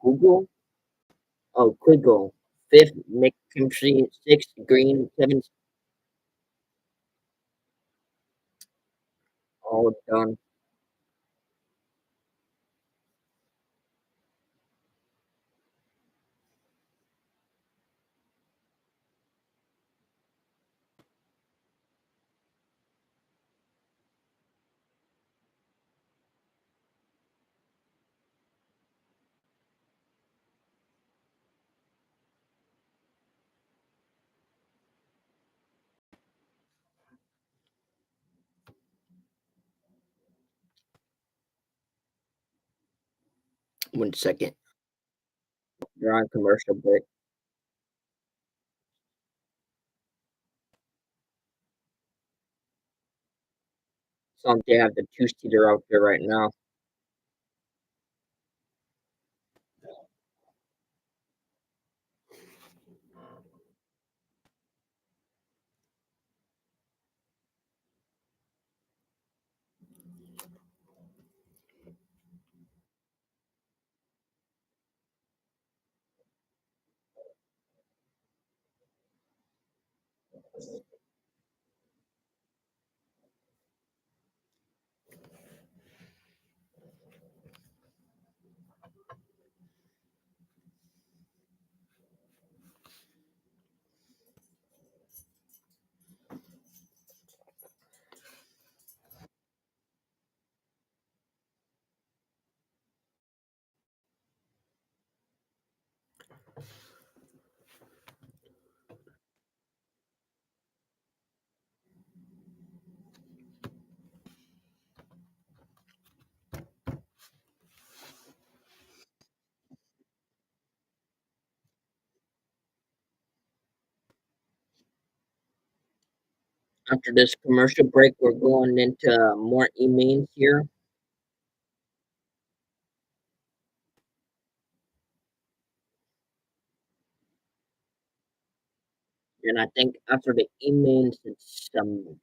Google? Oh, Quiggle. Fifth, McKinsey. Sixth, Green. Seventh, all done. One second. They're on commercial break. So they have the two-seater out there right now. After this commercial break, we're going into more e-mains here. And I think after the e-mains, it's some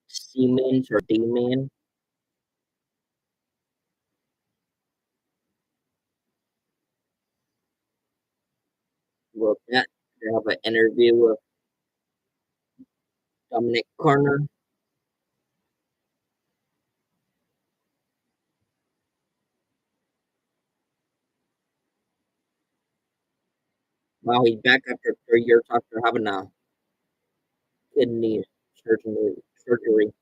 C-mains or D-main. Well, that they have an interview with Dominic Corner. Wow, he's back after 3 years after having a kidney surgery.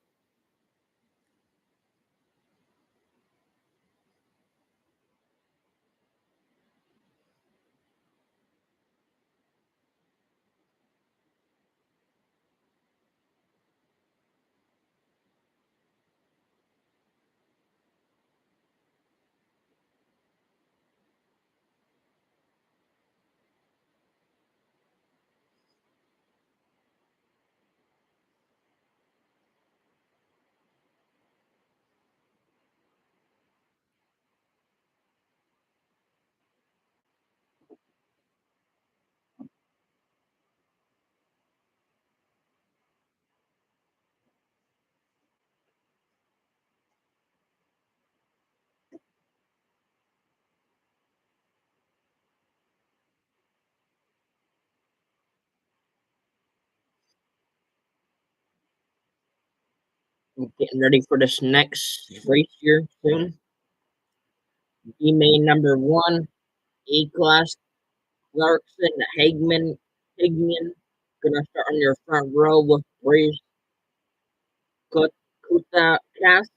Getting ready for this next race here soon. E main number 1, E class, Clarkson, Hagman. Gonna start on your front row with Brace Kuta Cass,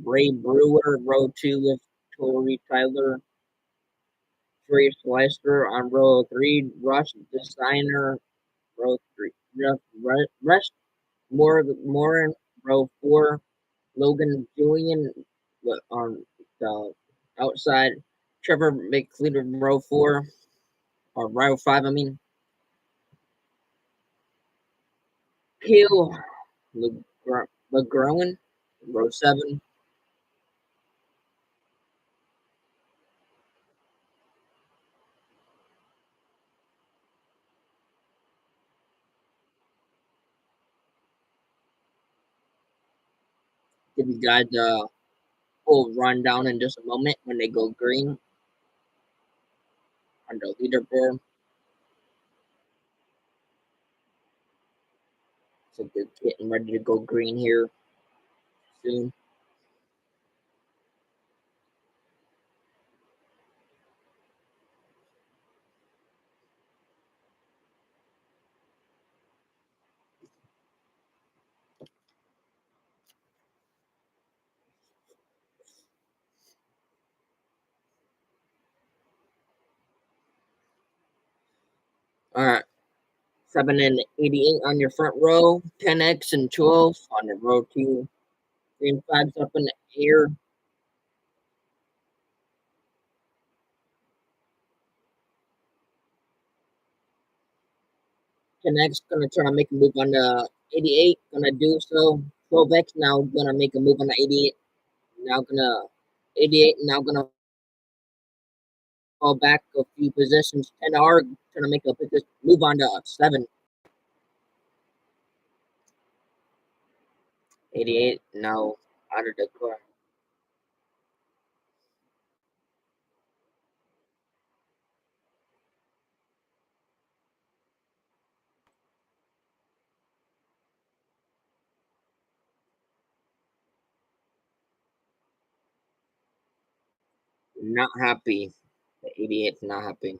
Ray Brewer, row 2 with Tori Tyler, Trace Leicester on row 3, Rush Designer, row 3, Rest Morin, row 4, Logan Julian on the outside, Trevor McLeod, row 4, or row 5, I mean. Kale LeGrowan, row 7. Give you guys a full rundown in just a moment when they go green on the leaderboard. So they're getting ready to go green here soon. All right. 7 and 88 on your front row, 10X and 12 on the row 2. Green flags up in the air. 10X gonna try to make a move on the 88, gonna do so. 12X now gonna make a move on the 88. Now gonna 88 now gonna fall back a few positions. 10R trying to make a move on to 7. 88 now out of the car. Not happy. The 88 not happy.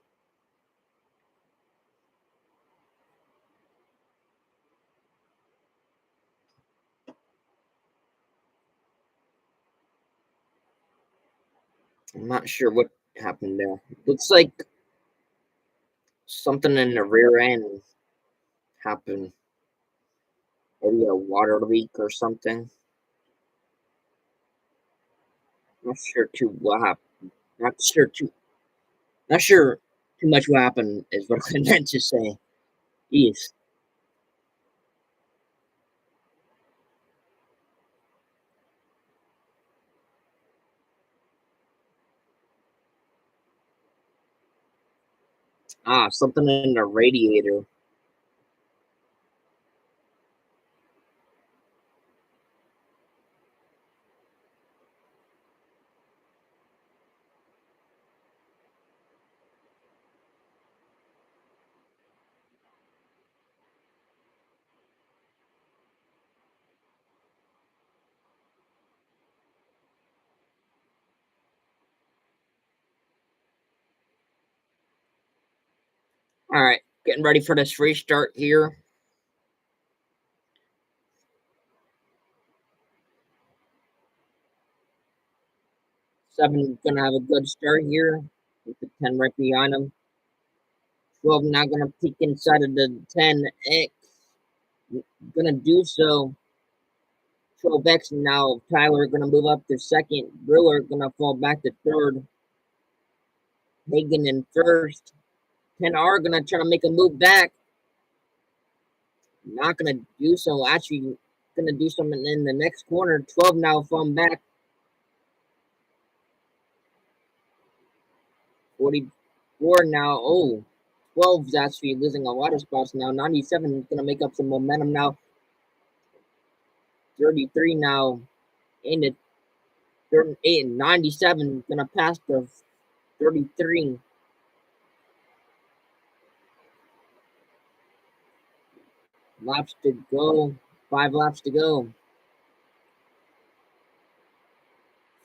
I'm not sure what happened there. Looks like something in the rear end happened. Maybe a water leak or something. Not sure too what happened. Not sure too much what happened is what I meant to say. Jeez. Something in the radiator. All right, getting ready for this restart here. 7 gonna have a good start here with the 10 right behind him. 12 now gonna peek inside of the 10X. Gonna do so. 12X now. Tyler gonna move up to second. Brewer gonna fall back to third. Hagen in first. 10R gonna try to make a move back. Not gonna do so. Actually, gonna do something in the next corner. 12 now falling back. 44 now. Oh, 12 is actually losing a lot of spots now. 97 is gonna make up some momentum now. 33 now. In the 38 and 97 gonna pass the 33. Laps to go. 5 laps to go.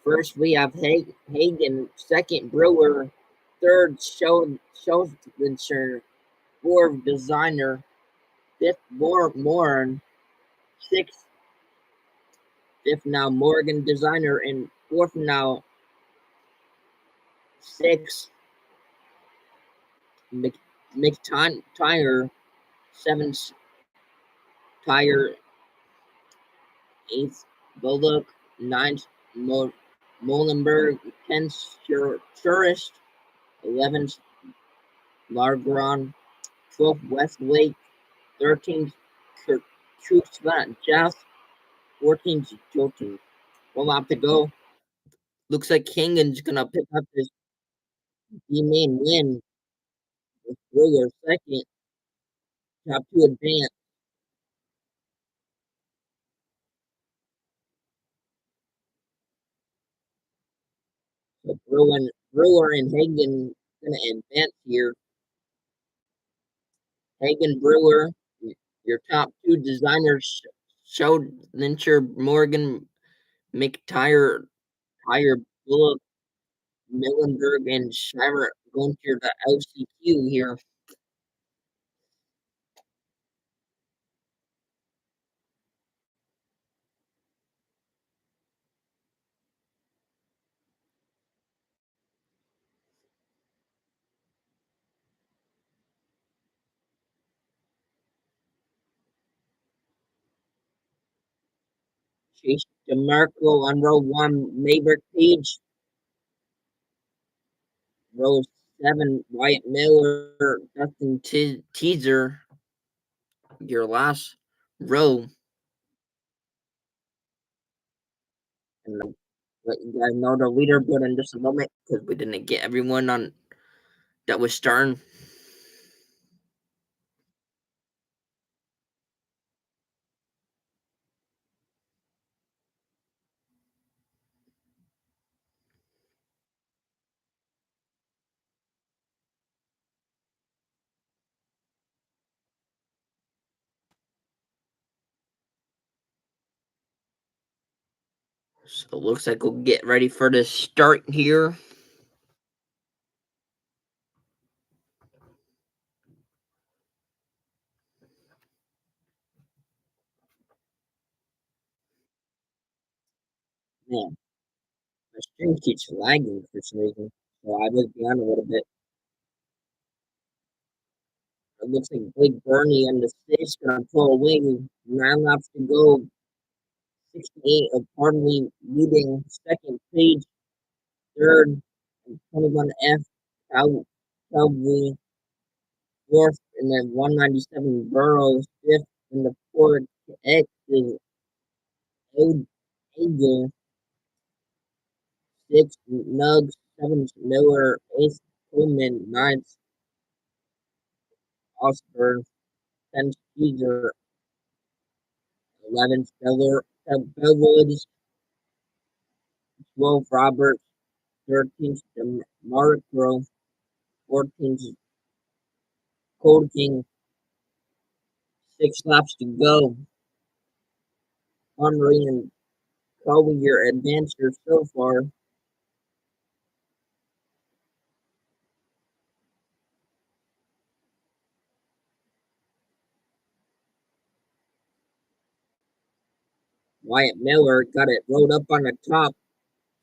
First, we have Hagen. Second, Brewer. Third, Schuldenser. Fourth, Designer. Fifth, Moran. Sixth, fifth now Morgan Designer. And fourth now sixth, McTire. Seventh, Tire. Eighth, Bullock. Ninth, Molenberg. Tenth, Tourist. 11th, Largron. 12th, Westlake. 13th, Truth Jeff. 14th, Jolton. 1 lap to go. Looks like Kingan's gonna pick up his main win with Brewer second. Top two advance. So Brewer and Hagen gonna advance here. Hagen Brewer, your top two designers showed Lyncher, Morgan, McTire, Tire, Bullock, Millenberg, and Shiver going to the LCQ here. Chase DeMarco on row one, Maverick Page. Row seven, Wyatt Miller, Dustin Teaser. Your last row. And I'll let you guys know the leaderboard in just a moment because we didn't get everyone on that was starting. So it looks like we'll get ready for the start here. Yeah, my stream keeps lagging for some reason, so I was down a little bit. It looks like Big Bernie and the state's gonna pull away with 9 laps to go. 68 of Hardley leading second, Page third, and 21F Calvi fourth, and then 197 Burrows fifth, and the fourth X is Eagle sixth, Nugs seventh, Miller eighth, Coleman ninth, Osborne 10th, Caesar 11th, Bellwoods 12th, Roberts 13th, Markgrove 14th, Cold King 6 laps to go. Henry and Collier advancers so far. Wyatt Miller got it rolled up on the top,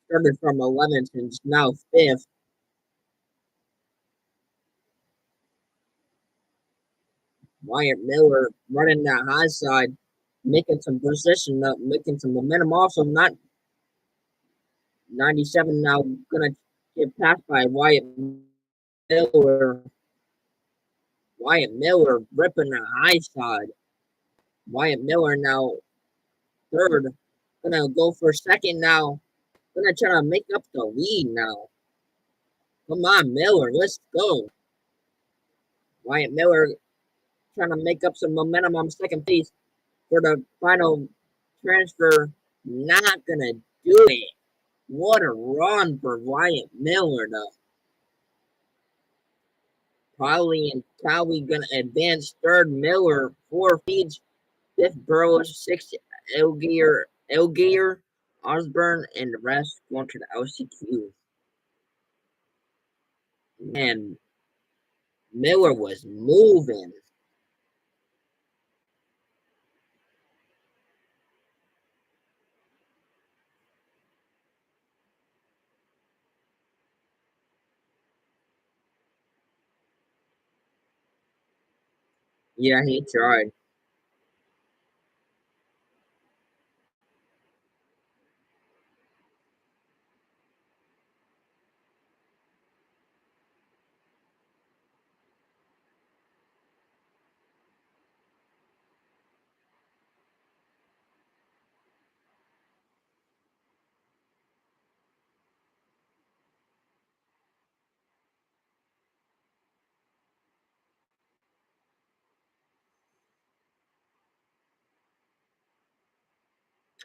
started from 11th and is now 5th. Wyatt Miller running that high side, making some position up, making some momentum. Also, not 97 now gonna get passed by Wyatt Miller. Wyatt Miller ripping the high side. Wyatt Miller now third, gonna go for second now. Gonna try to make up the lead now. Come on, Miller, let's go. Wyatt Miller trying to make up some momentum on second place for the final transfer. Not gonna do it. What a run for Wyatt Miller, though. Probably gonna advance third. Miller 4 feeds, fifth Burrows, sixth Elgier. Osborne and the rest going to the LCQ. And Miller was moving. Yeah, he tried.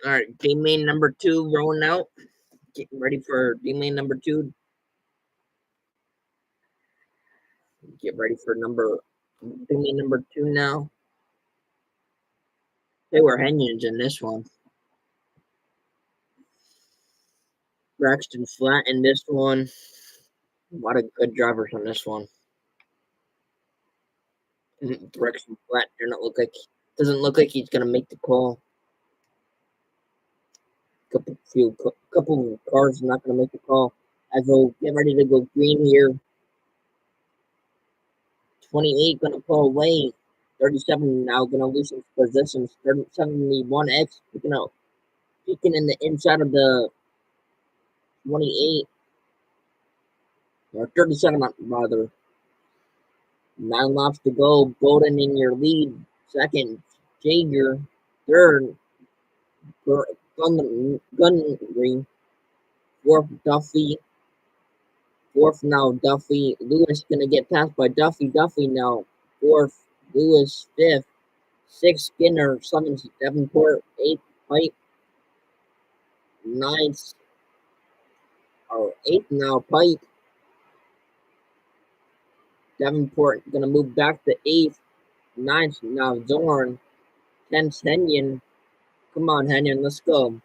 All right, team main number 2 rolling out. Getting ready for team main number 2. Get ready for team main number 2 now. They were Henians in this one. Braxton Flat in this one. A lot of good drivers on this one. Braxton Flat doesn't look like he's gonna make the call. Couple cars not gonna make the call. As we'll get ready to go green here. 28 gonna pull away. 37 now gonna lose some positions. 71X peeking in the inside of the 28 or 37 rather. 9 laps to go. Golden in your lead. Second, Jager. Third, Gunnery. Fourth, Duffy. Fourth now, Duffy. Lewis gonna get passed by Duffy. Duffy now. Fourth, Lewis. Fifth, sixth, Skinner. Seventh, Davenport. Eighth, Pipe. Ninth, or eighth now, Pipe. Davenport gonna move back to eighth. Ninth now, Zorn. 10th, Henyon. Come on, Henyon, let's go.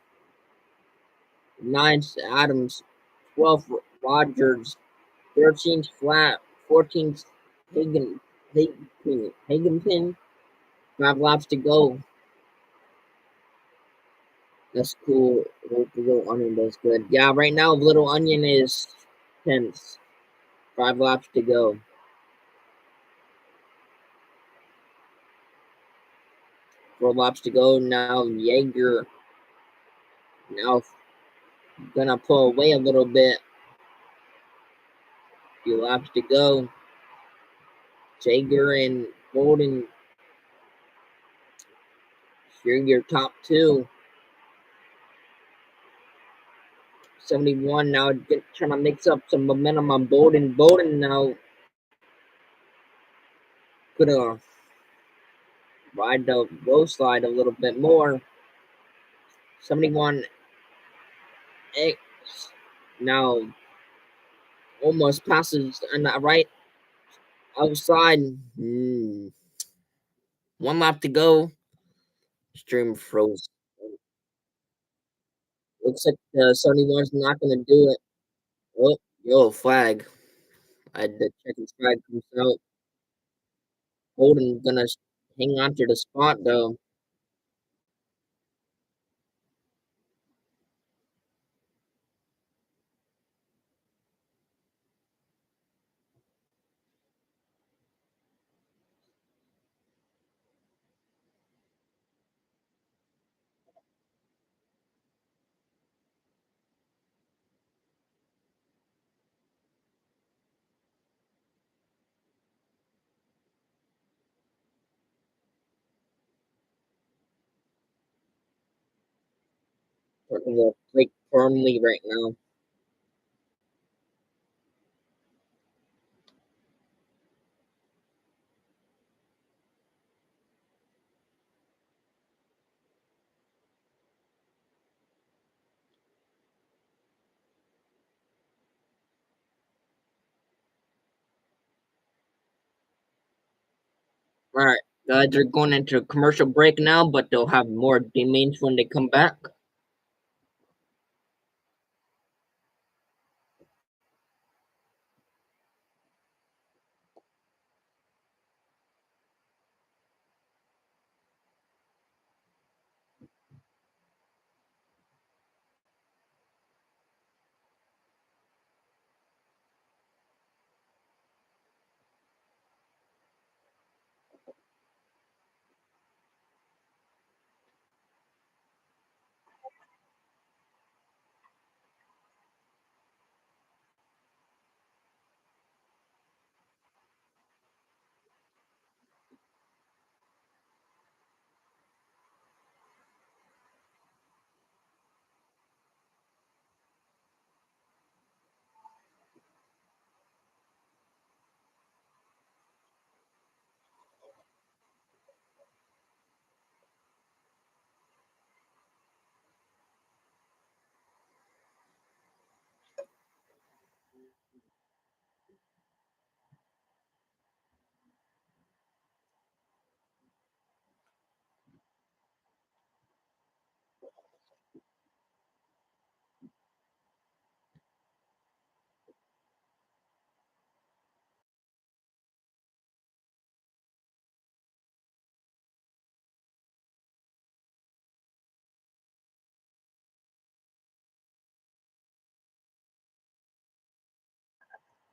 9th, Adams. 12th, Rogers. 13th, Flat. 14th, Hagenpin. 5 laps to go. That's cool. Hope the Little Onion does good. Yeah, right now, Little Onion is 10th. 5 laps to go. 4 laps to go. Now, Jaeger. Now, gonna pull away a little bit. Few laps to go. Jaeger and Golden. You're your top 2. 71 now trying to mix up some momentum on Bowden. Bowden now gonna ride the road slide a little bit more. 71 X now almost passes on the right outside. 1 lap to go. Stream froze. Looks like the 71's not gonna do it. Oh, yo, flag. I had the checking flag comes out. Holden gonna hang on to the spot though. Working the brake firmly right now. All right, guys, they're going into a commercial break now, but they'll have more domains when they come back.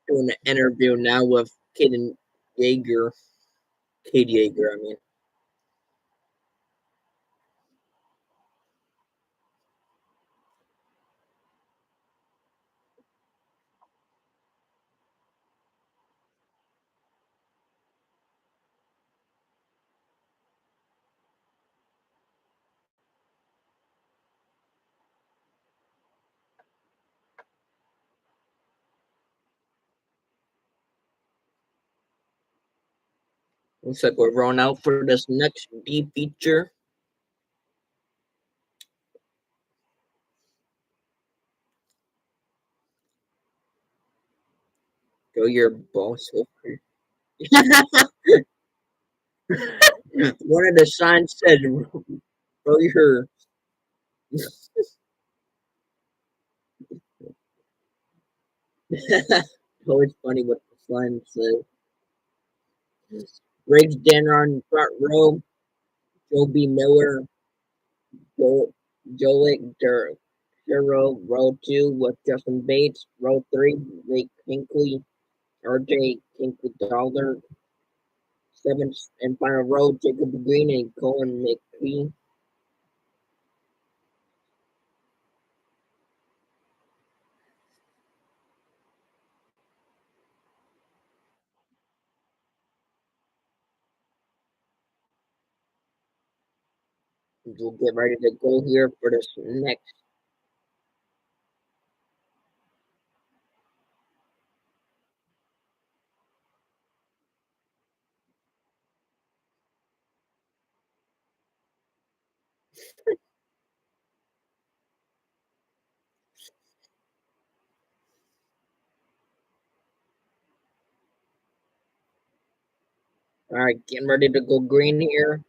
Doing an interview now with Kid Yeager. Kid Yeager, I mean. Looks like we're rolling out for this next D feature. Go your boss. One of the signs said, "Go your." Always funny what the sign says. Riggs Denner on front row. Joe B. Miller. Joe Jolik Hero. Row 2 with Justin Bates. Row 3, Lake Hinkley. RJ Kinkley Dollar. Seventh and final row, Jacob Green and Colin McPhee. We'll get ready to go here for this next. All right, getting ready to go green here.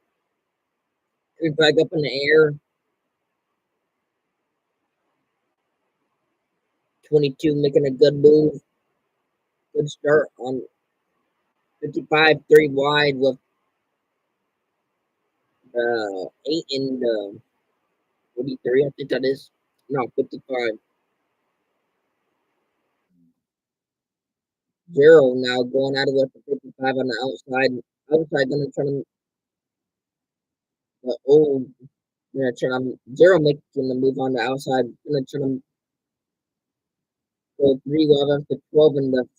Three flag up in the air. 22 making a good move. Good start on 55, 3 wide with 8 in the 43, I think that is. No, 55. Zero now going out of with the 55 on the outside. Outside gonna turn the old. Gonna turn on zero making the move on the outside. Gonna turn him go 3 wide after 12 in the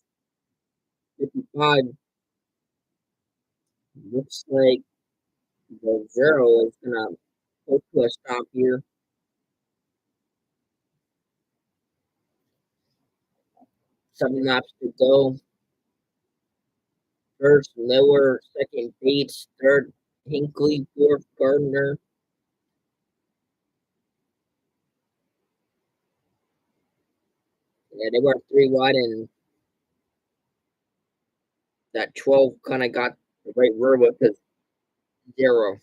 55. Looks like the zero is gonna go to a stop here. 7 laps to go. First Miller, second Bates, third Hinkley, fourth Gardner. Yeah, they were 3 wide, and that 12 kind of got the right word with the zero.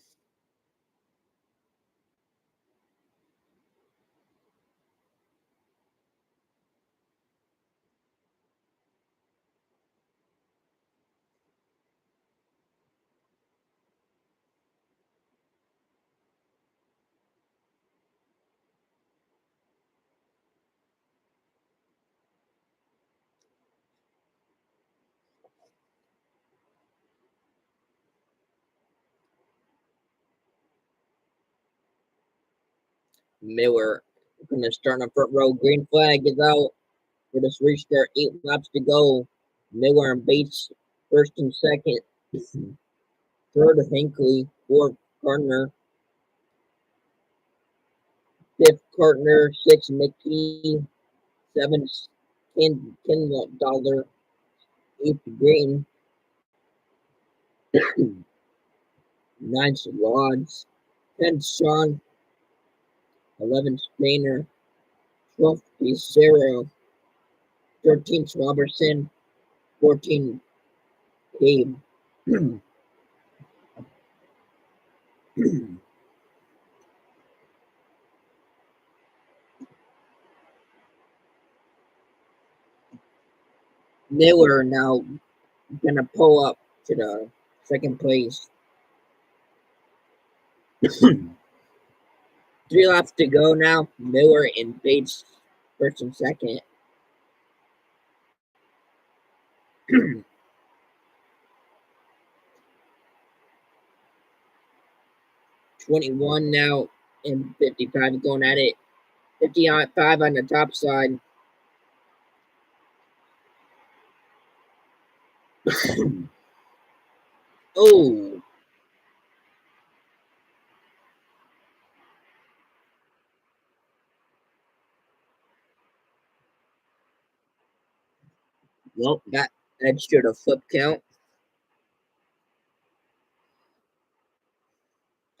Miller gonna start on the front row. Green flag is out for this restart. 8 laps to go. Miller and Bates first and second. Third Hinkley, fourth Gardner, fifth Gardner, sixth Mickey, seventh $10, eighth Green, ninth Lodge, 10th Sean, 11th Stainer, 12th Zero, 13th Robertson, 14 Gabe. Miller now gonna pull up to the second place. 3 laps to go now. Miller and Bates first and second. 21 now and 55 going at it. 55 on the top side. Oh, well, that edged a flip count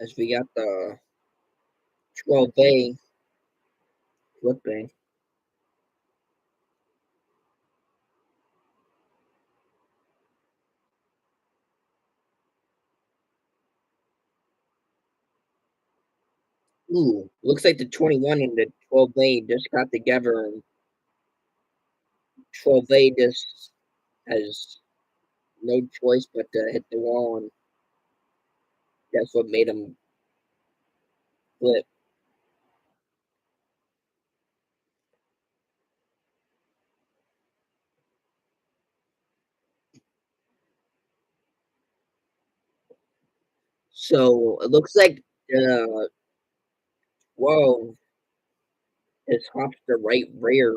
as we got the 12A flipping. Ooh, looks like the 21 and the 12A just got together, and 12A just has no choice but to hit the wall, and that's what made him flip. So it looks like whoa, his hops the right rear.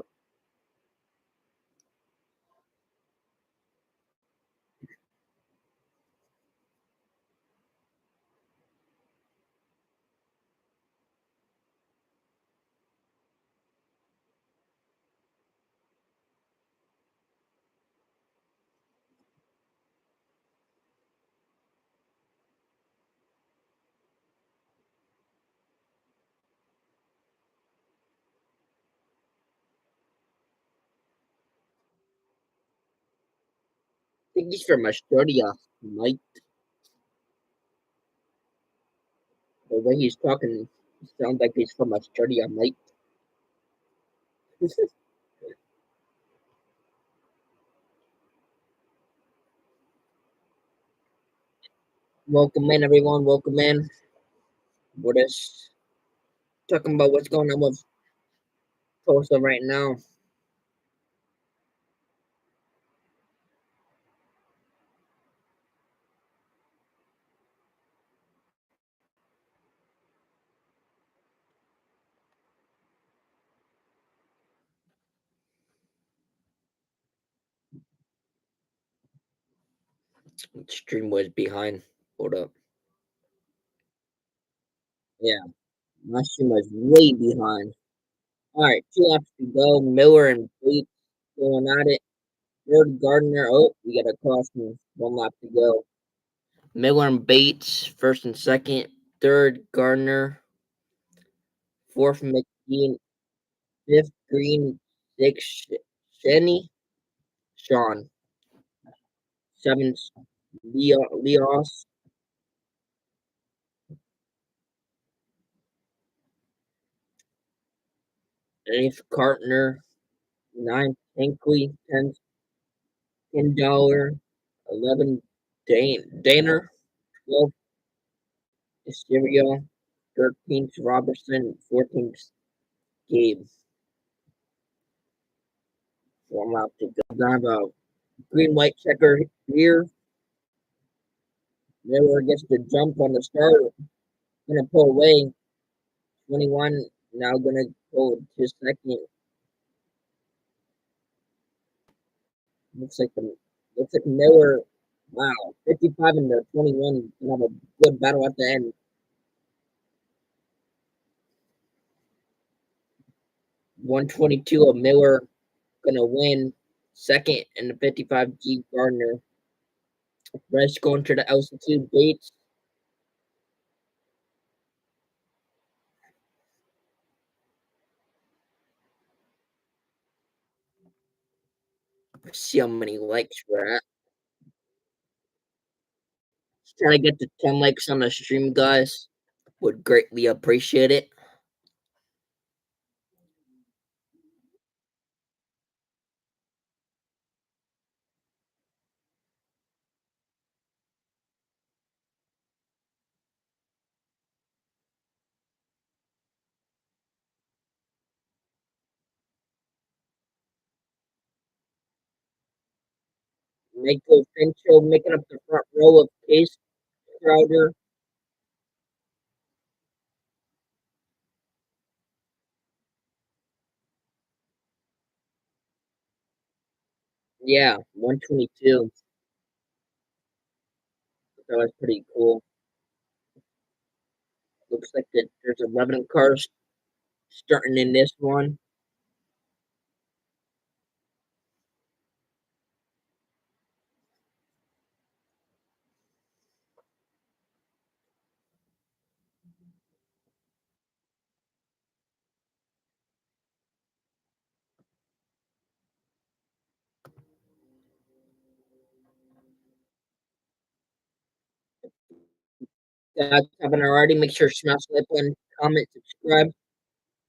I think he's from Australia, Mike. The way he's talking sounds like he's from Australia, Mike. Welcome in, everyone. Welcome in. We're just talking about what's going on with Tulsa right now. Stream was behind. Hold up. Yeah, my stream was way behind. All right, 2 laps to go. Miller and Bates going at it. Third Gardner. Oh, we got a caution. 1 lap to go. Miller and Bates first and second. Third Gardner. Fourth McKean. Fifth Green. Sixth Shenny. Sean. Seventh Leos. Eighth Cartner. Ninth Hinkley. 10th $10. 11 Daner. 12th Stereo. 13th Robertson. 14th Gabe. 1 lap to go. Gonna have a green white checker here. Miller gets the jump on the start. Gonna pull away. 21 now gonna go to second. Looks like Miller. Wow, 55 and the 21 gonna have a good battle at the end. 122 of Miller gonna win. Second and the 55 G Gardner. Rest going to the altitude Bates. See how many likes we're at. Try to get to 10 likes on the stream, guys. Would greatly appreciate it. Michael Pinto making up the front row of Case Crowder. Yeah, 122. That was pretty cool. Looks like that there's 11 cars starting in this one. Guys, haven't already, make sure to smash the like button, comment, subscribe.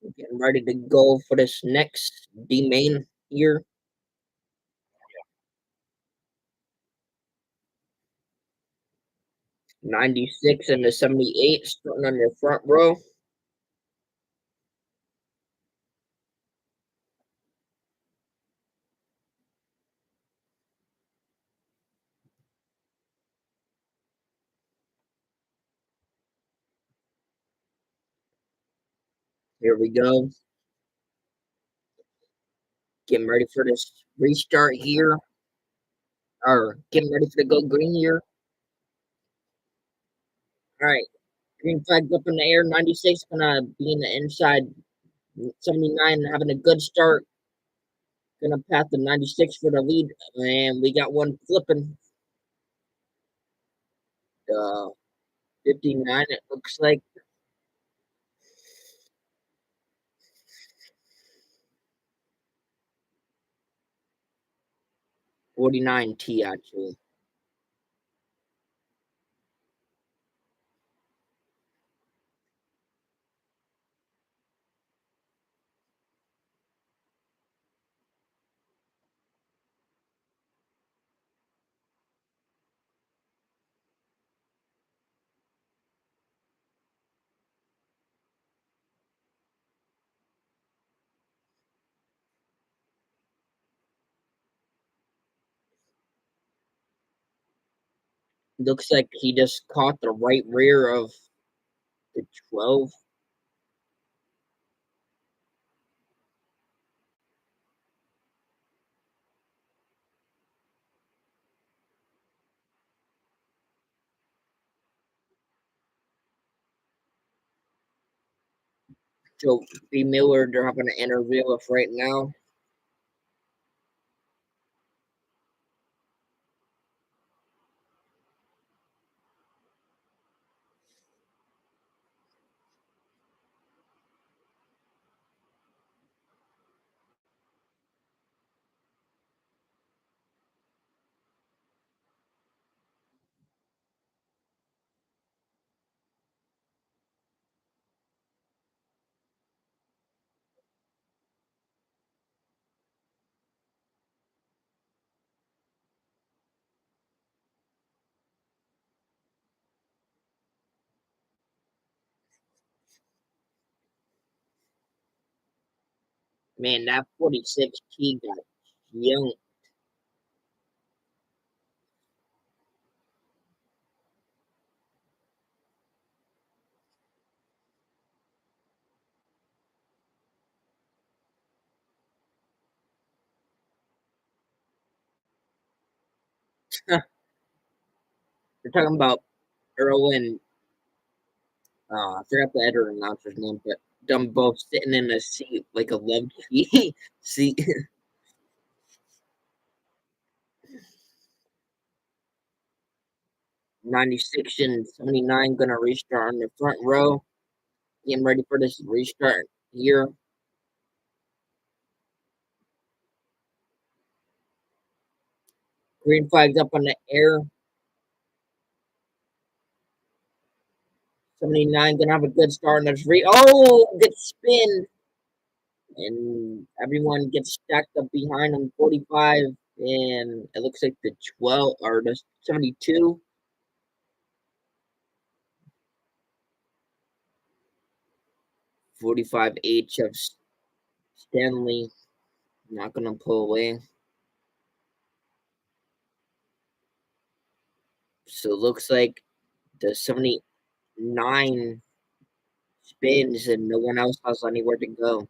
We're getting ready to go for this next D main here. 96 and the 78 starting on your front row. Here we go. Getting ready for this restart here. Or getting ready for the go green here. All right. Green flag up in the air. 96 gonna be in the inside. 79 having a good start. Gonna pass the 96 for the lead. And we got one flipping. 59 it looks like. 49T actually. Looks like he just caught the right rear of the 12. Joe B. Miller, they're having an interview with right now. Man, that 46T got young. They're talking about Earl and I forgot the editor announcer's name, but them both sitting in a seat like a love seat. 96 and 79 gonna restart on the front row. Getting ready for this restart here. Green flag's up in the air. 79 gonna have a good start in the three. Oh, good spin. And everyone gets stacked up behind him. 45. And it looks like the 12 or the 72. 45 H of Stanley. Not gonna pull away. So it looks like the 79 spins and no one else has anywhere to go.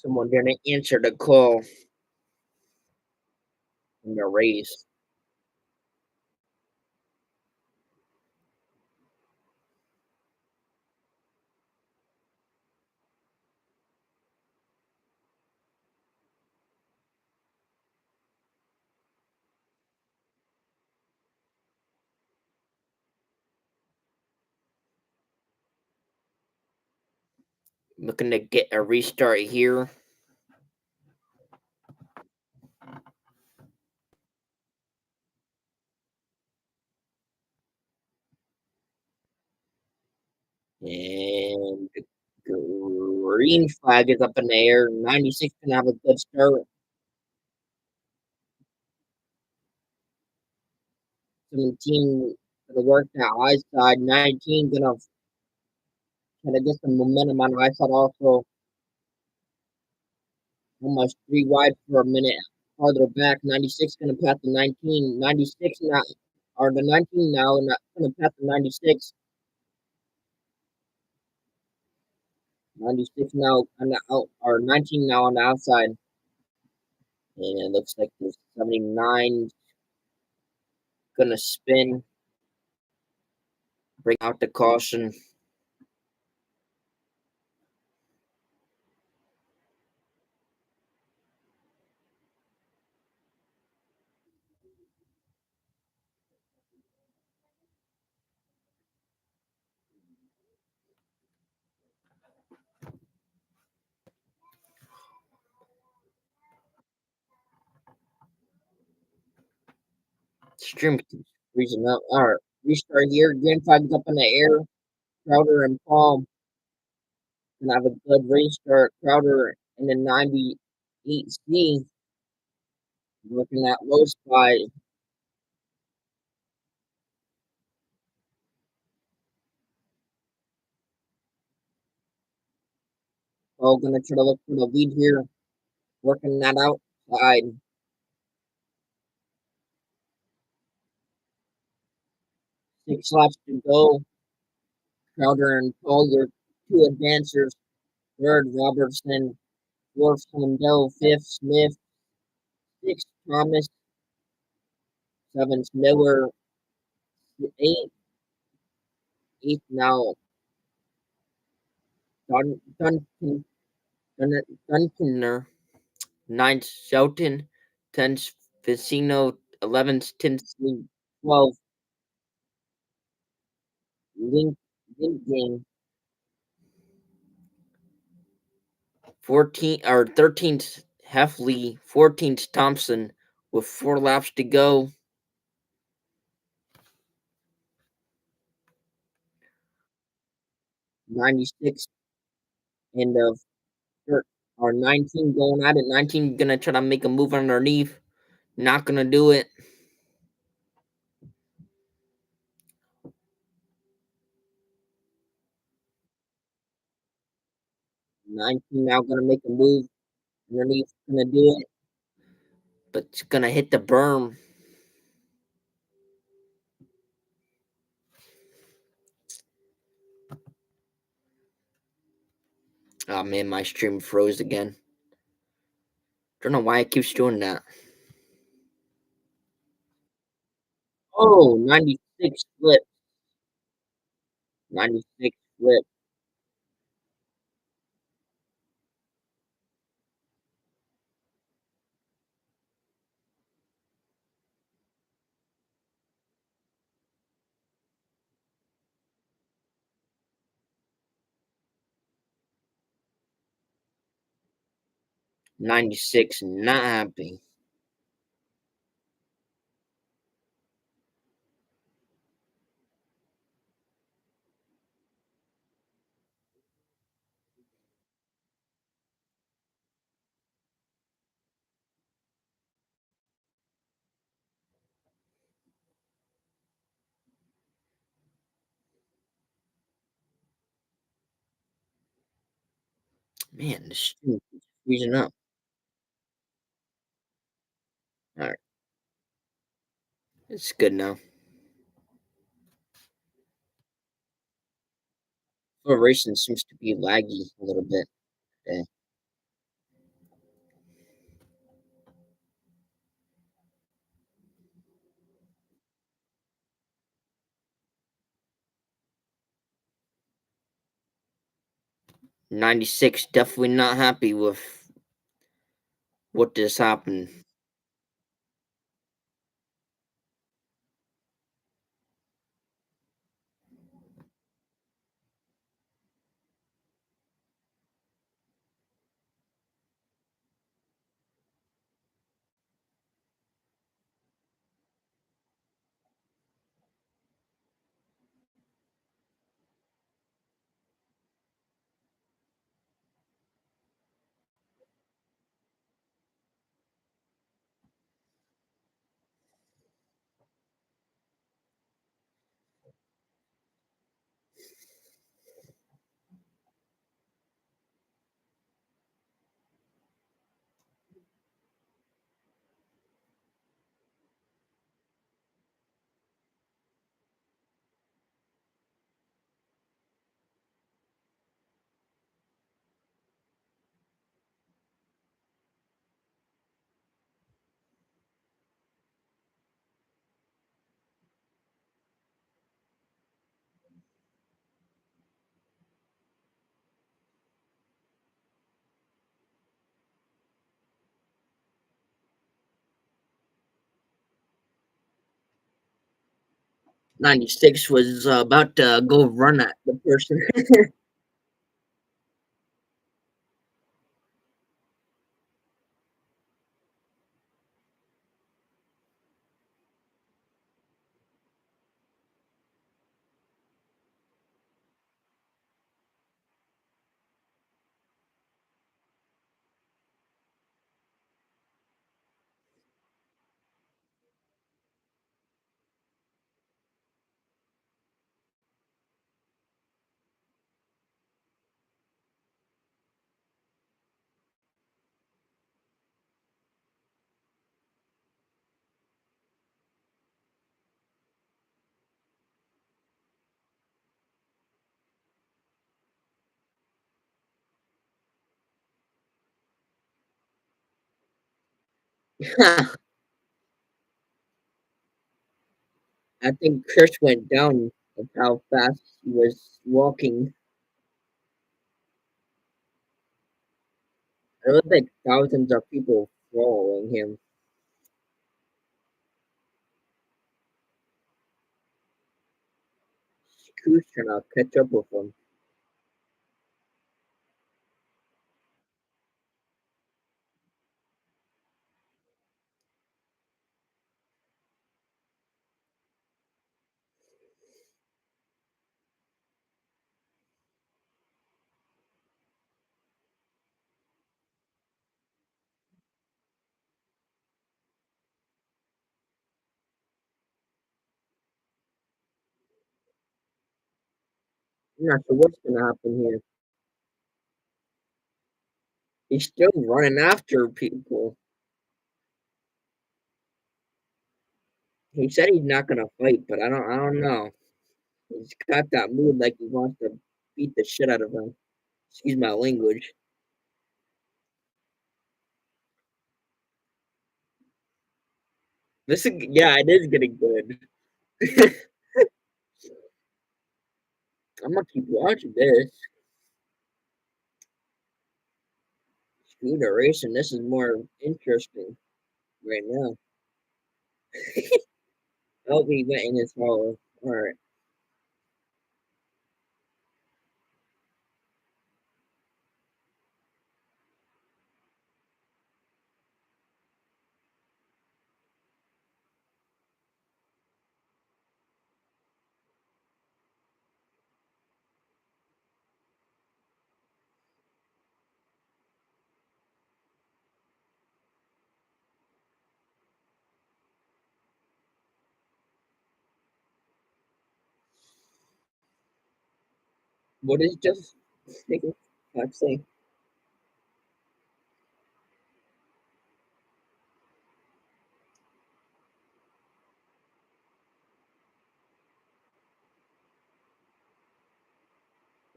Someone didn't answer the call in the race. Looking to get a restart here. And the green flag is up in the air. 96 can have a good start. 17 gonna work that high side. 19 gonna try to get some momentum on the high side also. Almost three wide for a minute. Farther back. 96 gonna pass the 19. 96 now, or the 19 now, not gonna pass the 96. 96 now on the out, or 19 now on the outside. And it looks like the 79 gonna spin, bring out the caution. Stream keeps freezing up. All right, restart here. Green flag's up in the air. Crowder and Paul can have a good restart. Crowder in the 98C, looking at low spot. Paul gonna try to look for the lead here, working that outside. 6 laps to go. Crowder and Paul, your two advancers. Third, Robertson. Fourth, Lindell. Fifth, Smith. Sixth, Thomas. Seventh, Miller. Eighth, now Duncan, Duncaner. Ninth, Shelton. 10th, Vicino. 11th, Tinsley. 12th, Lincoln. 14th or 13th, Heffley. 14th, Thompson. With 4 laps to go. 96 and or 19 going at it. 19 gonna try to make a move underneath. Not gonna do it. 19 now gonna make a move underneath. Gonna do it, but it's gonna hit the berm. Oh man, my stream froze again. Don't know why it keeps doing that. Oh, 96 flip. 96 flip. 96 not happy. Man, the stream keeps freezing up. Alright, it's good now. Fluoration seems to be laggy a little bit. Yeah. 96 definitely not happy with what just happened. 96 was about to go run at the person. I think Chris went down of how fast he was walking. There was like thousands of people following him. Who's trying to catch up with him? I'm not sure what's gonna happen here. He's still running after people. He said he's not gonna fight, but I don't know. He's got that mood like he wants to beat the shit out of him. Excuse my language. This is yeah, it is getting good. I'm gonna keep watching this. Scooter racing. This is more interesting right now. Oh, we went in his hole. All right. What is just? I'm saying.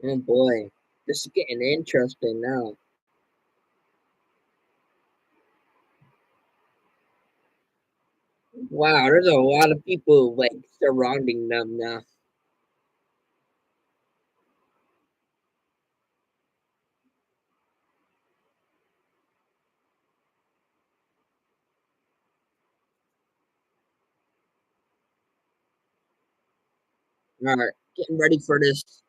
Oh boy, this is getting interesting now. Wow, there's a lot of people like surrounding them now. All right, getting ready for this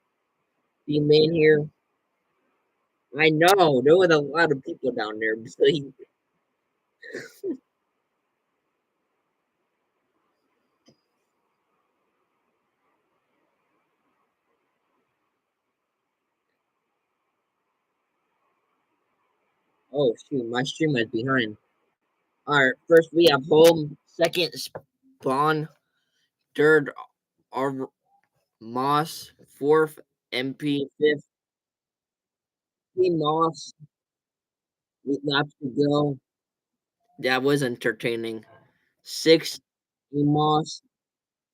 team in here. I know there was a lot of people down there. So oh shoot, my stream is behind. All right, first we have home, second spawn, third our Moss, fourth MP, fifth Team Moss. 8 laps to go. That was entertaining. Sixth Team Moss,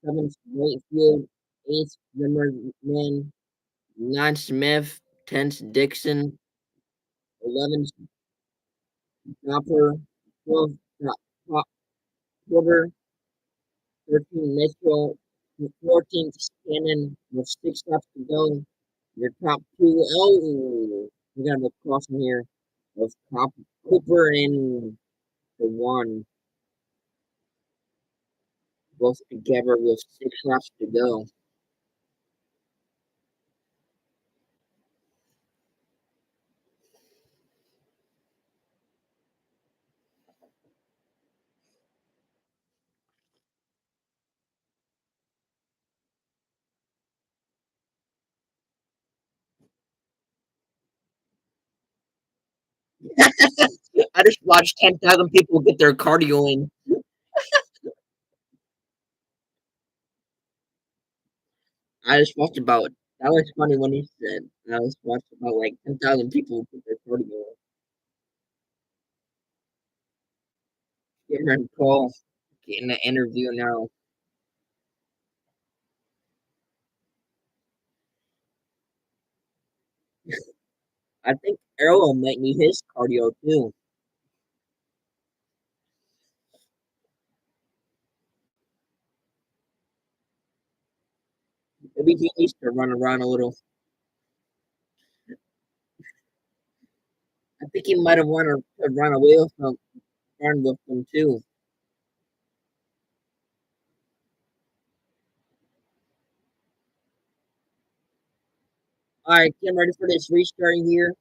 seventh Wakefield, eighth Zimmerman, ninth Smith, tenth Dixon, 11th Hopper, 12th Porter, 13th Mitchell, 14th Shannon with 6 laps to go. Your top two, oh, we got a crossing here of Cooper and the one, both together with 6 laps to go. I just watched 10,000 people get their cardio in. I just watched about, that was funny when he said, I just watched about like 10,000 people get their cardio in. Cameron Cole getting the interview now. I think Arrow might need his cardio too. Maybe he needs to run around a little. I think he might have wanted to run away with them, run with them too. All right, getting ready for this restarting here.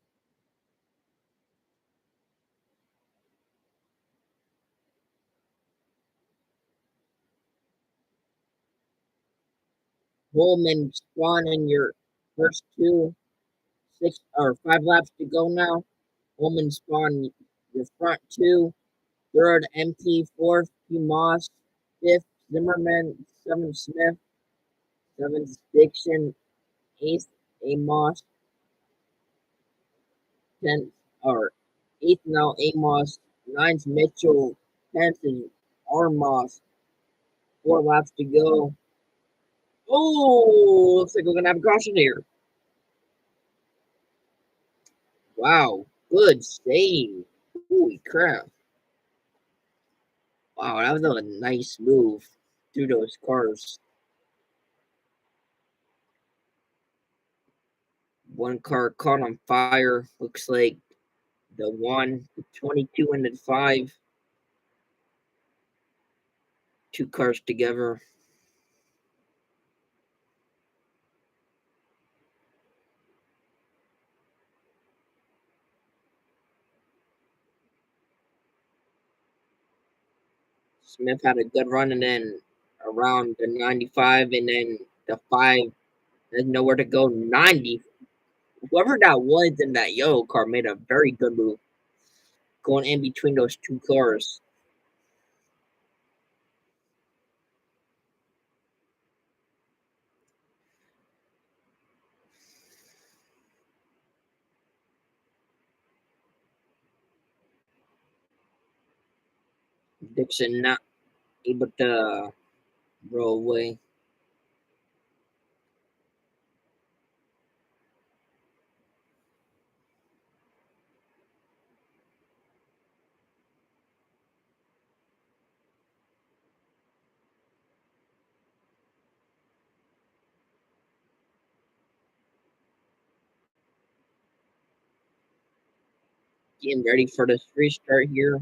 Holman spawn in your first two, 6 or 5 laps to go now. Holman spawn your front two, third MP, fourth P Moss, fifth Zimmerman, seventh Smith, seventh Dixon, eighth Amos, 10th or eighth now Amos, ninth Mitchell, 10th is Armos. 4 laps to go. Oh, looks like we're gonna have a caution here. Wow, good save. Holy crap. Wow, that was a nice move through those cars. One car caught on fire. Looks like the one, the 22 and the 5. Two cars together. Smith had a good run, and then around the 95, and then the 5 has nowhere to go. 90. Whoever that was in that yellow car made a very good move going in between those two cars. Dixon not able to roll away. Getting ready for this restart here.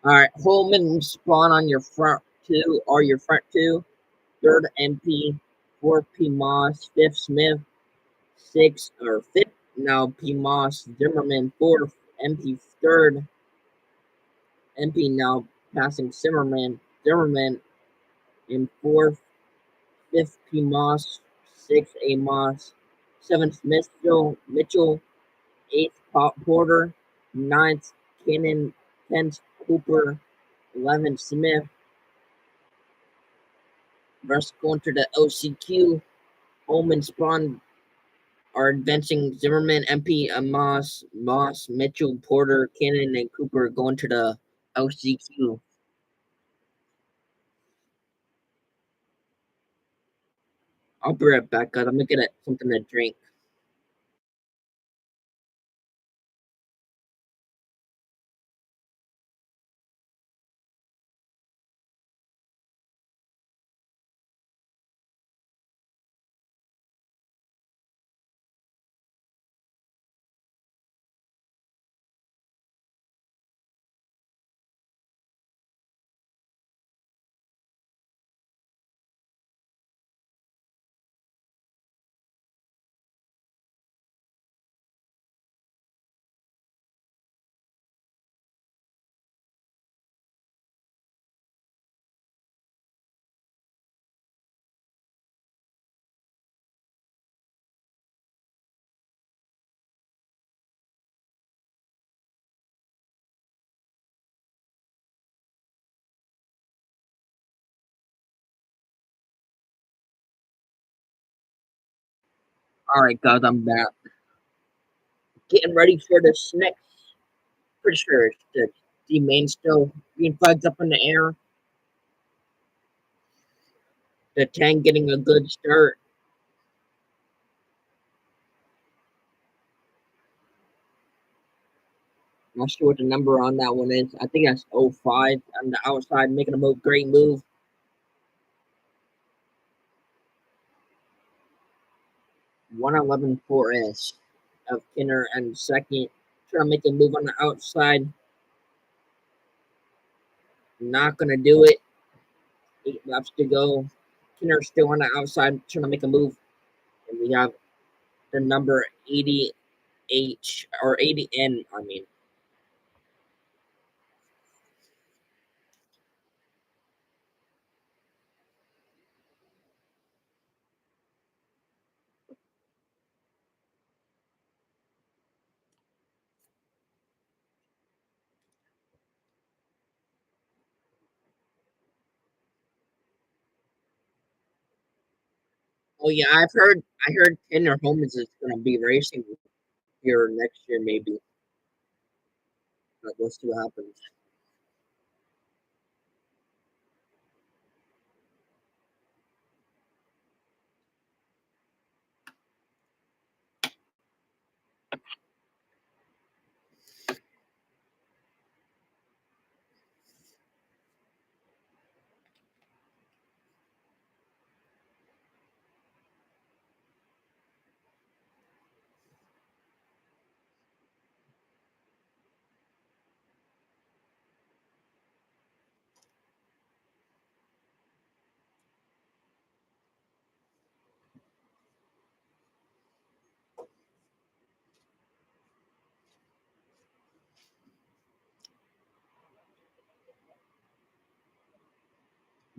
All right, Holman spawn on your front two or your front two. Third MP, fourth P Moss, fifth Smith, sixth or fifth now P Moss, Zimmerman fourth, MP third, MP now passing Zimmerman in fourth, fifth P Moss, sixth A Moss, seventh Mitchell, eighth Porter, ninth Cannon, 10th Cooper, 11th Smith. Rest going to the OCQ. Holman spawn are advancing Zimmerman, MP, Moss, Mitchell, Porter, Cannon, and Cooper going to the LCQ. I'll be right back, guys. I'm gonna get something to drink. All right, guys, I'm back. Getting ready for this next. Pretty sure it's the main still. Green flags up in the air. The 10 getting a good start. Not sure what the number on that one is. I think that's 05 on the outside, making a great move. 111 4S of Kinner and second. Trying to make a move on the outside. Not going to do it. 8 laps to go. Kinner still on the outside, trying to make a move. And we have the number 80H or 80N, I mean. Oh yeah, I heard Tanner Holmes is gonna be racing here next year maybe. But we'll see what happens.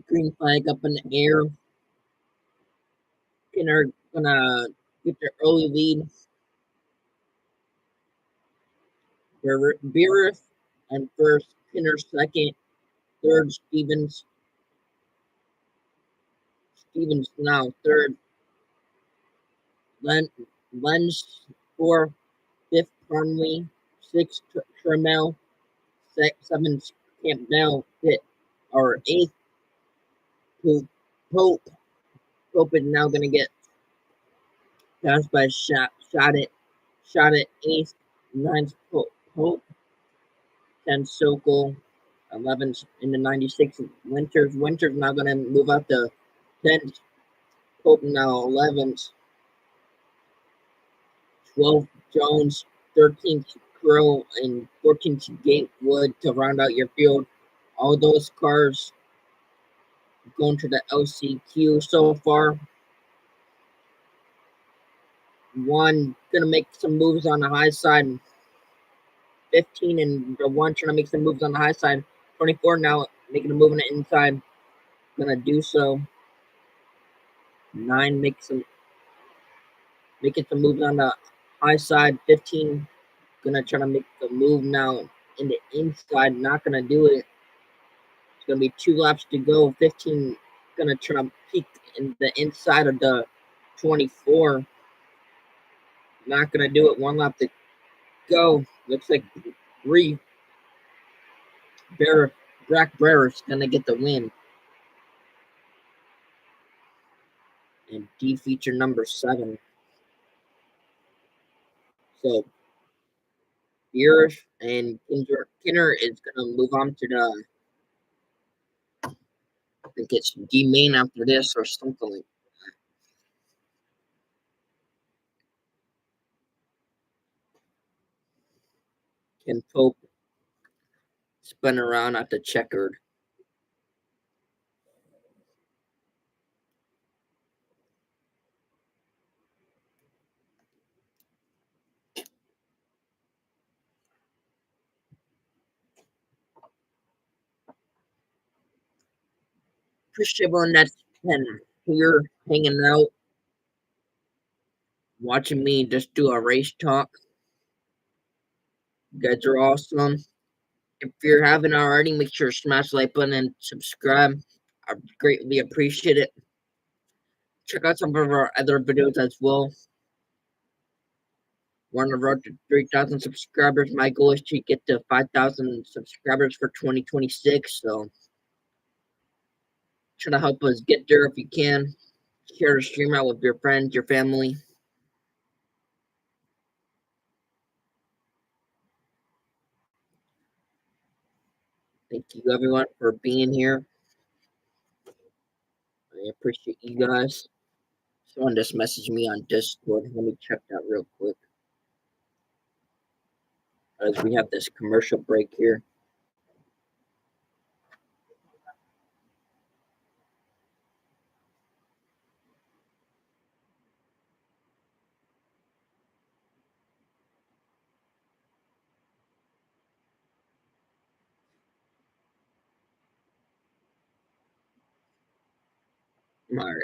Green flag up in the air. Tanner gonna get the early lead. Beerus and first, Tanner second, third Stevens now third, Len Lens fourth, fifth Conley, sixth Trammell, seventh Campbell, fifth or eighth Pope. Pope is now gonna get passed by shot at eighth, ninth Pope, 10th Sokol, 11th in the 96 Winters. Winters now gonna move up to 10th Pope now 11th, 12th Jones, 13th Crow, and 14th Gatewood to round out your field. All those cars going to the LCQ so far. One gonna make some moves on the high side. 15 and the one trying to make some moves on the high side. 24 now making a move on the inside. Gonna do so. 9 making some moves on the high side. 15 gonna try to make the move now in the inside. Not gonna do it. It's gonna be 2 laps to go. 15 gonna try to peek in the inside of the 24. Not gonna do it. 1 lap to go. Looks like Bree Brack Brewer's gonna get the win. And D feature number 7. So Beer and Kinner is gonna move on to the, I think it's D main after this or something like that. And Pope spun around at the checkered. Appreciate everyone that's been here hanging out, watching me just do a race talk. You guys are awesome. If you haven't already, make sure to smash the like button and subscribe. I greatly appreciate it. Check out some of our other videos as well. We're on the road to 3,000 subscribers. My goal is to get to 5,000 subscribers for 2026. So try to help us get there if you can. Share the stream out with your friends, your family. Thank you everyone for being here. I appreciate you guys. Someone just messaged me on Discord. Let me check that real quick. As we have this commercial break here. All right.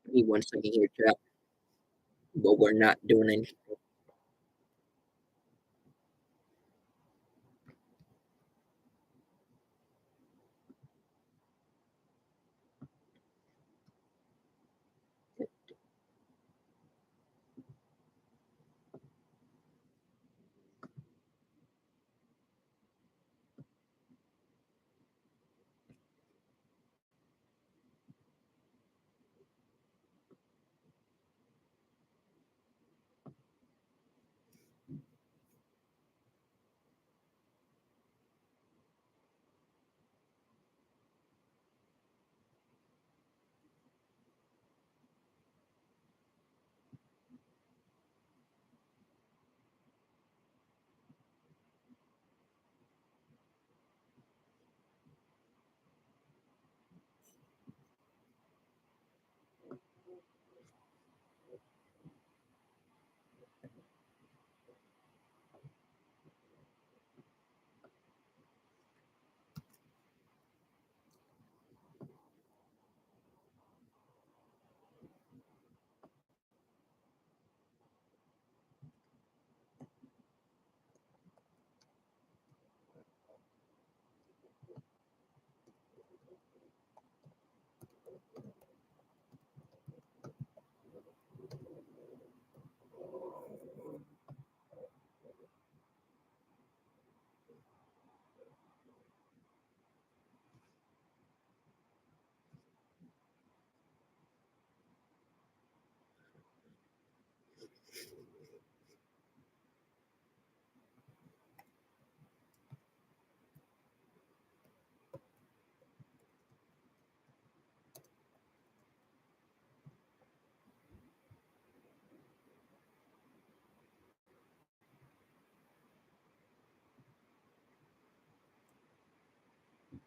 Give me 1 second here, chat. But we're not doing anything.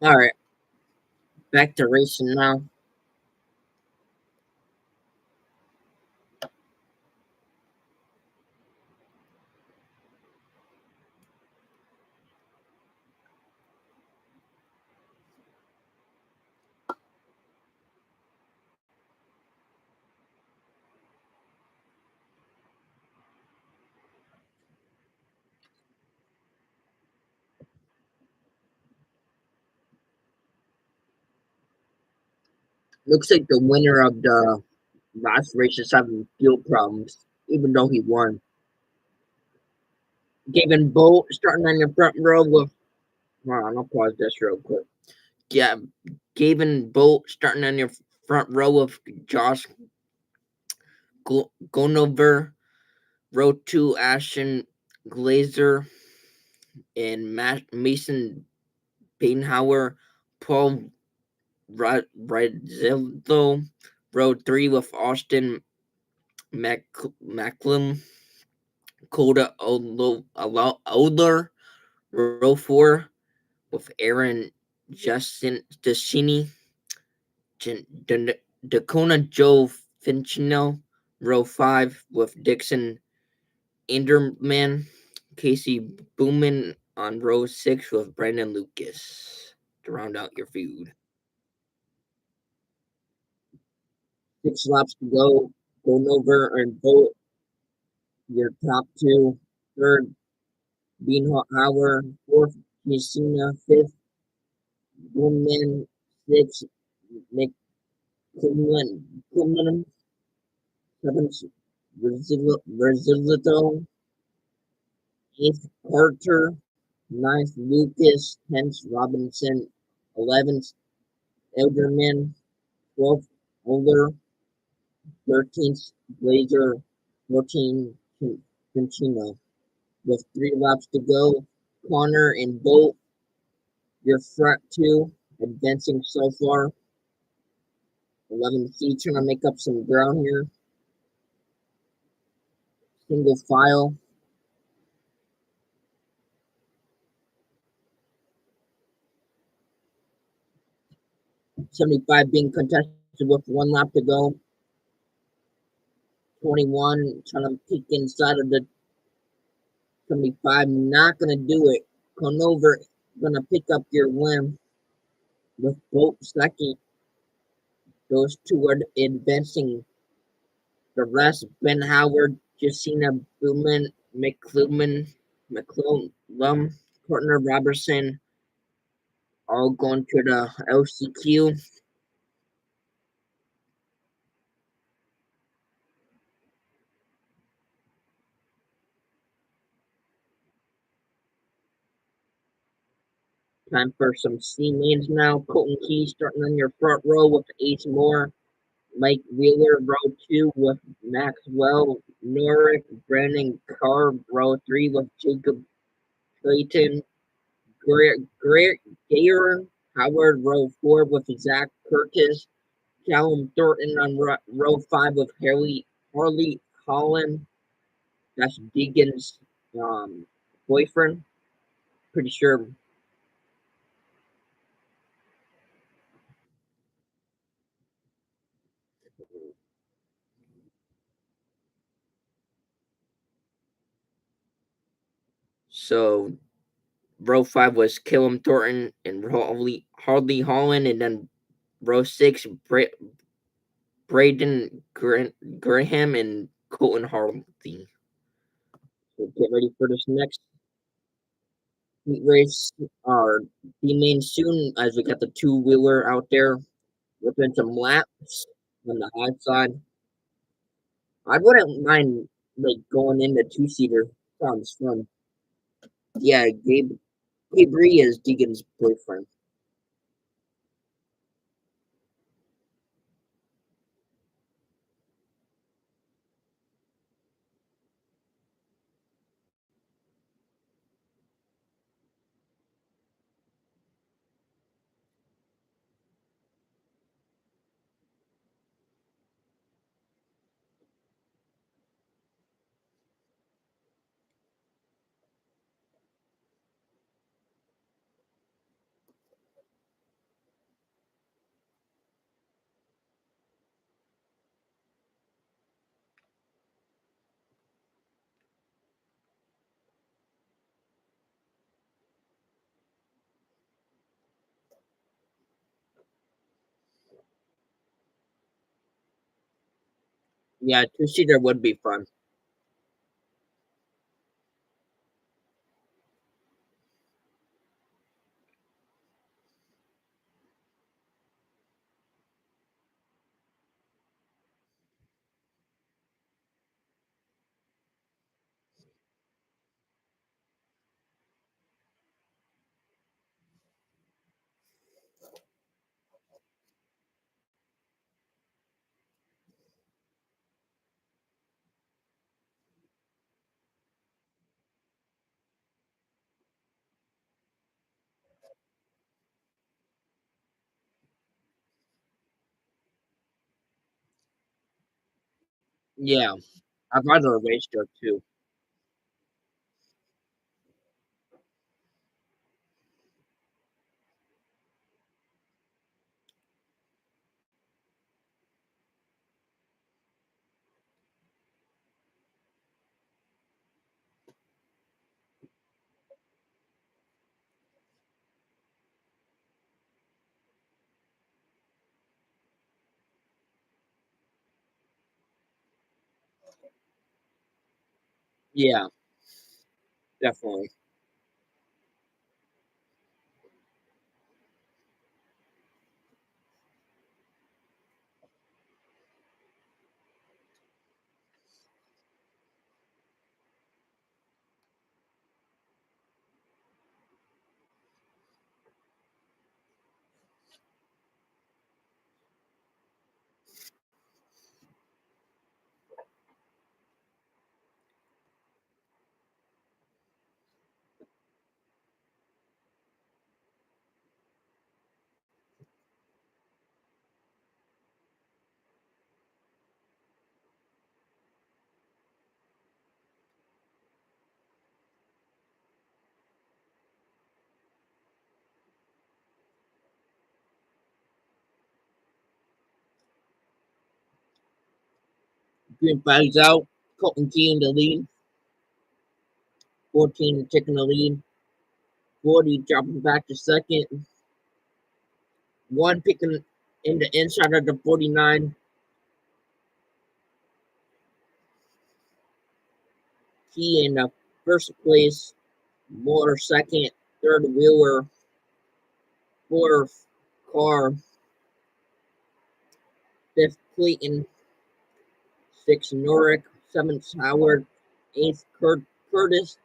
All right, back to racing now. Looks like the winner of the last race is having fuel problems, even though he won. Gavin Bolt starting on your front row with. Hold on, I'll pause this real quick. Yeah, Gavin Bolt starting on your front row of Josh Gonover, row 2 Ashton Glazer, and Mason Bainhauer, Paul Rizzo, row 3 with Austin Macklem, Coda Odler, row 4 with Aaron Justin Deshini, Dacona Joe Finchino, row 5 with Dixon Enderman, Casey Booman on row 6 with Brandon Lucas to round out your feud. 6 laps to go. Going over and vote your top two. Third, Beanhauer. Fourth, Messina. Fifth, Booman. Sixth, McClellan. Seventh, Verzilito. Eighth, Carter. Ninth, Lucas. 10th, Robinson. 11th, Elderman. 12th, Older. 13th, Blazer. 14th, Quintino. With 3 laps to go, Connor and Bolt, your front two, advancing so far. 11C trying to make up some ground here. Single file. 75 being contested with 1 lap to go. 21 trying to peek inside of the 75, not going to do it. Conover going to pick up your win with Bolt second. Those two are advancing. The rest, Ben Howard, Justina Booman, McClellan, Courtney Robertson, all going to the LCQ. Time for some C names now. Colton Key starting on your front row with Ace Moore. Mike Wheeler, row 2 with Maxwell Norrick. Brandon Carr, row 3 with Jacob Clayton. Garen Howard, row 4 with Zach Curtis. Callum Thornton on row 5 with Harley Holland. That's Deegan's boyfriend. Pretty sure. So row 5 was Callum Thornton and Harley Holland, and then row 6 Braden Graham and Colton Harley. So get ready for this next heat race. The main soon as we got the 2-wheeler out there within some laps on the high side. I wouldn't mind like going in the 2-seater. Sounds fun. Yeah, Gabe is Deegan's boyfriend. Yeah, two-seater would be fun. Yeah, I'd rather race there too. Yeah, definitely. Green flags out. Colton Key in the lead. 14 taking the lead. 40 dropping back to second. One picking in the inside of the 49. Key in the first place. Moore second. Third Wheeler. Fourth Carr. Fifth Clayton. Sixth Norrick. Seventh Howard. Eighth Curtis.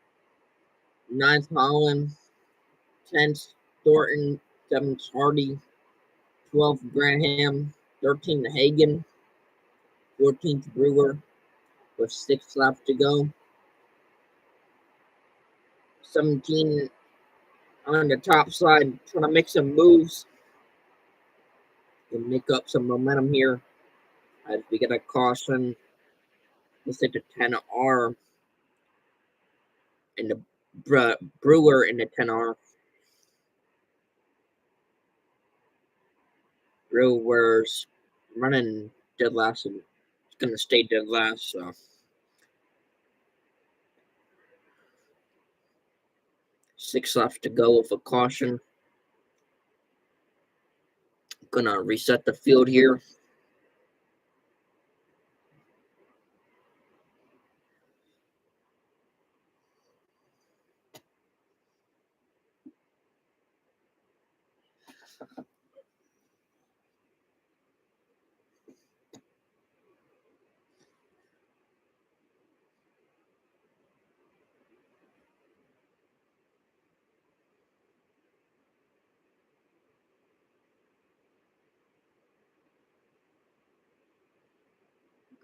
Ninth Holland. 10th Thornton. 7th Hardy. 12th Graham. 13th Hagen. 14th Brewer with 6 laps to go. 17 on the top side, trying to make some moves and make up some momentum here as we get a caution. Let's hit the 10R and the Brewer in the 10R. Brewer's running dead last and it's going to stay dead last. So 6 laps to go with a caution. Gonna reset the field here.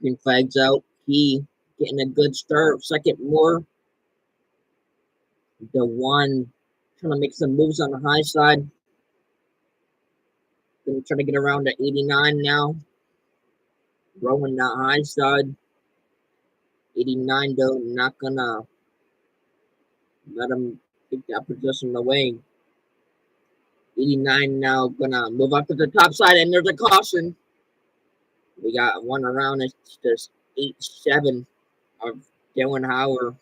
Green flags out. He getting a good start. Second Moore. The one trying to make some moves on the high side. Gonna try to get around to 89 now. Rolling that high side. 89 though, not gonna let him take that position away. 89 now gonna move up to the top side and there's a caution. We got one around, it's just 8-7 of Dylan Howard.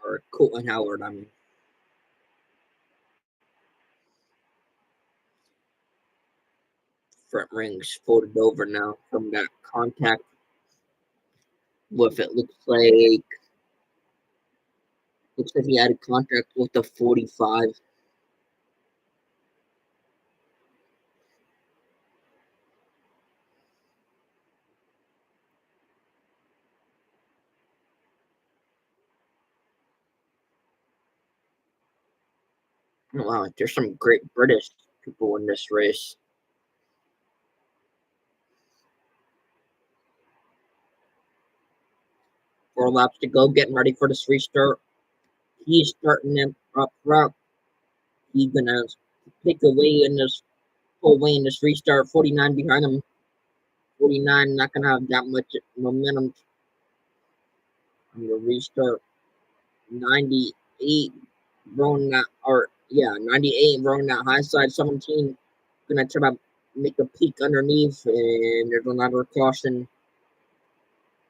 or Colton Howard. I mean, front ring's folded over now from that contact. With it looks like he had a contact with the 45. Wow, there's some great British people in this race. 4 laps to go, getting ready for this restart. He's starting them up front. He's gonna pick away in this whole way in this restart. 49 behind him. 49 not gonna have that much momentum on the restart. 98 rolling that, or yeah, 98 rolling that high side. 17 gonna try to make a peek underneath, and there's another caution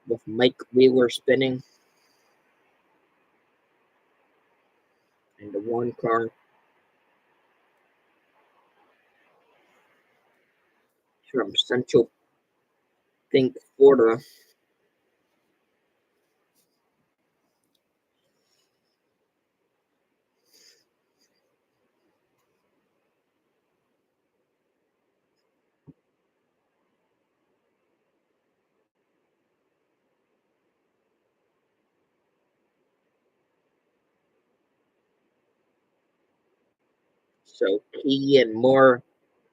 with Mike Wheeler spinning. And the one car from Central Pink, Florida. So Key and Moore,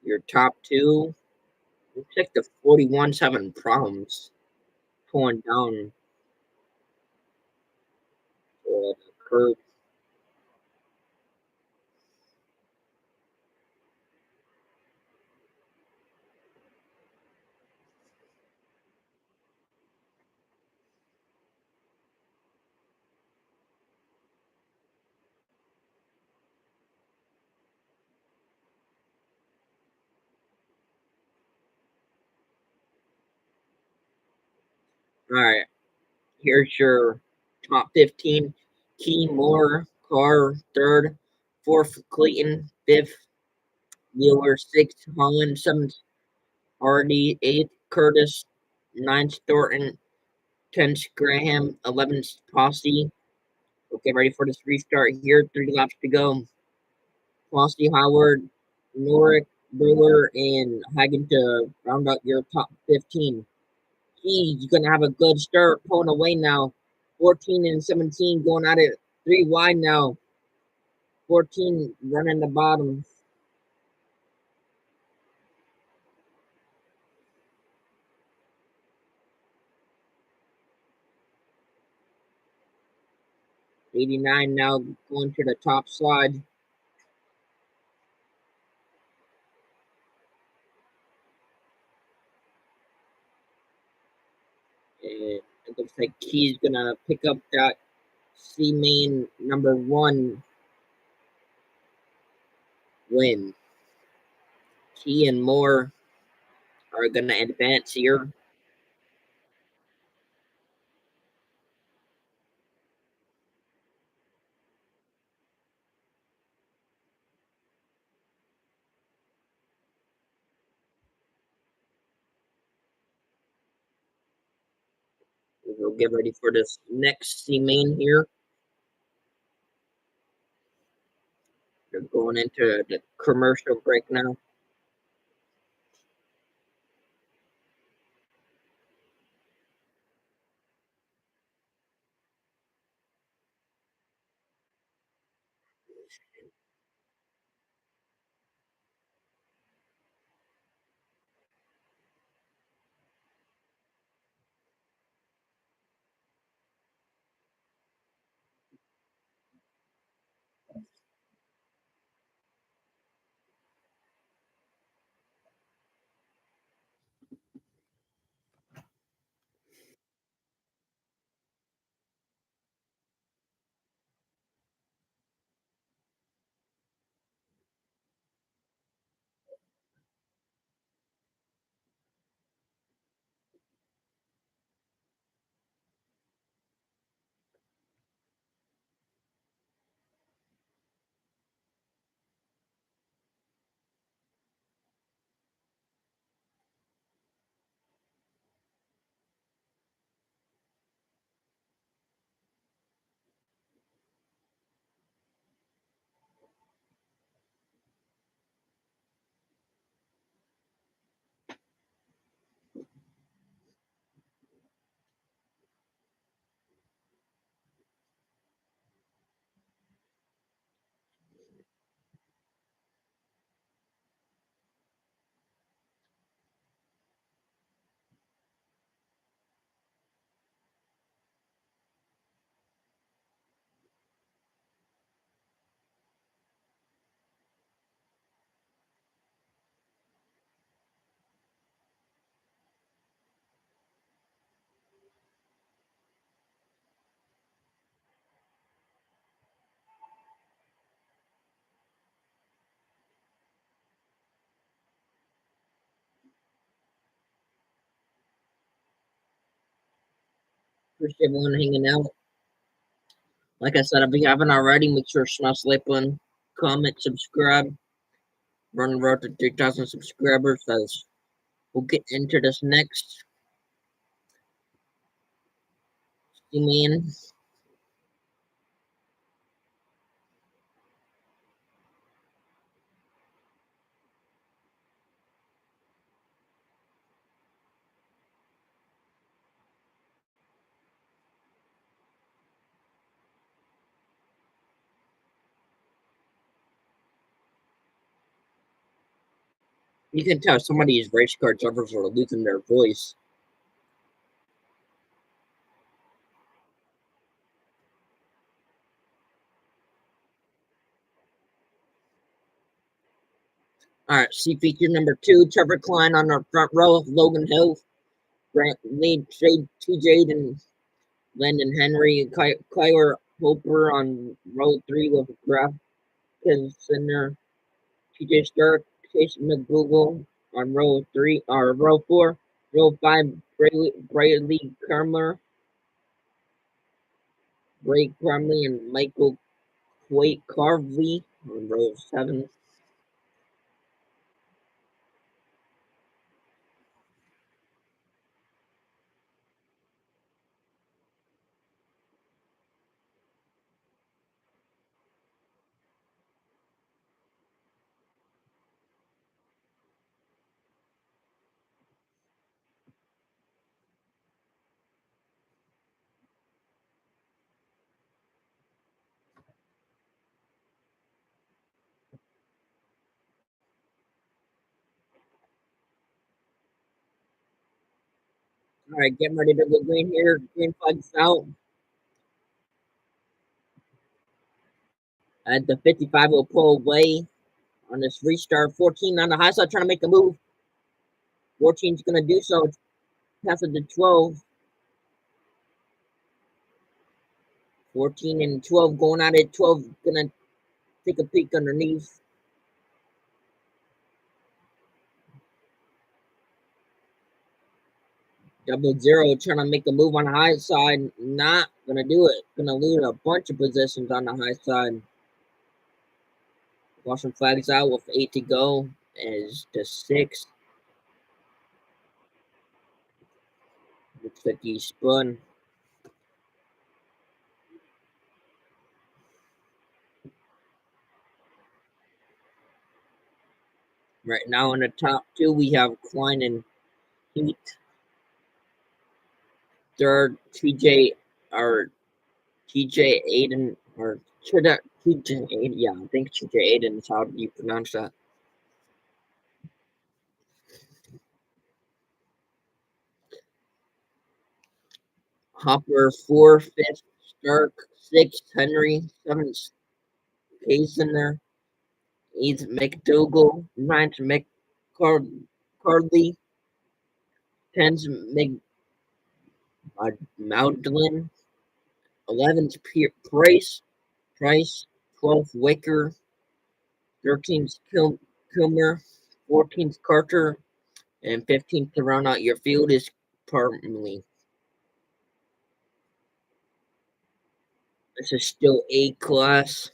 your top two. Looks like the 41's having problems pulling down the curve. All right, here's your top 15. Key, Moore, Carr, third. Fourth, Clayton. Fifth, Wheeler. Sixth, Holland. Seventh, Hardy. Eighth, Curtis. Ninth, Thornton. 10th, Graham. 11th, Posse. Okay, ready for this restart here. 3 laps to go. Posse, Howard, Norick, Brewer, and Hagen to round out your top 15. He's going to have a good start pulling away now. 14 and 17 going at it 3 wide now. 14 running the bottom. '89 now going to the top side. And it looks like he's going to pick up that C main number 1 win. Key and Moore are going to advance here. We'll get ready for this next C main here. They're going into the commercial break now. Appreciate everyone hanging out. Like I said, if you haven't already, make sure to smash the like button, comment, subscribe. Run the road to 3,000 subscribers. As we'll get into this next. See, man. You can tell some of these race car drivers are losing their voice. All right, see feature number 2, Trevor Klein on the front row, Logan Hill, Grant Lee, TJ, and Landon Henry, Kyler Hooper on row 3 with Graf Center, TJ Stark, Chase McGoogle on row 3 or row 4, row 5, Braylee Kermler, Ray Crumley, and Michael Quake Carvey on row 7. All right, getting ready to go green here. Green flags out. At the 55, will pull away on this restart. 14 on the high side, trying to make a move. 14 is going to do so. Passing to 12. 14 and 12 going at it. 12 going to take a peek underneath. Double zero trying to make a move on the high side. Not going to do it. Going to lose a bunch of positions on the high side. Washing flags out with 8 to go. As the 6. Looks like he spun. Right now in the top 2, we have Klein and Heat. Third, TJ or TJ Aiden or should that TJ Aiden? Yeah, I think TJ Aiden is how you pronounce that. Hopper 4, 5th, Stark 6th, Henry 7th, Case in there. 8th, McDougal 9th, McCardley 10th, Maudlin 11th, Price 12th, Wicker 13th, Kilmer 14th, Carter, and 15th to round out your field is Parmley. This is still A class.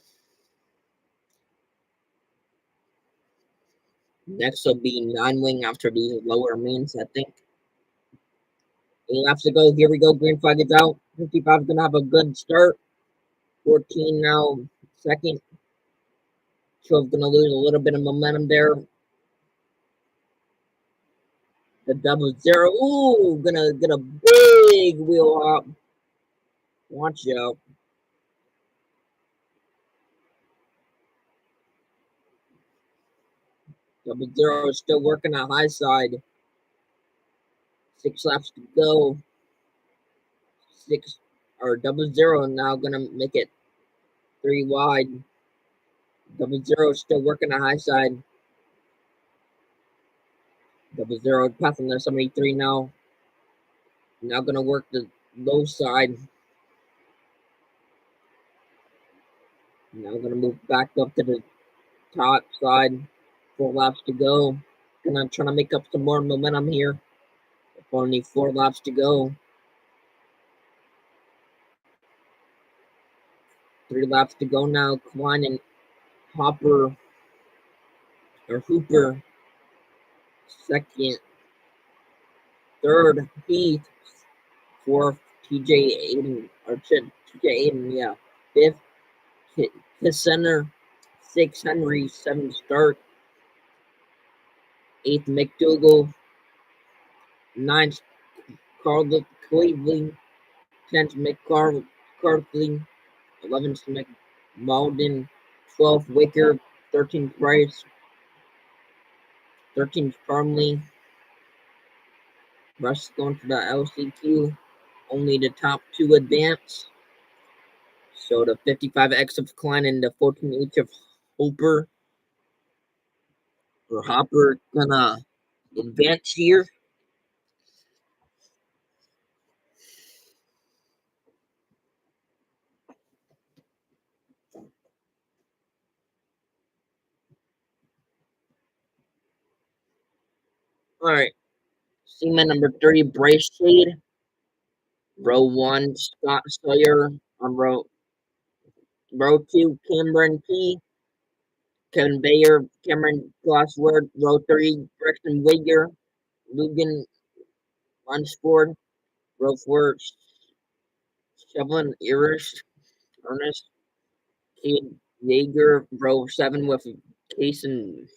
Next will be 9 wing after these lower means, I think. 8 laps to go. Here we go. Green flag is out. 55 is going to have a good start. 14 now, second. 12 going to lose a little bit of momentum there. The double zero. Ooh, going to get a big wheel hop. Watch out. Double zero is still working on high side. 6 laps to go. 6 or double zero now going to make it 3 wide. Double zero is still working the high side. Double zero passing the 73 now. Now going to work the low side. Now going to move back up to the top side. 4 laps to go. Gonna try to make up some more momentum here. Only 4 laps to go. 3 laps to go now. Klein and Hooper, second. Third, Heath. Fourth, TJ Aiden. TJ Aiden, yeah. Fifth, Center. Sixth, Henry. Seventh, Stark. Eighth, McDougal. Ninth, Carl Cleveland. 10th, McCarthy. 11th, McMalden. 12th, Wicker. 13th, Price. 13th, Parmley. Rush going for the LCQ. Only the top 2 advance. So the 55X of Klein and the 14H of Hopper gonna advance here. All right. Seaman number 30, Bryce Shade. Row 1, Scott Sawyer. On row 2, Cameron P. Kevin Bayer, Cameron Glassword. Row 3, Braxton Wigger. Lugan Lunsford. Row 4, Shevlin Ernest. Cade Yeager. Row 7 with Case and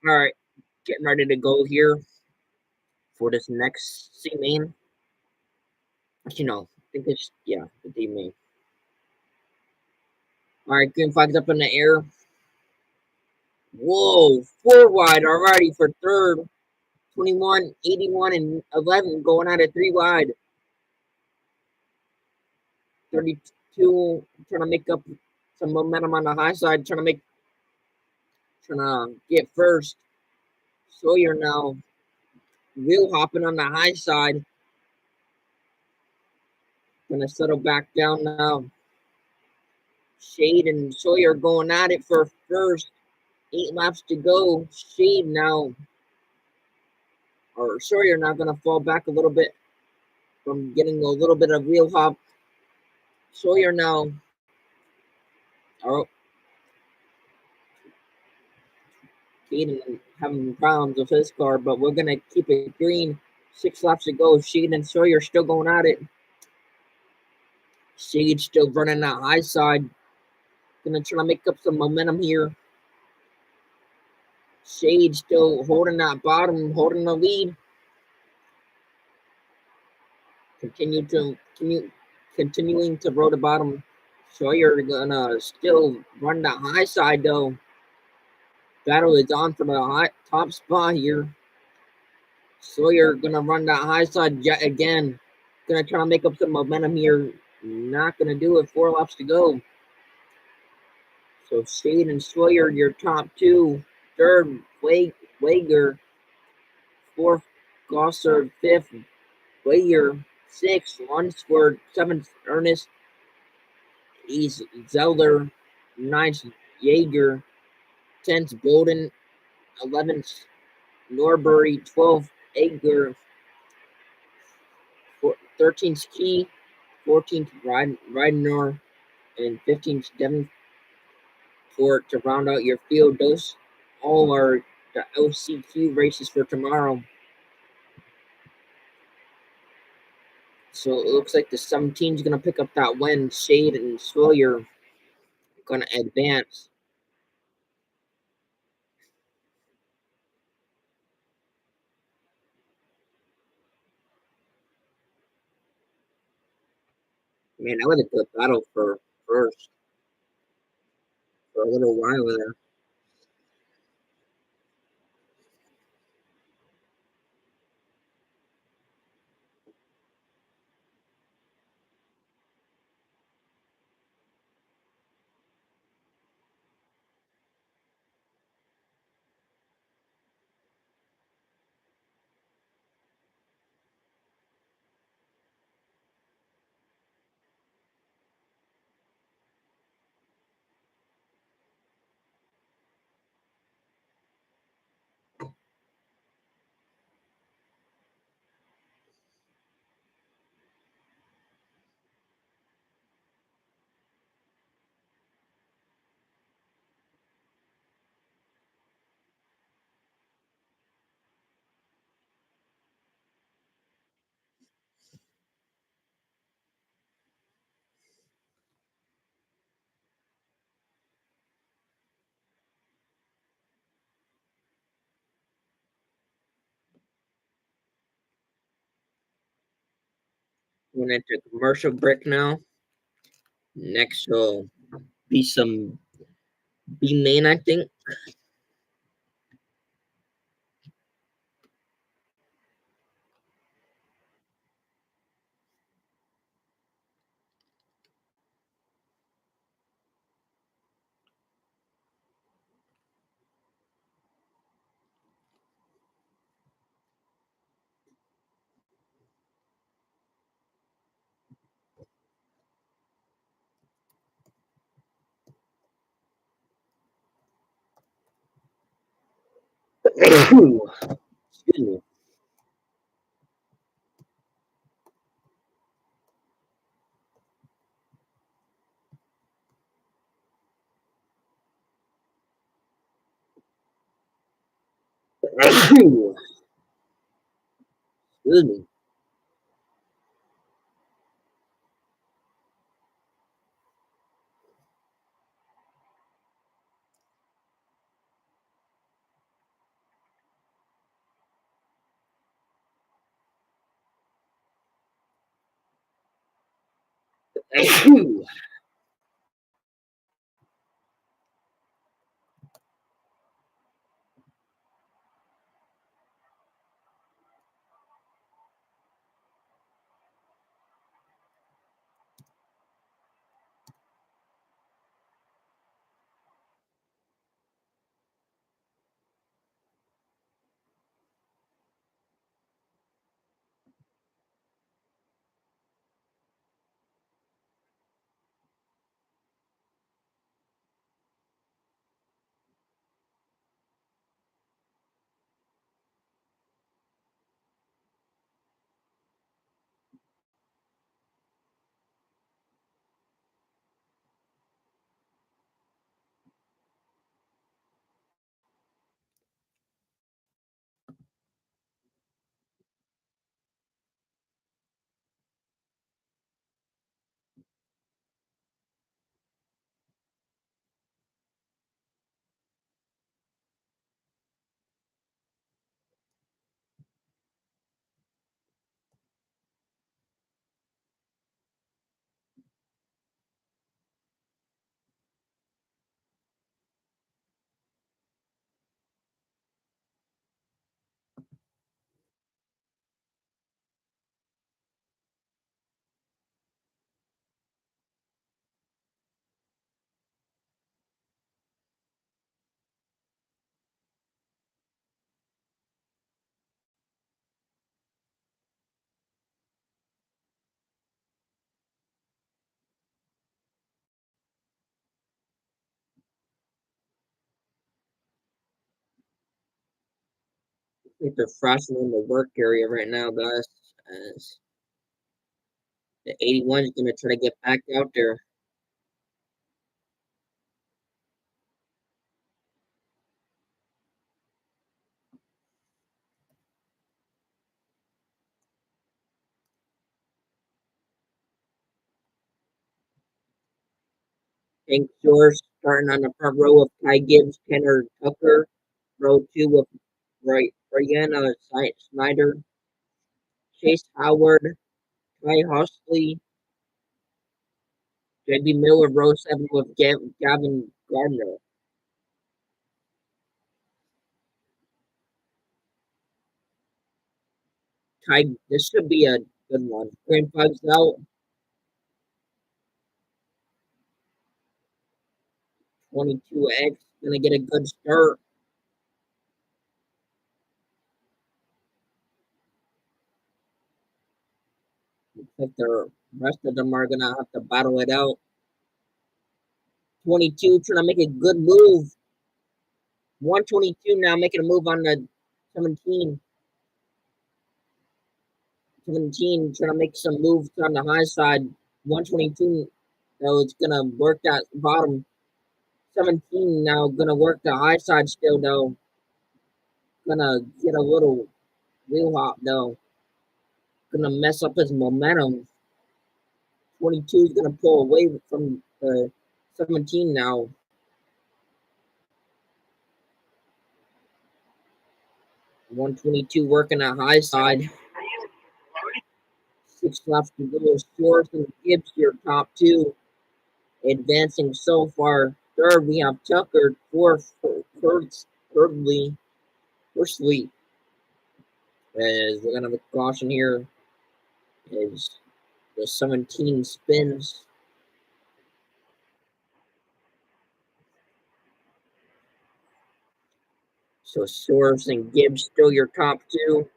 all right, getting ready to go here for this next C main. Actually, no, I think it's, yeah, the D main. All right, green flags up in the air. Whoa, 4 wide already for third. 21, 81, and 11 going out at 3 wide. 32 trying to make up some momentum on the high side, trying to get first. Sawyer now wheel hopping on the high side. Gonna settle back down now. Shade and Sawyer going at it for first. 8 laps to go. Shade now, or Sawyer now gonna fall back a little bit from getting a little bit of wheel hop. Sawyer now. Oh, Caden having problems with his car, but we're gonna keep it green. 6 laps to go. Shade and Sawyer still going at it. Shade still running that high side. Gonna try to make up some momentum here. Shade still holding that bottom, holding the lead. Continuing to row the bottom. Sawyer gonna still run the high side though. Battle is on for the top spot here. Sawyer gonna run that high side yet again. Gonna try to make up some momentum here. Not gonna do it. 4 laps to go. So Shade and Sawyer, your top 2. Third, Wager. Fourth, Gosser. Fifth, Wager. Sixth, Lunsford. Seventh, Ernest. Eighth, Zeller. Ninth, Jaeger. 10th, Bowden. 11th, Norbury. 12th, Egger. 13th, Key. 14th, Ridenour. And 15th, Devonport to round out your field. Those all are the LCQ races for tomorrow. So it looks like the 17 is going to pick up that win. Shade and Sawyer going to advance. Man, that was a good battle for first for a little while there. Going into commercial break now. Next will be some B main, I think. Excuse me. Excuse me. Excuse I think they're flashing in the work area right now, guys. As the 81 is going to try to get back out there. Hank George starting on the front row of Ty Gibbs, Kenner Tucker. Row 2 with Brianna Snyder, Chase Howard, Ty Hosley, J.B. Miller. Row 7 with Gavin Gardner. This should be a good one. Green Flags out. 22X gonna get a good start. Looks like the rest of them are gonna have to battle it out. 22 trying to make a good move. 122 now making a move on the 17. 17 trying to make some moves on the high side. 122 though it's gonna work that bottom. 17 now gonna work the high side still though. Gonna get a little wheel hop though. Gonna mess up his momentum. 22 is gonna pull away from the 17 now. 122 working at high side. 6 laps to go. Stewart and Gibbs, your top two. Advancing so far. Third, we have Tucker. Fourth, thirdly, firstly, as we're gonna have a caution here, is the 17 spins. So Soares and Gibbs still your top two.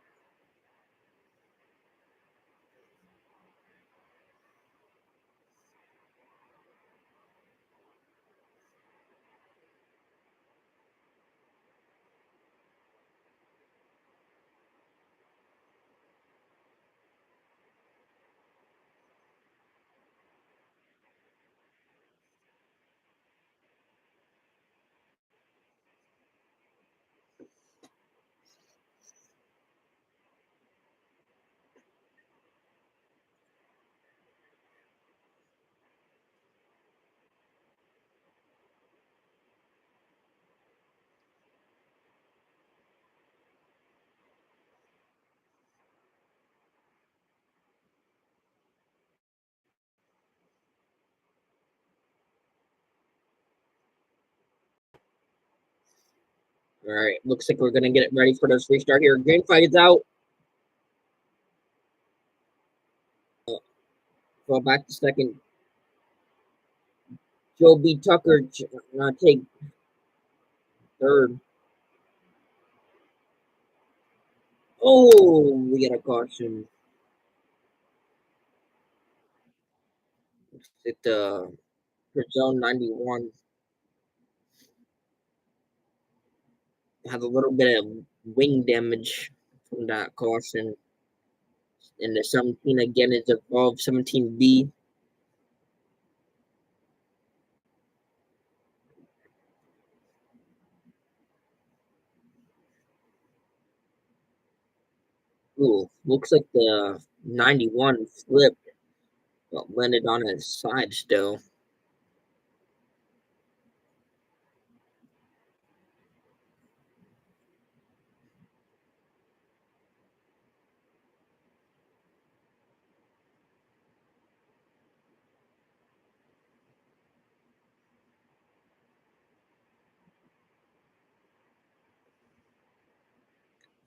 All right, looks like we're gonna get it ready for this restart here. Green flag is out. Fall back to second. Joe B. Tucker take third. Oh, we get a caution. It's for zone 91. Had a little bit of wing damage from that caution. And the 17 again is above 17B. Ooh, looks like the 91 flipped, but landed on his side still.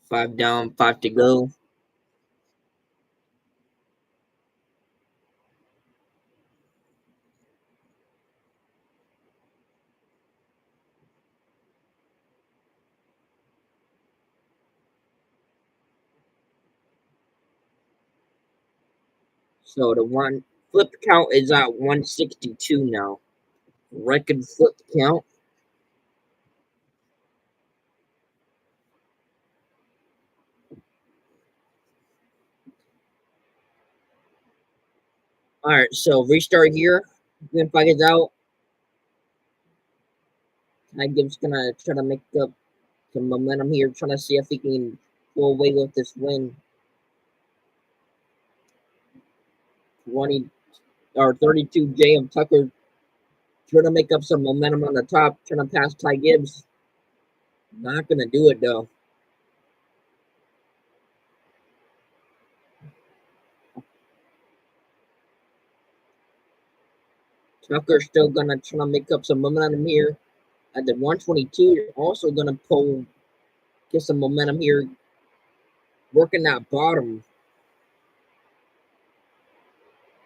Five down, five to go. So the one flip count is at 162 now. Record flip count. All right, so restart here. Green flag is out. Ty Gibbs gonna try to make up some momentum here, trying to see if he can pull away with this win. 20 or 32 J of Tucker trying to make up some momentum on the top, trying to pass Ty Gibbs. Not gonna do it though. Tucker still gonna try to make up some momentum here. At the 122, also gonna get some momentum here, working that bottom.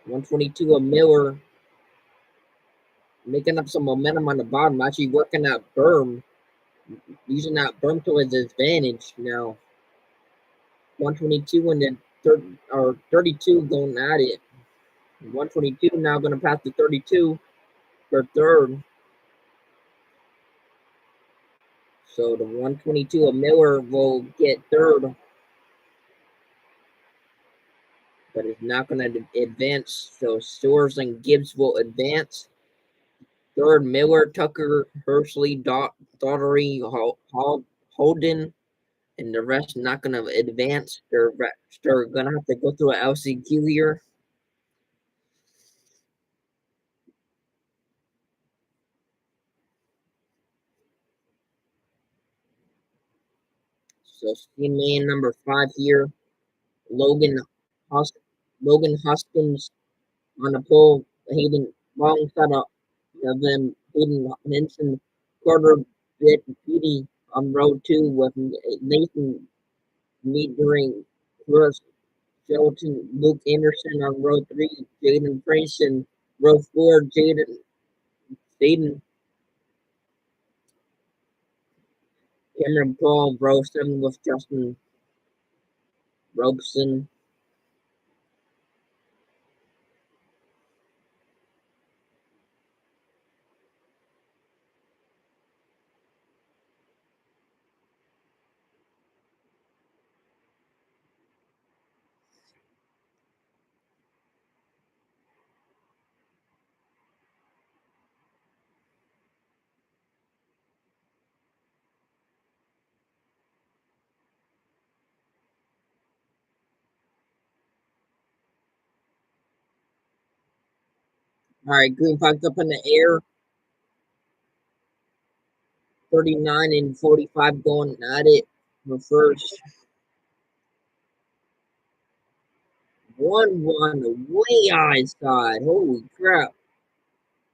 122 of Miller, making up some momentum on the bottom, actually working that berm, using that berm to his advantage now. 122 and then 32 going at it. 122 now going to pass the 32 for third. So the 122 of Miller will get third, but it's not going to advance. So Stewart and Gibbs will advance. Third, Miller, Tucker, Hershey, Daughtery, Holden, and the rest not going to advance. They're going to have to go through an LCQ here. So, team man number 5 here, Logan Husk Logan Hoskins on the pole. Hayden long setup of them. Hayden Henson, Carter Beatty on row 2 with Nathan Metering, Chris Shelton, Luke Anderson on row 3, Jaden Princeton, row 4, Jaden Cameron Paul, row 7 with Justin Robeson. All right, green flags up in the air. 39 and 45 going at it for first. 1-1 way high side. Holy crap.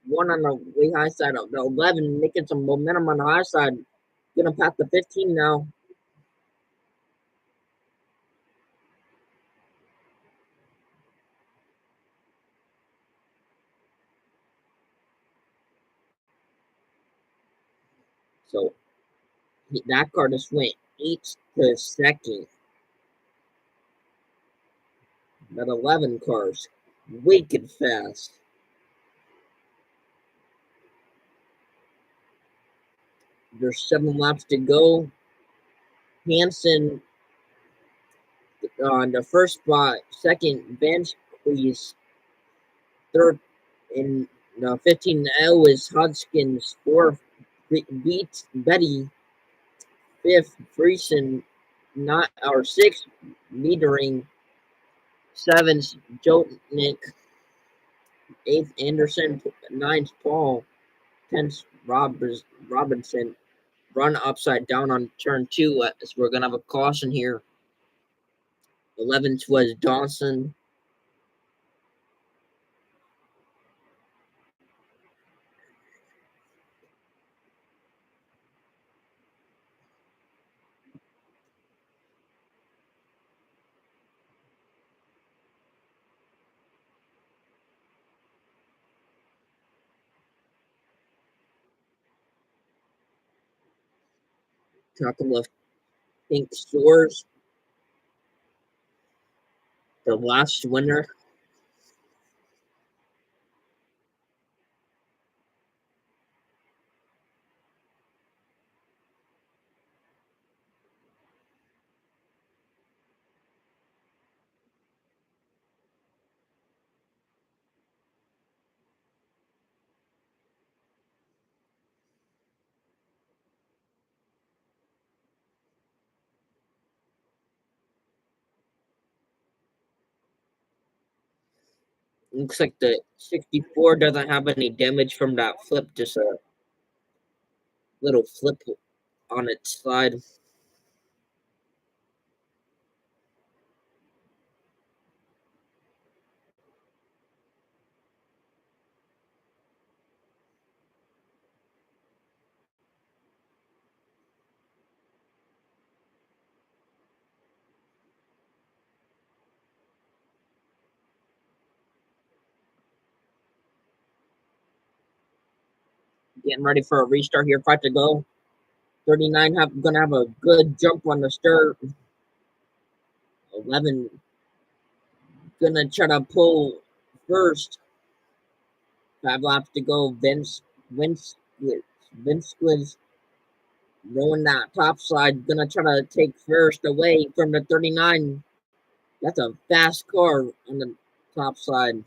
One on the way high side of the 11, making some momentum on the high side. Gonna pass the 15 now. So that car just went 8th to 2nd. That 11 car's wicked fast. There's 7 laps to go. Hansen on the first spot, second bench, please. Third in 15L is Hodgkins. Fourth, beats Betty. Fifth, Friesen. Not our sixth, metering. Seventh, Jotnik. Eighth, Anderson. Ninth, Paul. 10th, Robinson. Run upside down on turn 2 as we're going to have a caution here. 11th was Dawson. Couple of pink stores. The last winner. Looks like the 64 doesn't have any damage from that flip, just a little flip on its side. Getting ready for a restart here, 5 to go. 39 gonna have a good jump on the start. 11 gonna try to pull first. 5 laps to go. Vince was rolling that top side. Gonna try to take first away from the 39. That's a fast car on the top side.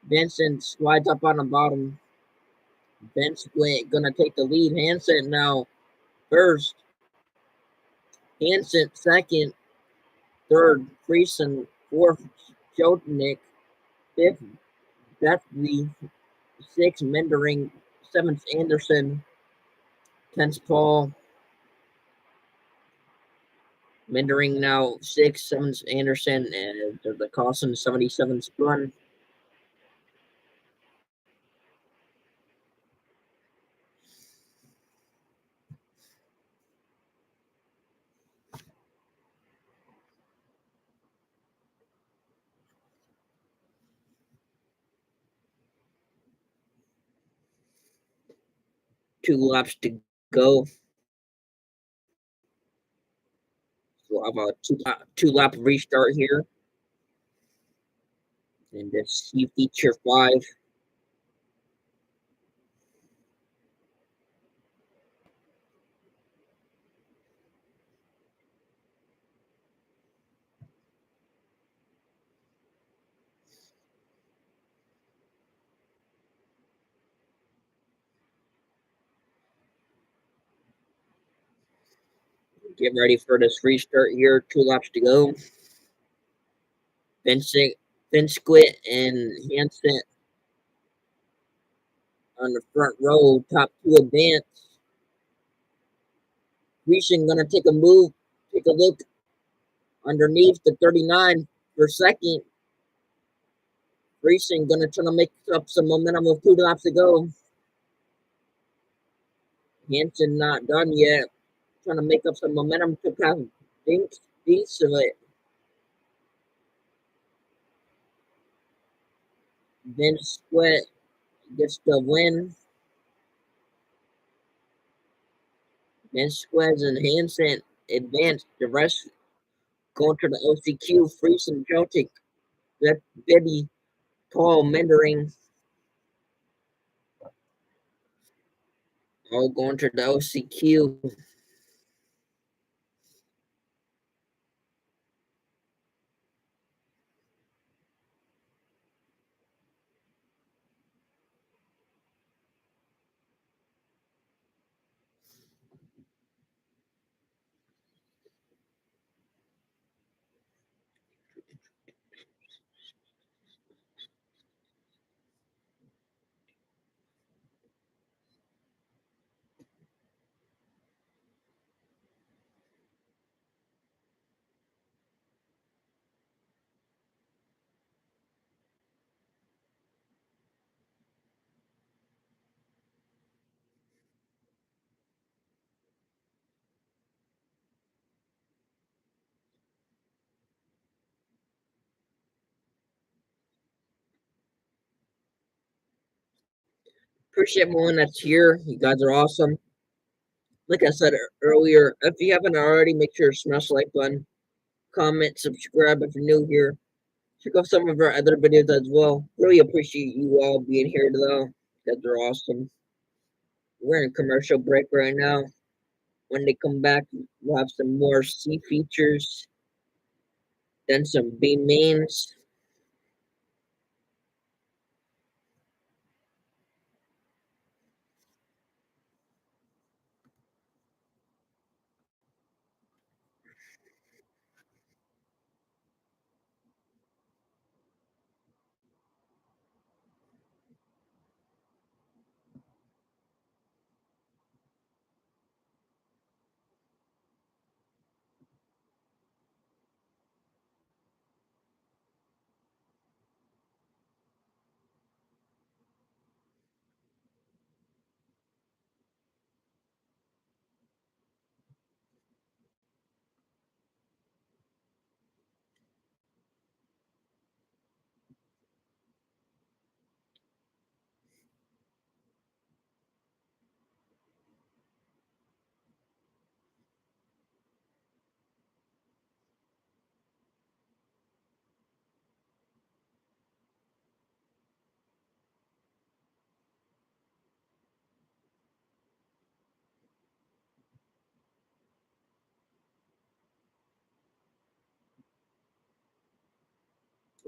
Vincent slides up on the bottom. Vincent gonna take the lead. Hansen now first. Hansen second. Third, Friesen. Fourth, Jotnik. Fifth, Bethany. Sixth, Mendering. Seventh, Anderson. 10th, Paul. Mindering now 6, 7 Anderson, and the Carlson 77 spun. Two laps to go. We'll have a two lap restart here. And this feature 5. Get ready for this restart here. 2 laps to go. Vincent, Squit and Hansen on the front row. Top 2 advance. Reaching gonna take a move. Take a look underneath the 39 for second. Racing gonna try to make up some momentum with 2 laps to go. Hansen not done yet. Trying to make up some momentum to pass Vince of it. Vince Sweat gets the win. Vince Sweat and Hansen advance. The rest going to the OCQ. Friesen, Celtic, Bibby, Paul, Mendering. All going to the OCQ. Appreciate everyone that's here. You guys are awesome. Like I said earlier, if you haven't already, make sure to smash the like button, comment, subscribe if you're new here. Check out some of our other videos as well. Really appreciate you all being here though. You guys are awesome. We're in a commercial break right now. When they come back, we'll have some more C features, then some B mains.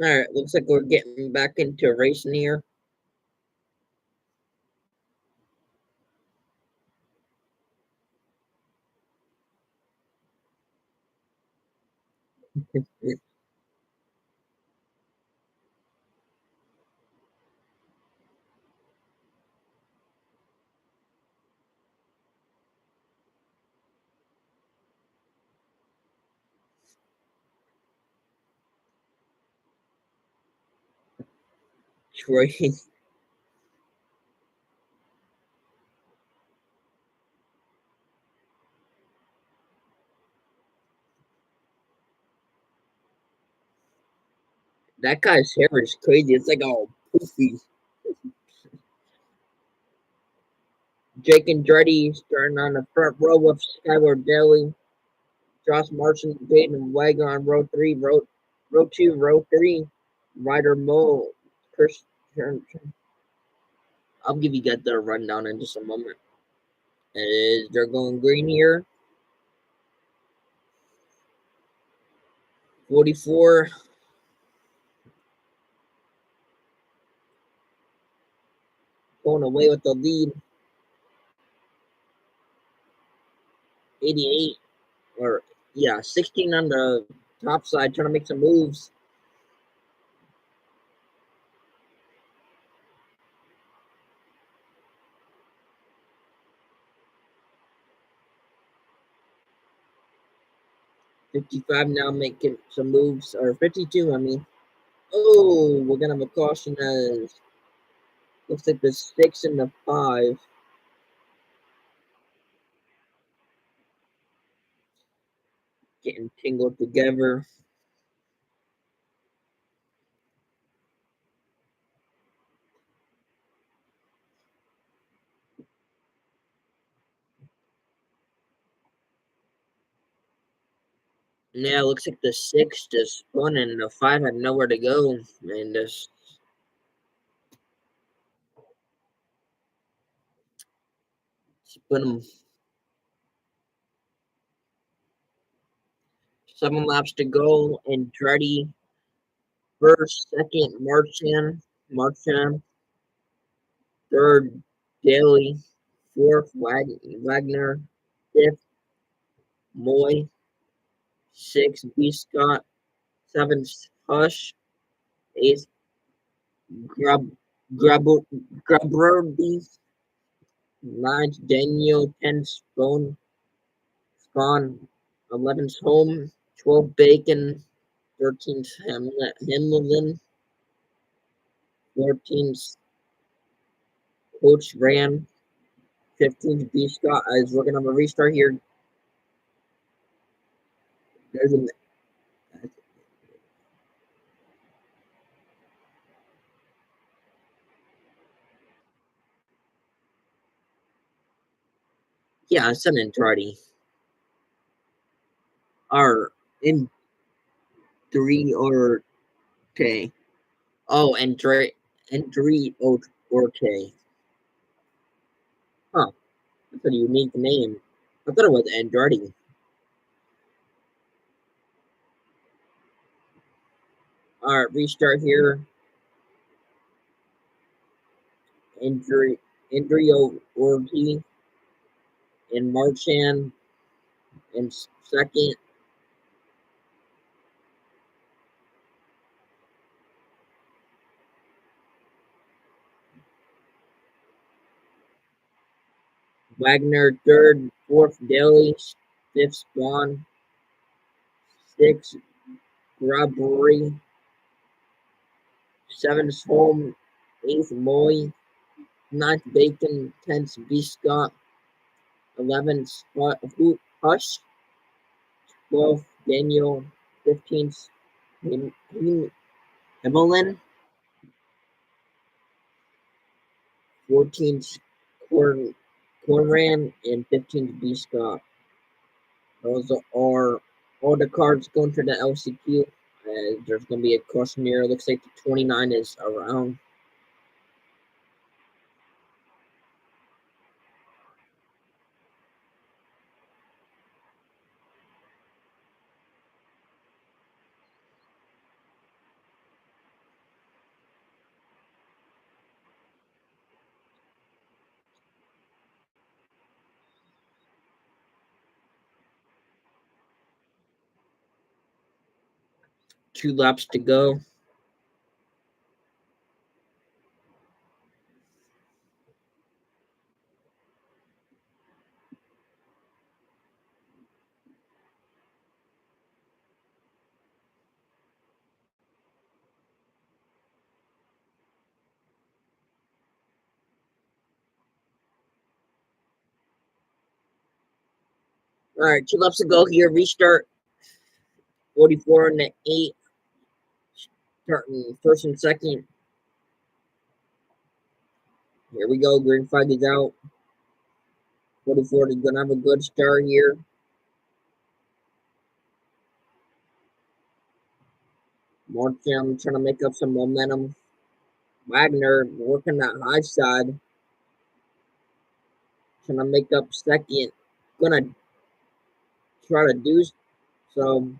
All right, looks like we're getting back into racing here. Troy. That guy's hair is crazy. It's like all poofy. Jake Andretti starting on the front row of Skyward Daily. Josh Martin, Dayton Wagon on row three, row two, row three. Ryder Mo, Chris. I'll give you guys the rundown in just a moment. As they're going green here. 44. Going away with the lead. 88. Or, yeah, 16 on the top side, trying to make some moves. $55 now making some moves, or 52, I mean. Oh, we're gonna have a caution as looks like the 6 and the 5 getting tangled together. Yeah, looks like the 6 just spun and the 5 had nowhere to go, and just spun them. 7 laps to go, and Dreddy first, second, Marchand, third, Daly, fourth, Wagner, fifth, Moy, sixth, B. Scott, seventh, Hush, eighth, Grub, Grub, Grubberby, ninth, Daniel, 10th, Spawn, 11th, Home, 12th, Bacon, 13th, Hamlin, 14th, Coach Ran, 15th, B. Scott. As we're going to have a restart here. There's a Yeah, San Andrade are in 3 or K. Oh, and 3 or K. Huh, that's a unique name. I thought it was Andrade. Alright, restart here. Andrew Orgy and Marchand in second. Wagner third, fourth Daly, fifth Spawn, sixth Grabbery, seventh Home, eighth Moy, ninth Bacon, 10th B. Scott, 11th Hush, 12th Daniel, 15th Himmelin, 14th Cornran, and 15th B. Scott. Those are all the cards going to the LCQ. There's going to be a caution here. Looks like the 29 is around. Two laps to go. All right, 2 laps to go here. Restart. 44 and the 8. Starting first and second. Here we go. Green flag is out. 44 is going to have a good start here. Markham trying to make up some momentum. Wagner working that high side. Trying to make up second. Gonna try to do so.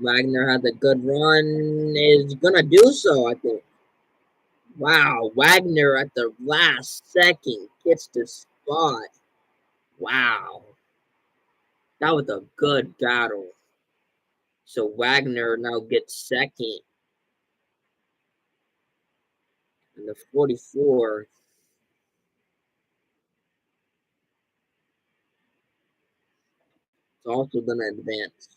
Wagner has a good run. Is gonna do so, I think. Wow, Wagner at the last second gets the spot. Wow, that was a good battle. So Wagner now gets second in the 44. It's also gonna advance.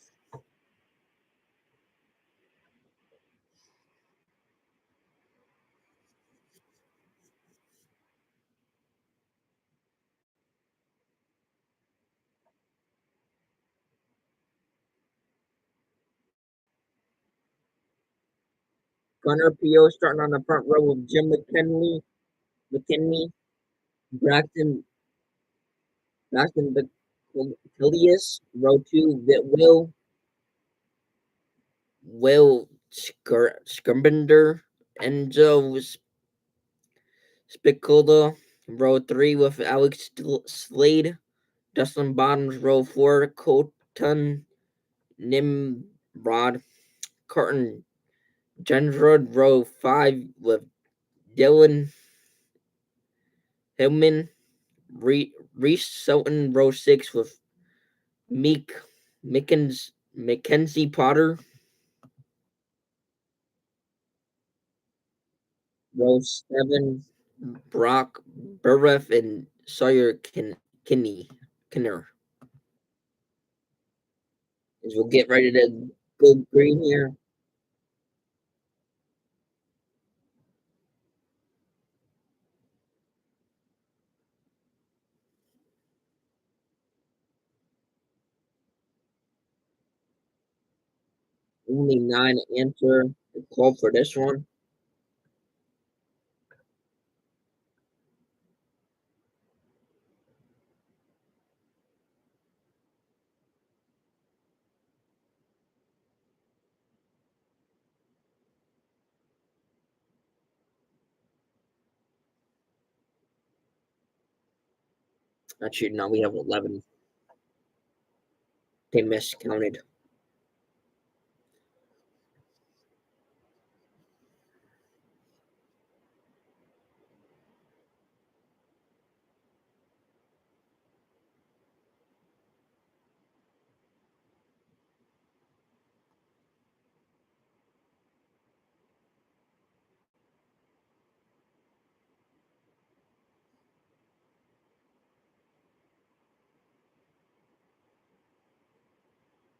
Gunnar P.O. starting on the front row with Jim McKinley, Braxton Bacilius, row 2, Will Scrimbender, Enzo Spicola, row 3 with Alex Slade, Dustin Bottoms, row 4, Colton Nimrod, Carton Gendrod, row 5 with Dylan Hillman, Reese Sultan, row 6 with Mackenzie Potter, row 7, Brock Burref, and Sawyer Kinner. As we'll get ready to go green here. Only 9 enter the call for this one. Actually, no, we have 11. They miscounted.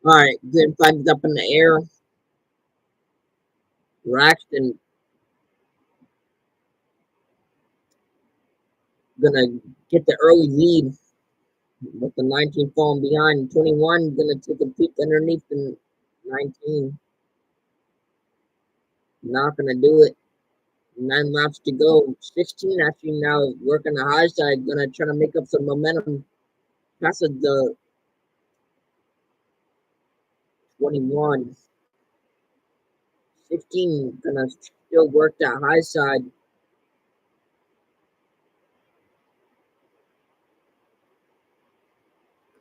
All right, green flags up in the air. Braxton gonna get the early lead with the 19 falling behind. 21 gonna take a peek underneath the 19. Not gonna do it. 9 laps to go. 16 actually now working the high side. Gonna try to make up some momentum. Passes the 21. 16 gonna still work that high side.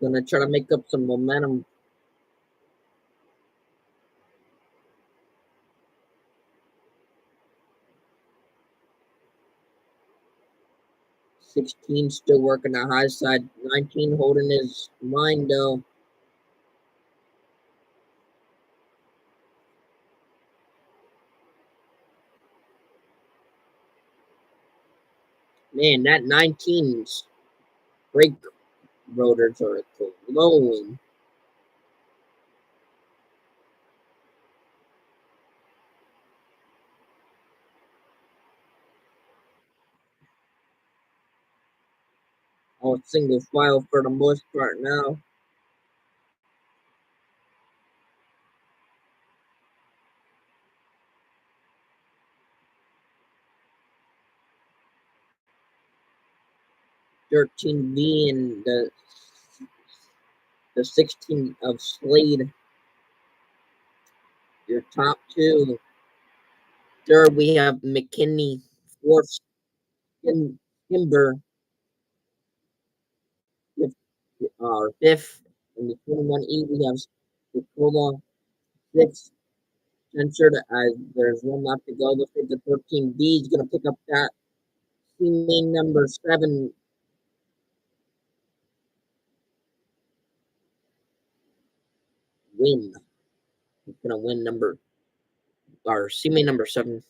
Gonna try to make up some momentum. 16 still working the high side. 19 holding his line though. Man, that 19's brake rotors are glowing. all single file for the most part now. $13B and the 16 of Slade. Your top two. Third, we have McKinney. Fourth, Kimber. Fifth, fifth in the 21E, we have Nicola. Sixth, censored as there's one left to go. Looks like the 13B is going to pick up that C main number 7 win. He's going to win C main number 7.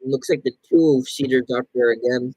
Looks like the 2-seaters out there again.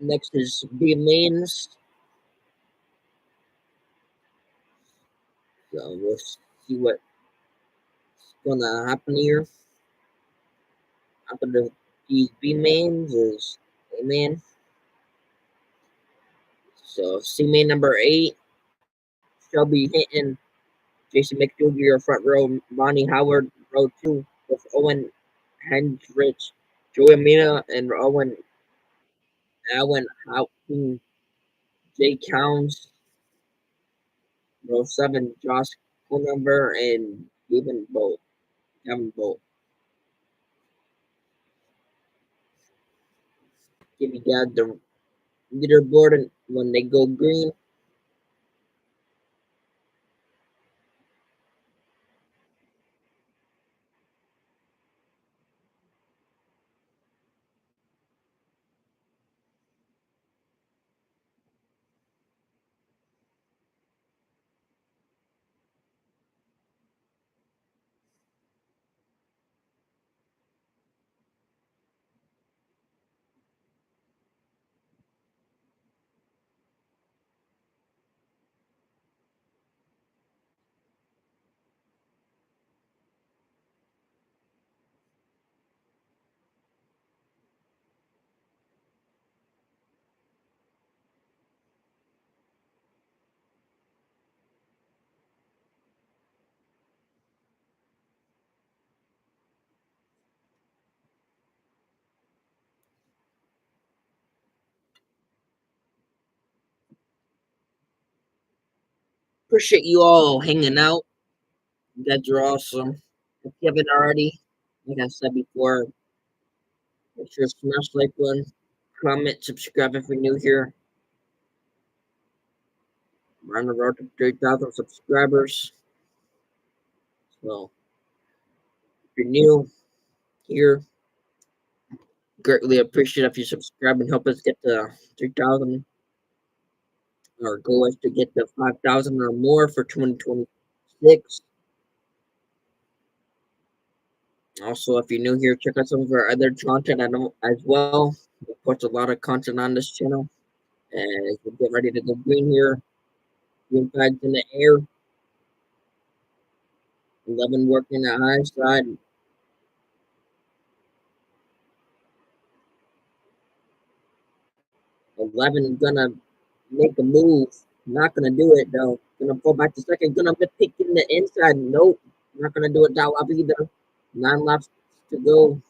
Next is B mains. So we'll see what's gonna happen here. After these B mains is A main. So C main number 8, Shelby Hinton, Jason McDougal, front row, Ronnie Howard, row 2, with Owen Hendrich, Joey Amina, and Allen Houghton, Jay Counts, row 7, Josh Conover, and Gavin Bolt. Give you guys the leaderboard, and when they go green, appreciate you all hanging out. You guys are awesome. If you haven't already, like I said before, make sure to smash like button, comment, subscribe if you're new here. We're on the road to 3,000 subscribers. So if you're new here, greatly appreciate if you subscribe and help us get to 3,000. Our goal is to get to 5,000 or more for 2026. 6. Also, if you're new here, check out some of our other content as well. We post a lot of content on this channel. And as we get ready to go green here, green flags in the air. 11 working the high side. 11 gonna make a move. Not gonna do it though. Gonna pull back to second. Gonna pick in the inside. Nope. Not gonna do it that lap either. 9 laps to go.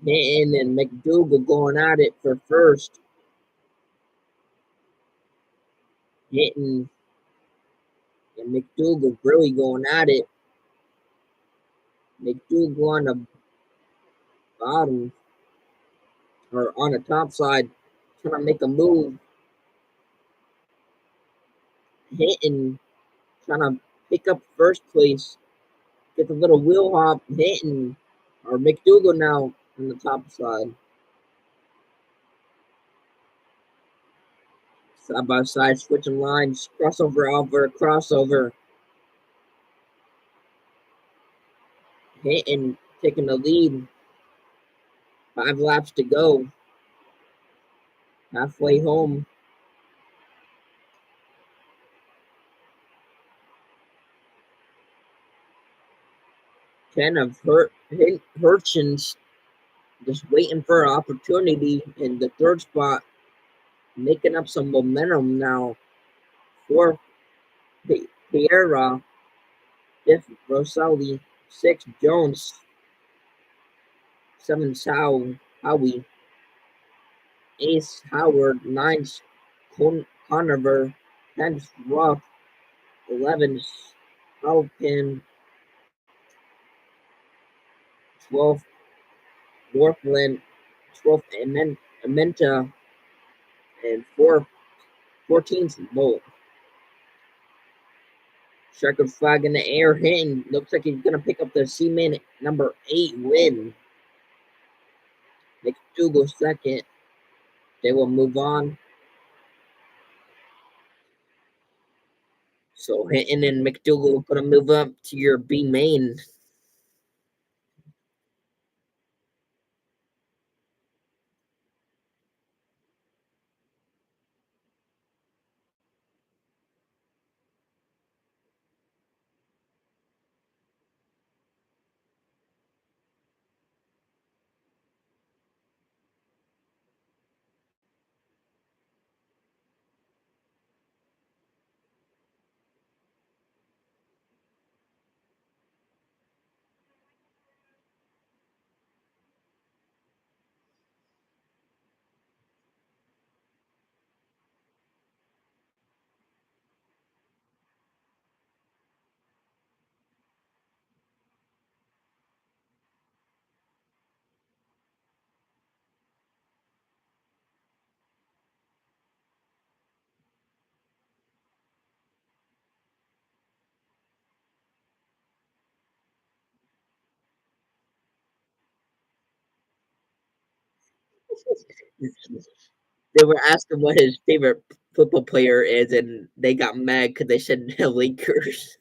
Hitting and McDougal going at it for first. Hitting and McDougal really going at it. McDougal on the bottom or on the top side, trying to make a move. Hitting, trying to pick up first place. Get the little wheel hop. Hitting or McDougal now on the top side. Side by side, switching lines. Crossover over crossover. Hitting, taking the lead. 5 laps to go. Halfway home. 10 of Hirschens just waiting for an opportunity in the third spot, making up some momentum now. 4th, Piera. 5th, Rosselli. 6th, Jones. 7th, Howie. 8th, Howard. 9th, Conover. 10th, Ruff. 11th, Halpin. 12th, Northland. 12th, Amenta. And 14th, Bolt. Checkered flag in the air, hitting. Looks like he's going to pick up the C-Man number 8 win. McDougal second. They will move on. So Hinton and McDougal going to move up to your B main. They were asking what his favorite football player is, and they got mad because they said the Lakers.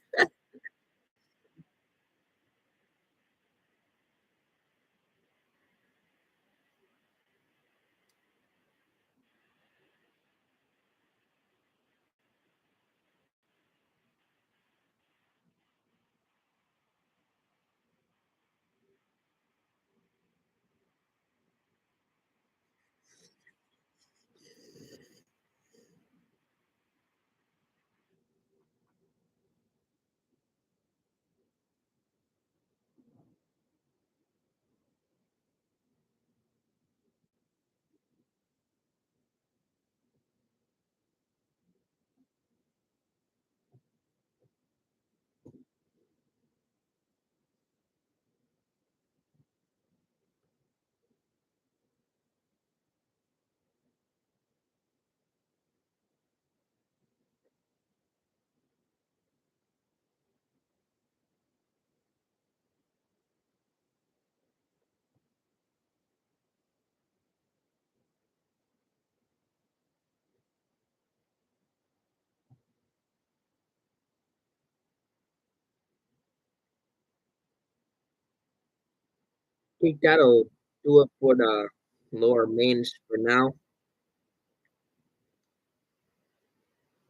think that'll do it for the lower mains for now.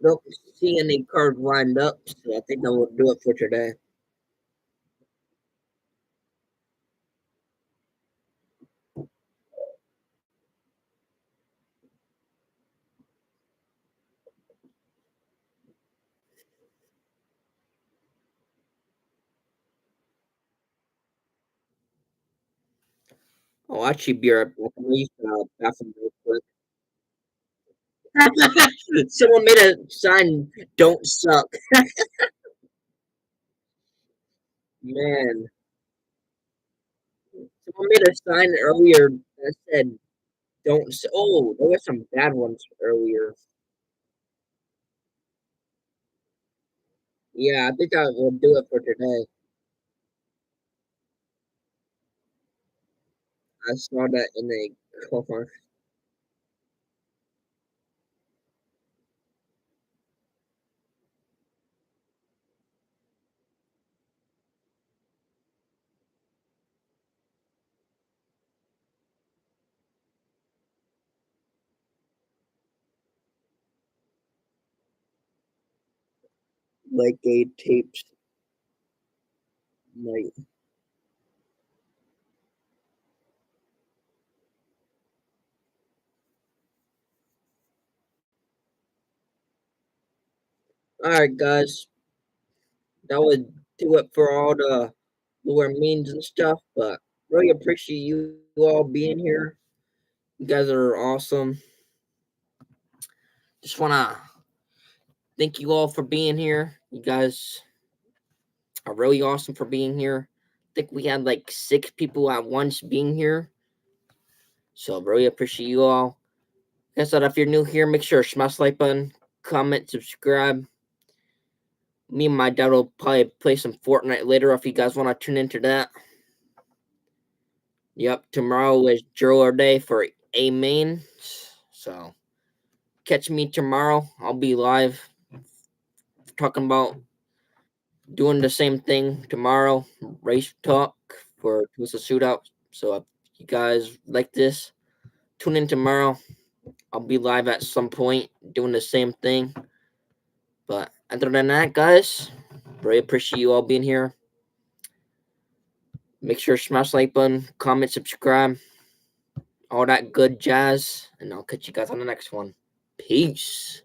Don't see any cards lined up, so I think that will do it for today. I'll actually be right back. I'm gonna use the bathroom real quick. Someone made a sign, "Don't suck." Man, someone made a sign earlier that said, "Don't." Oh, there were some bad ones earlier. Yeah, I think I will do it for today. I saw that in a car, like a tapes. Like, all right, guys, that would do it for all the lower means and stuff. But really appreciate you all being here. You guys are awesome. Just wanna thank you all for being here. You guys are really awesome for being here. I think we had like 6 people at once being here. So really appreciate you all. Like I said, if you're new here, make sure to smash the like button, comment, subscribe. Me and my dad will probably play some Fortnite later if you guys want to tune into that. Yep, tomorrow is driller day for A main. So catch me tomorrow. I'll be live talking about doing the same thing tomorrow. Race talk for Tulsa Shootout. So if you guys like this, tune in tomorrow. I'll be live at some point doing the same thing. But other than that, guys, really appreciate you all being here. Make sure to smash the like button, comment, subscribe, all that good jazz. And I'll catch you guys on the next one. Peace.